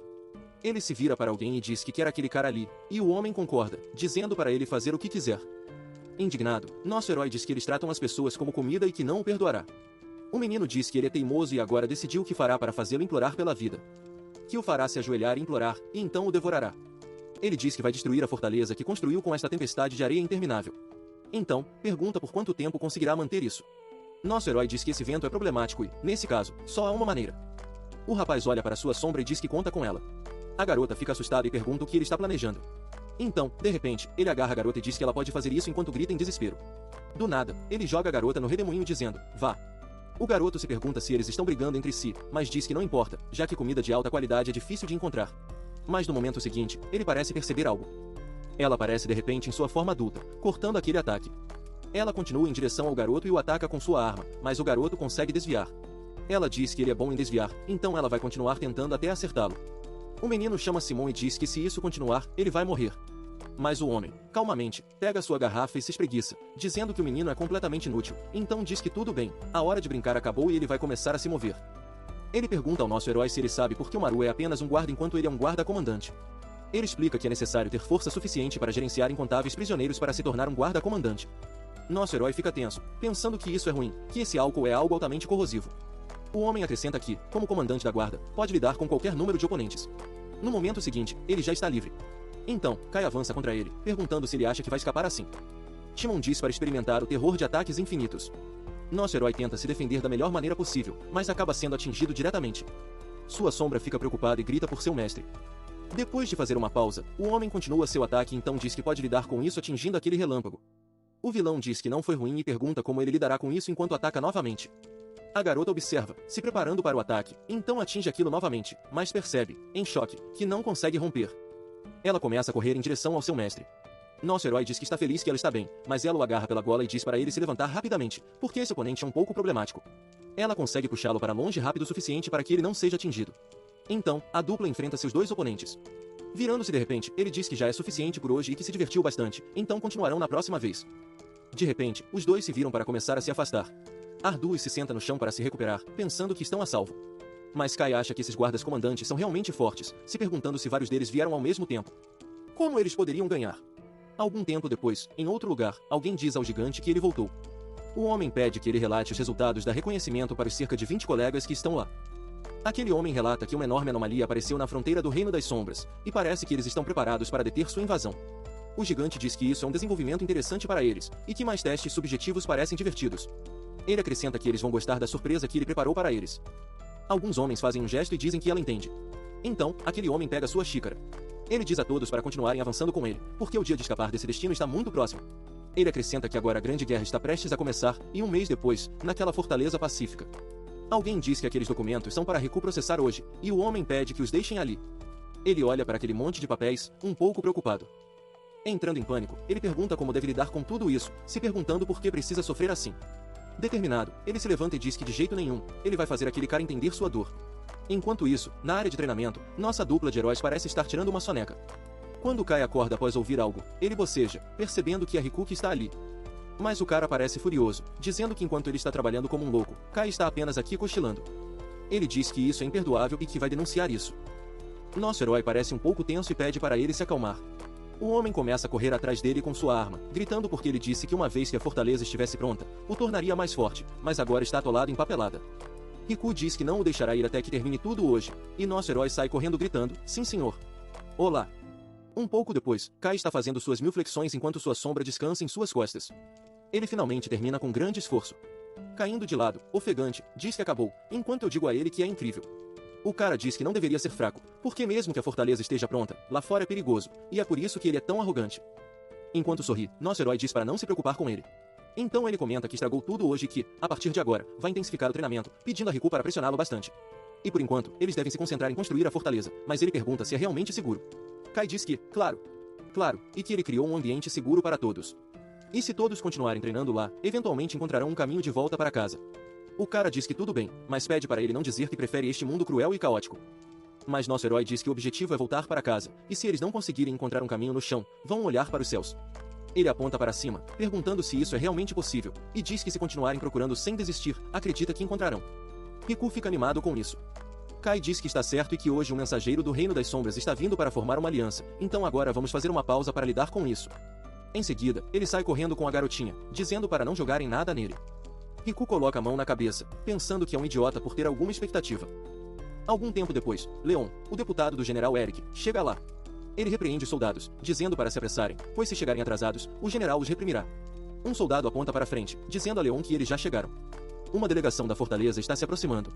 Ele se vira para alguém e diz que quer aquele cara ali, e o homem concorda, dizendo para ele fazer o que quiser. Indignado, nosso herói diz que eles tratam as pessoas como comida e que não o perdoará. O menino diz que ele é teimoso e agora decidiu o que fará para fazê-lo implorar pela vida. Que o fará se ajoelhar e implorar, e então o devorará. Ele diz que vai destruir a fortaleza que construiu com esta tempestade de areia interminável. Então, pergunta por quanto tempo conseguirá manter isso. Nosso herói diz que esse vento é problemático e, nesse caso, só há uma maneira. O rapaz olha para sua sombra e diz que conta com ela. A garota fica assustada e pergunta o que ele está planejando. Então, de repente, ele agarra a garota e diz que ela pode fazer isso enquanto grita em desespero. Do nada, ele joga a garota no redemoinho dizendo, "Vá." O garoto se pergunta se eles estão brigando entre si, mas diz que não importa, já que comida de alta qualidade é difícil de encontrar. Mas no momento seguinte, ele parece perceber algo. Ela aparece de repente em sua forma adulta, cortando aquele ataque. Ela continua em direção ao garoto e o ataca com sua arma, mas o garoto consegue desviar. Ela diz que ele é bom em desviar, então ela vai continuar tentando até acertá-lo. O menino chama Simon e diz que se isso continuar, ele vai morrer. Mas o homem, calmamente, pega sua garrafa e se espreguiça, dizendo que o menino é completamente inútil, então diz que tudo bem, a hora de brincar acabou e ele vai começar a se mover. Ele pergunta ao nosso herói se ele sabe por que o Maru é apenas um guarda enquanto ele é um guarda-comandante. Ele explica que é necessário ter força suficiente para gerenciar incontáveis prisioneiros para se tornar um guarda-comandante. Nosso herói fica tenso, pensando que isso é ruim, que esse álcool é algo altamente corrosivo. O homem acrescenta que, como comandante da guarda, pode lidar com qualquer número de oponentes. No momento seguinte, ele já está livre. Então, Kai avança contra ele, perguntando se ele acha que vai escapar assim. Timon diz para experimentar o terror de ataques infinitos. Nosso herói tenta se defender da melhor maneira possível, mas acaba sendo atingido diretamente. Sua sombra fica preocupada e grita por seu mestre. Depois de fazer uma pausa, o homem continua seu ataque e então diz que pode lidar com isso atingindo aquele relâmpago. O vilão diz que não foi ruim e pergunta como ele lidará com isso enquanto ataca novamente. A garota observa, se preparando para o ataque, então atinge aquilo novamente, mas percebe, em choque, que não consegue romper. Ela começa a correr em direção ao seu mestre. Nosso herói diz que está feliz que ela está bem, mas ela o agarra pela gola e diz para ele se levantar rapidamente, porque esse oponente é um pouco problemático. Ela consegue puxá-lo para longe rápido o suficiente para que ele não seja atingido. Então, a dupla enfrenta seus 2 oponentes. Virando-se de repente, ele diz que já é suficiente por hoje e que se divertiu bastante, então continuarão na próxima vez. De repente, os 2 se viram para começar a se afastar. Ardui se senta no chão para se recuperar, pensando que estão a salvo. Mas Kai acha que esses guardas comandantes são realmente fortes, se perguntando se vários deles vieram ao mesmo tempo. Como eles poderiam ganhar? Algum tempo depois, em outro lugar, alguém diz ao gigante que ele voltou. O homem pede que ele relate os resultados da reconhecimento para os cerca de 20 colegas que estão lá. Aquele homem relata que uma enorme anomalia apareceu na fronteira do Reino das Sombras, e parece que eles estão preparados para deter sua invasão. O gigante diz que isso é um desenvolvimento interessante para eles, e que mais testes subjetivos parecem divertidos. Ele acrescenta que eles vão gostar da surpresa que ele preparou para eles. Alguns homens fazem um gesto e dizem que ela entende. Então, aquele homem pega sua xícara. Ele diz a todos para continuarem avançando com ele, porque o dia de escapar desse destino está muito próximo. Ele acrescenta que agora a grande guerra está prestes a começar, e um mês depois, naquela fortaleza pacífica. Alguém diz que aqueles documentos são para Riku processar hoje, e o homem pede que os deixem ali. Ele olha para aquele monte de papéis, um pouco preocupado. Entrando em pânico, ele pergunta como deve lidar com tudo isso, se perguntando por que precisa sofrer assim. Determinado, ele se levanta e diz que de jeito nenhum, ele vai fazer aquele cara entender sua dor. Enquanto isso, na área de treinamento, nossa dupla de heróis parece estar tirando uma soneca. Quando Kai acorda após ouvir algo, ele boceja, percebendo que é Rikuki está ali. Mas o cara parece furioso, dizendo que enquanto ele está trabalhando como um louco, Kai está apenas aqui cochilando. Ele diz que isso é imperdoável e que vai denunciar isso. Nosso herói parece um pouco tenso e pede para ele se acalmar. O homem começa a correr atrás dele com sua arma, gritando porque ele disse que uma vez que a fortaleza estivesse pronta, o tornaria mais forte, mas agora está atolado em papelada. Riku diz que não o deixará ir até que termine tudo hoje, e nosso herói sai correndo gritando, sim senhor. Olá. Um pouco depois, Kai está fazendo suas 1000 flexões enquanto sua sombra descansa em suas costas. Ele finalmente termina com grande esforço. Caindo de lado, ofegante, diz que acabou, enquanto eu digo a ele que é incrível. O cara diz que não deveria ser fraco, porque mesmo que a fortaleza esteja pronta, lá fora é perigoso, e é por isso que ele é tão arrogante. Enquanto sorri, nosso herói diz para não se preocupar com ele. Então ele comenta que estragou tudo hoje e que, a partir de agora, vai intensificar o treinamento, pedindo a Riku para pressioná-lo bastante. E por enquanto, eles devem se concentrar em construir a fortaleza, mas ele pergunta se é realmente seguro. Kai diz que, claro, e que ele criou um ambiente seguro para todos. E se todos continuarem treinando lá, eventualmente encontrarão um caminho de volta para casa. O cara diz que tudo bem, mas pede para ele não dizer que prefere este mundo cruel e caótico. Mas nosso herói diz que o objetivo é voltar para casa, e se eles não conseguirem encontrar um caminho no chão, vão olhar para os céus. Ele aponta para cima, perguntando se isso é realmente possível, e diz que se continuarem procurando sem desistir, acredita que encontrarão. Riku fica animado com isso. Kai diz que está certo e que hoje um mensageiro do Reino das Sombras está vindo para formar uma aliança, então agora vamos fazer uma pausa para lidar com isso. Em seguida, ele sai correndo com a garotinha, dizendo para não jogarem nada nele. Riku coloca a mão na cabeça, pensando que é um idiota por ter alguma expectativa. Algum tempo depois, Leon, o deputado do general Eric, chega lá. Ele repreende os soldados, dizendo para se apressarem, pois se chegarem atrasados, o general os reprimirá. Um soldado aponta para frente, dizendo a Leon que eles já chegaram. Uma delegação da fortaleza está se aproximando.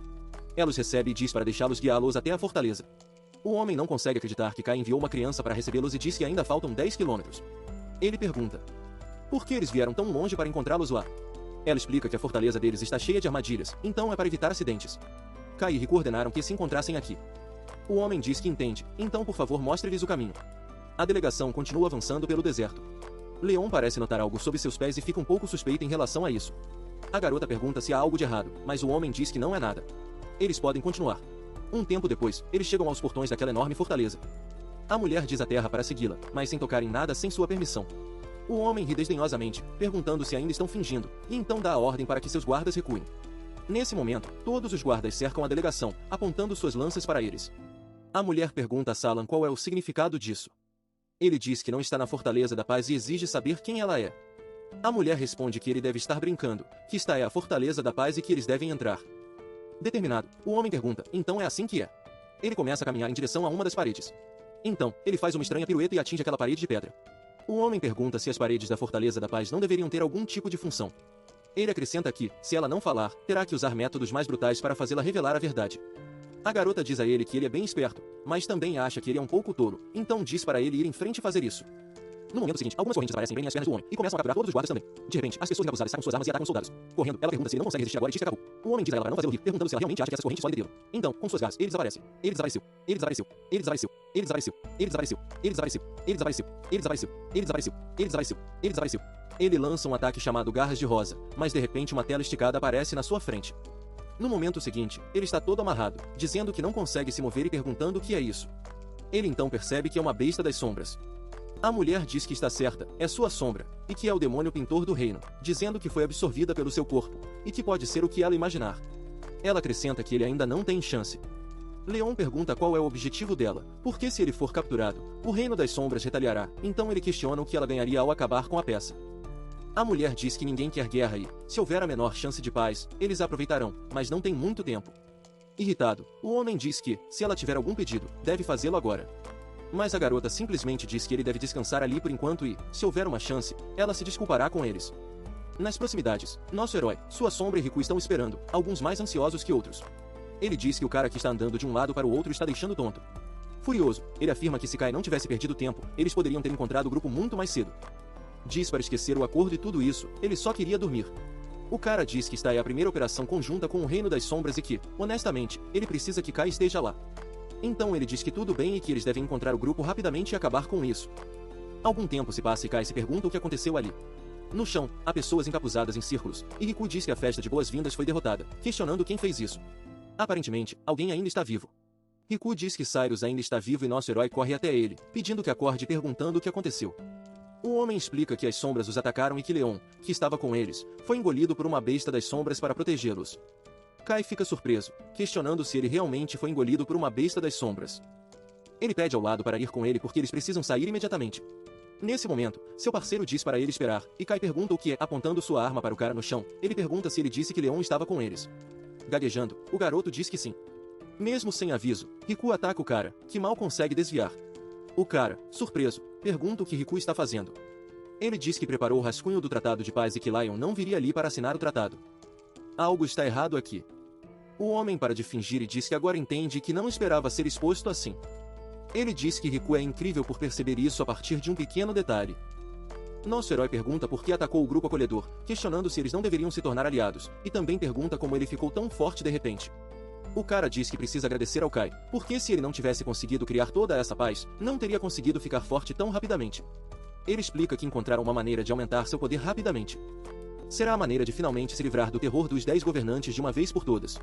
Ela os recebe e diz para deixá-los guiá-los até a fortaleza. O homem não consegue acreditar que Kai enviou uma criança para recebê-los e diz que ainda faltam 10 quilômetros. Ele pergunta: por que eles vieram tão longe para encontrá-los lá? Ela explica que a fortaleza deles está cheia de armadilhas, então é para evitar acidentes. Kai e Riku ordenaram que se encontrassem aqui. O homem diz que entende, então por favor mostre-lhes o caminho. A delegação continua avançando pelo deserto. Leon parece notar algo sob seus pés e fica um pouco suspeito em relação a isso. A garota pergunta se há algo de errado, mas o homem diz que não é nada. Eles podem continuar. Um tempo depois, eles chegam aos portões daquela enorme fortaleza. A mulher diz à terra para segui-la, mas sem tocar em nada sem sua permissão. O homem ri desdenhosamente, perguntando se ainda estão fingindo, e então dá a ordem para que seus guardas recuem. Nesse momento, todos os guardas cercam a delegação, apontando suas lanças para eles. A mulher pergunta a Salan qual é o significado disso. Ele diz que não está na Fortaleza da Paz e exige saber quem ela é. A mulher responde que ele deve estar brincando, que esta é a Fortaleza da Paz e que eles devem entrar. Determinado, o homem pergunta, então é assim que é? Ele começa a caminhar em direção a uma das paredes. Então, ele faz uma estranha pirueta e atinge aquela parede de pedra. O homem pergunta se as paredes da Fortaleza da Paz não deveriam ter algum tipo de função. Ele acrescenta que, se ela não falar, terá que usar métodos mais brutais para fazê-la revelar a verdade. A garota diz a ele que ele é bem esperto, mas também acha que ele é um pouco tolo, então diz para ele ir em frente e fazer isso. No momento seguinte, algumas correntes aparecem bem nas pernas do homem e começam a capturar todos os guardas também. De repente, as pessoas encapuzadas sacam suas armas e atacam os soldados. Correndo, ela pergunta se ele não consegue resistir agora e diz que acabou. O homem diz a ela para não fazê-lo rir, perguntando se ela realmente acha que essas correntes podem detê-lo. Então, com suas garras, ele desaparece. Ele desapareceu. Ele desapareceu. Ele desapareceu. Ele desapareceu. Ele desapareceu. Ele desapareceu. Ele desapareceu. Ele desapareceu. Ele desapareceu. Ele desapareceu. Ele desapareceu. Ele lança um ataque chamado Garras de Rosa, mas de repente uma tela esticada aparece na sua frente. No momento seguinte, ele está todo amarrado, dizendo que não consegue se mover e perguntando o que é isso. Ele então percebe que é uma besta das sombras. A mulher diz que está certa, é sua sombra, e que é o demônio pintor do reino, dizendo que foi absorvida pelo seu corpo, e que pode ser o que ela imaginar. Ela acrescenta que ele ainda não tem chance. Leon pergunta qual é o objetivo dela, porque se ele for capturado, o reino das sombras retaliará, então ele questiona o que ela ganharia ao acabar com a peça. A mulher diz que ninguém quer guerra e, se houver a menor chance de paz, eles aproveitarão, mas não tem muito tempo. Irritado, o homem diz que, se ela tiver algum pedido, deve fazê-lo agora. Mas a garota simplesmente diz que ele deve descansar ali por enquanto e, se houver uma chance, ela se desculpará com eles. Nas proximidades, nosso herói, sua sombra e Riku estão esperando, alguns mais ansiosos que outros. Ele diz que o cara que está andando de um lado para o outro está deixando tonto. Furioso, ele afirma que se Kai não tivesse perdido tempo, eles poderiam ter encontrado o grupo muito mais cedo. Diz para esquecer o acordo e tudo isso, ele só queria dormir. O cara diz que esta é a primeira operação conjunta com o Reino das Sombras e que, honestamente, ele precisa que Kai esteja lá. Então ele diz que tudo bem e que eles devem encontrar o grupo rapidamente e acabar com isso. Algum tempo se passa e Kai se pergunta o que aconteceu ali. No chão, há pessoas encapuzadas em círculos, e Riku diz que a festa de boas-vindas foi derrotada, questionando quem fez isso. Aparentemente, alguém ainda está vivo. Riku diz que Cyrus ainda está vivo e nosso herói corre até ele, pedindo que acorde e perguntando o que aconteceu. O homem explica que as sombras os atacaram e que Leon, que estava com eles, foi engolido por uma besta das sombras para protegê-los. Kai fica surpreso, questionando se ele realmente foi engolido por uma besta das sombras. Ele pede ao lado para ir com ele porque eles precisam sair imediatamente. Nesse momento, seu parceiro diz para ele esperar, e Kai pergunta o que é, apontando sua arma para o cara no chão. Ele pergunta se ele disse que Leon estava com eles. Gaguejando, o garoto diz que sim. Mesmo sem aviso, Riku ataca o cara, que mal consegue desviar. O cara, surpreso, pergunta o que Riku está fazendo. Ele diz que preparou o rascunho do Tratado de Paz e que Lion não viria ali para assinar o tratado. Algo está errado aqui. O homem para de fingir e diz que agora entende que não esperava ser exposto assim. Ele diz que Riku é incrível por perceber isso a partir de um pequeno detalhe. Nosso herói pergunta por que atacou o grupo acolhedor, questionando se eles não deveriam se tornar aliados, e também pergunta como ele ficou tão forte de repente. O cara diz que precisa agradecer ao Kai, porque se ele não tivesse conseguido criar toda essa paz, não teria conseguido ficar forte tão rapidamente. Ele explica que encontraram uma maneira de aumentar seu poder rapidamente. Será a maneira de finalmente se livrar do terror dos 10 governantes de uma vez por todas.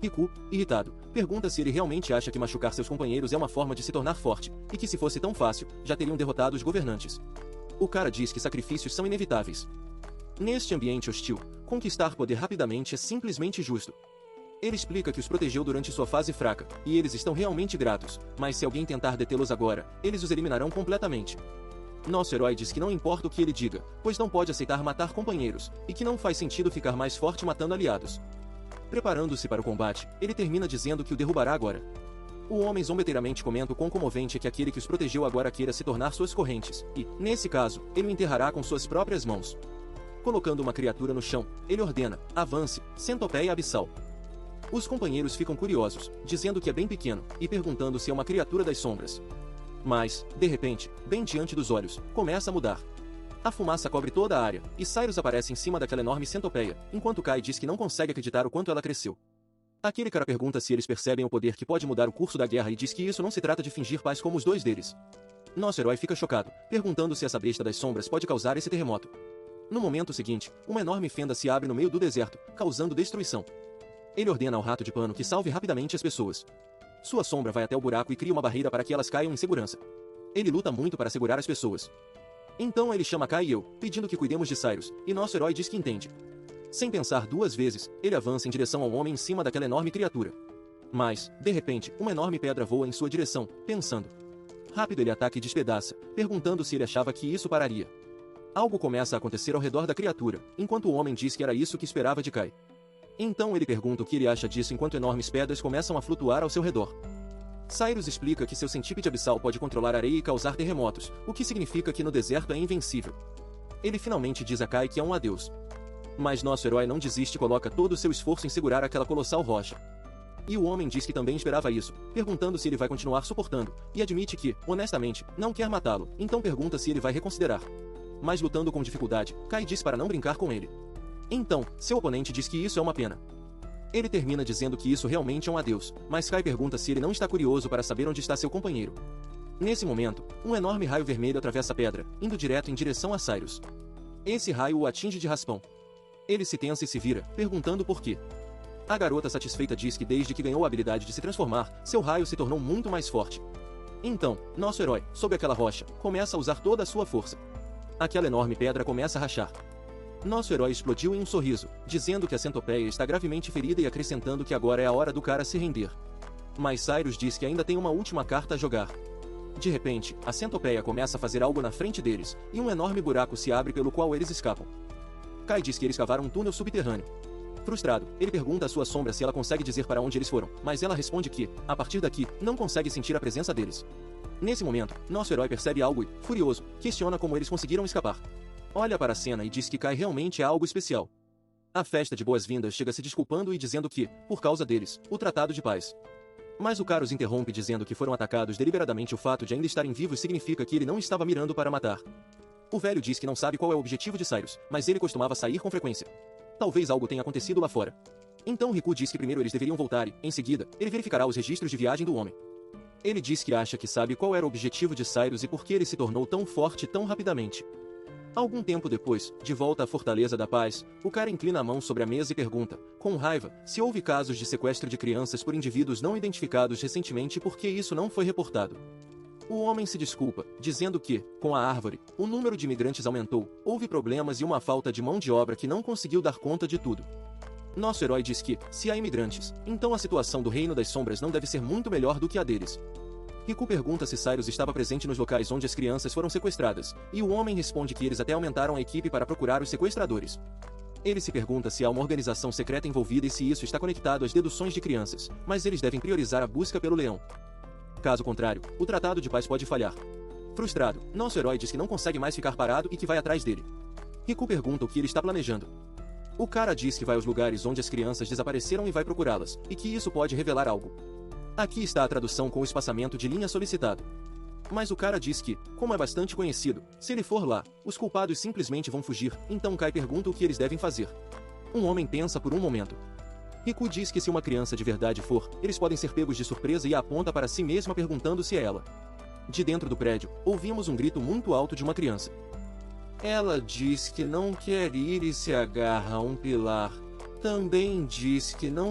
Riku, irritado, pergunta se ele realmente acha que machucar seus companheiros é uma forma de se tornar forte, e que se fosse tão fácil, já teriam derrotado os governantes. O cara diz que sacrifícios são inevitáveis. Neste ambiente hostil, conquistar poder rapidamente é simplesmente justo. Ele explica que os protegeu durante sua fase fraca, e eles estão realmente gratos, mas se alguém tentar detê-los agora, eles os eliminarão completamente. Nosso herói diz que não importa o que ele diga, pois não pode aceitar matar companheiros, e que não faz sentido ficar mais forte matando aliados. Preparando-se para o combate, ele termina dizendo que o derrubará agora. O homem zombeteiramente comenta o quão comovente é que aquele que os protegeu agora queira se tornar suas correntes, e, nesse caso, ele o enterrará com suas próprias mãos. Colocando uma criatura no chão, ele ordena, avance, centopeia abissal. Os companheiros ficam curiosos, dizendo que é bem pequeno, e perguntando se é uma criatura das sombras. Mas, de repente, bem diante dos olhos, começa a mudar. A fumaça cobre toda a área, e Cyrus aparece em cima daquela enorme centopeia, enquanto Kai diz que não consegue acreditar o quanto ela cresceu. Aquele cara pergunta se eles percebem o poder que pode mudar o curso da guerra e diz que isso não se trata de fingir paz como os dois deles. Nosso herói fica chocado, perguntando se essa besta das sombras pode causar esse terremoto. No momento seguinte, uma enorme fenda se abre no meio do deserto, causando destruição. Ele ordena ao rato de pano que salve rapidamente as pessoas. Sua sombra vai até o buraco e cria uma barreira para que elas caiam em segurança. Ele luta muito para segurar as pessoas. Então ele chama Kai e eu, pedindo que cuidemos de Cyrus, e nosso herói diz que entende. Sem pensar duas vezes, ele avança em direção ao homem em cima daquela enorme criatura. Mas, de repente, uma enorme pedra voa em sua direção, pensando. Rápido ele ataca e despedaça, perguntando se ele achava que isso pararia. Algo começa a acontecer ao redor da criatura, enquanto o homem diz que era isso que esperava de Kai. Então ele pergunta o que ele acha disso enquanto enormes pedras começam a flutuar ao seu redor. Cyrus explica que seu centípede abissal pode controlar areia e causar terremotos, o que significa que no deserto é invencível. Ele finalmente diz a Kai que é um adeus. Mas nosso herói não desiste e coloca todo o seu esforço em segurar aquela colossal rocha. E o homem diz que também esperava isso, perguntando se ele vai continuar suportando, e admite que, honestamente, não quer matá-lo, então pergunta se ele vai reconsiderar. Mas lutando com dificuldade, Kai diz para não brincar com ele. Então, seu oponente diz que isso é uma pena. Ele termina dizendo que isso realmente é um adeus, mas Kai pergunta se ele não está curioso para saber onde está seu companheiro. Nesse momento, um enorme raio vermelho atravessa a pedra, indo direto em direção a Cyrus. Esse raio o atinge de raspão. Ele se tensa e se vira, perguntando por quê. A garota satisfeita diz que desde que ganhou a habilidade de se transformar, seu raio se tornou muito mais forte. Então, nosso herói, sob aquela rocha, começa a usar toda a sua força. Aquela enorme pedra começa a rachar. Nosso herói explodiu em um sorriso, dizendo que a centopeia está gravemente ferida e acrescentando que agora é a hora do cara se render. Mas Cyrus diz que ainda tem uma última carta a jogar. De repente, a centopeia começa a fazer algo na frente deles, e um enorme buraco se abre pelo qual eles escapam. Kai diz que eles cavaram um túnel subterrâneo. Frustrado, ele pergunta à sua sombra se ela consegue dizer para onde eles foram, mas ela responde que, a partir daqui, não consegue sentir a presença deles. Nesse momento, nosso herói percebe algo e, furioso, questiona como eles conseguiram escapar. Olha para a cena e diz que Kai realmente é algo especial. A festa de boas-vindas chega se desculpando e dizendo que, por causa deles, o tratado de paz. Mas o cara os interrompe dizendo que foram atacados deliberadamente. O fato de ainda estarem vivos significa que ele não estava mirando para matar. O velho diz que não sabe qual é o objetivo de Cyrus, mas ele costumava sair com frequência. Talvez algo tenha acontecido lá fora. Então Riku diz que primeiro eles deveriam voltar e, em seguida, ele verificará os registros de viagem do homem. Ele diz que acha que sabe qual era o objetivo de Cyrus e por que ele se tornou tão forte tão rapidamente. Algum tempo depois, de volta à Fortaleza da Paz, o cara inclina a mão sobre a mesa e pergunta, com raiva, se houve casos de sequestro de crianças por indivíduos não identificados recentemente e por que isso não foi reportado. O homem se desculpa, dizendo que, com a árvore, o número de imigrantes aumentou, houve problemas e uma falta de mão de obra que não conseguiu dar conta de tudo. Nosso herói diz que, se há imigrantes, então a situação do Reino das Sombras não deve ser muito melhor do que a deles. Riku pergunta se Cyrus estava presente nos locais onde as crianças foram sequestradas, e o homem responde que eles até aumentaram a equipe para procurar os sequestradores. Ele se pergunta se há uma organização secreta envolvida e se isso está conectado às deduções de crianças, mas eles devem priorizar a busca pelo leão. Caso contrário, o tratado de paz pode falhar. Frustrado, nosso herói diz que não consegue mais ficar parado e que vai atrás dele. Riku pergunta o que ele está planejando. O cara diz que vai aos lugares onde as crianças desapareceram e vai procurá-las, e que isso pode revelar algo. Aqui está a tradução com o espaçamento de linha solicitado. Mas o cara diz que, como é bastante conhecido, se ele for lá, os culpados simplesmente vão fugir, então Kai pergunta o que eles devem fazer. Um homem pensa por um momento. Riku diz que se uma criança de verdade for, eles podem ser pegos de surpresa e a aponta para si mesma perguntando se é ela. De dentro do prédio, ouvimos um grito muito alto de uma criança. Ela diz que não quer ir e se agarra a um pilar. Também diz que não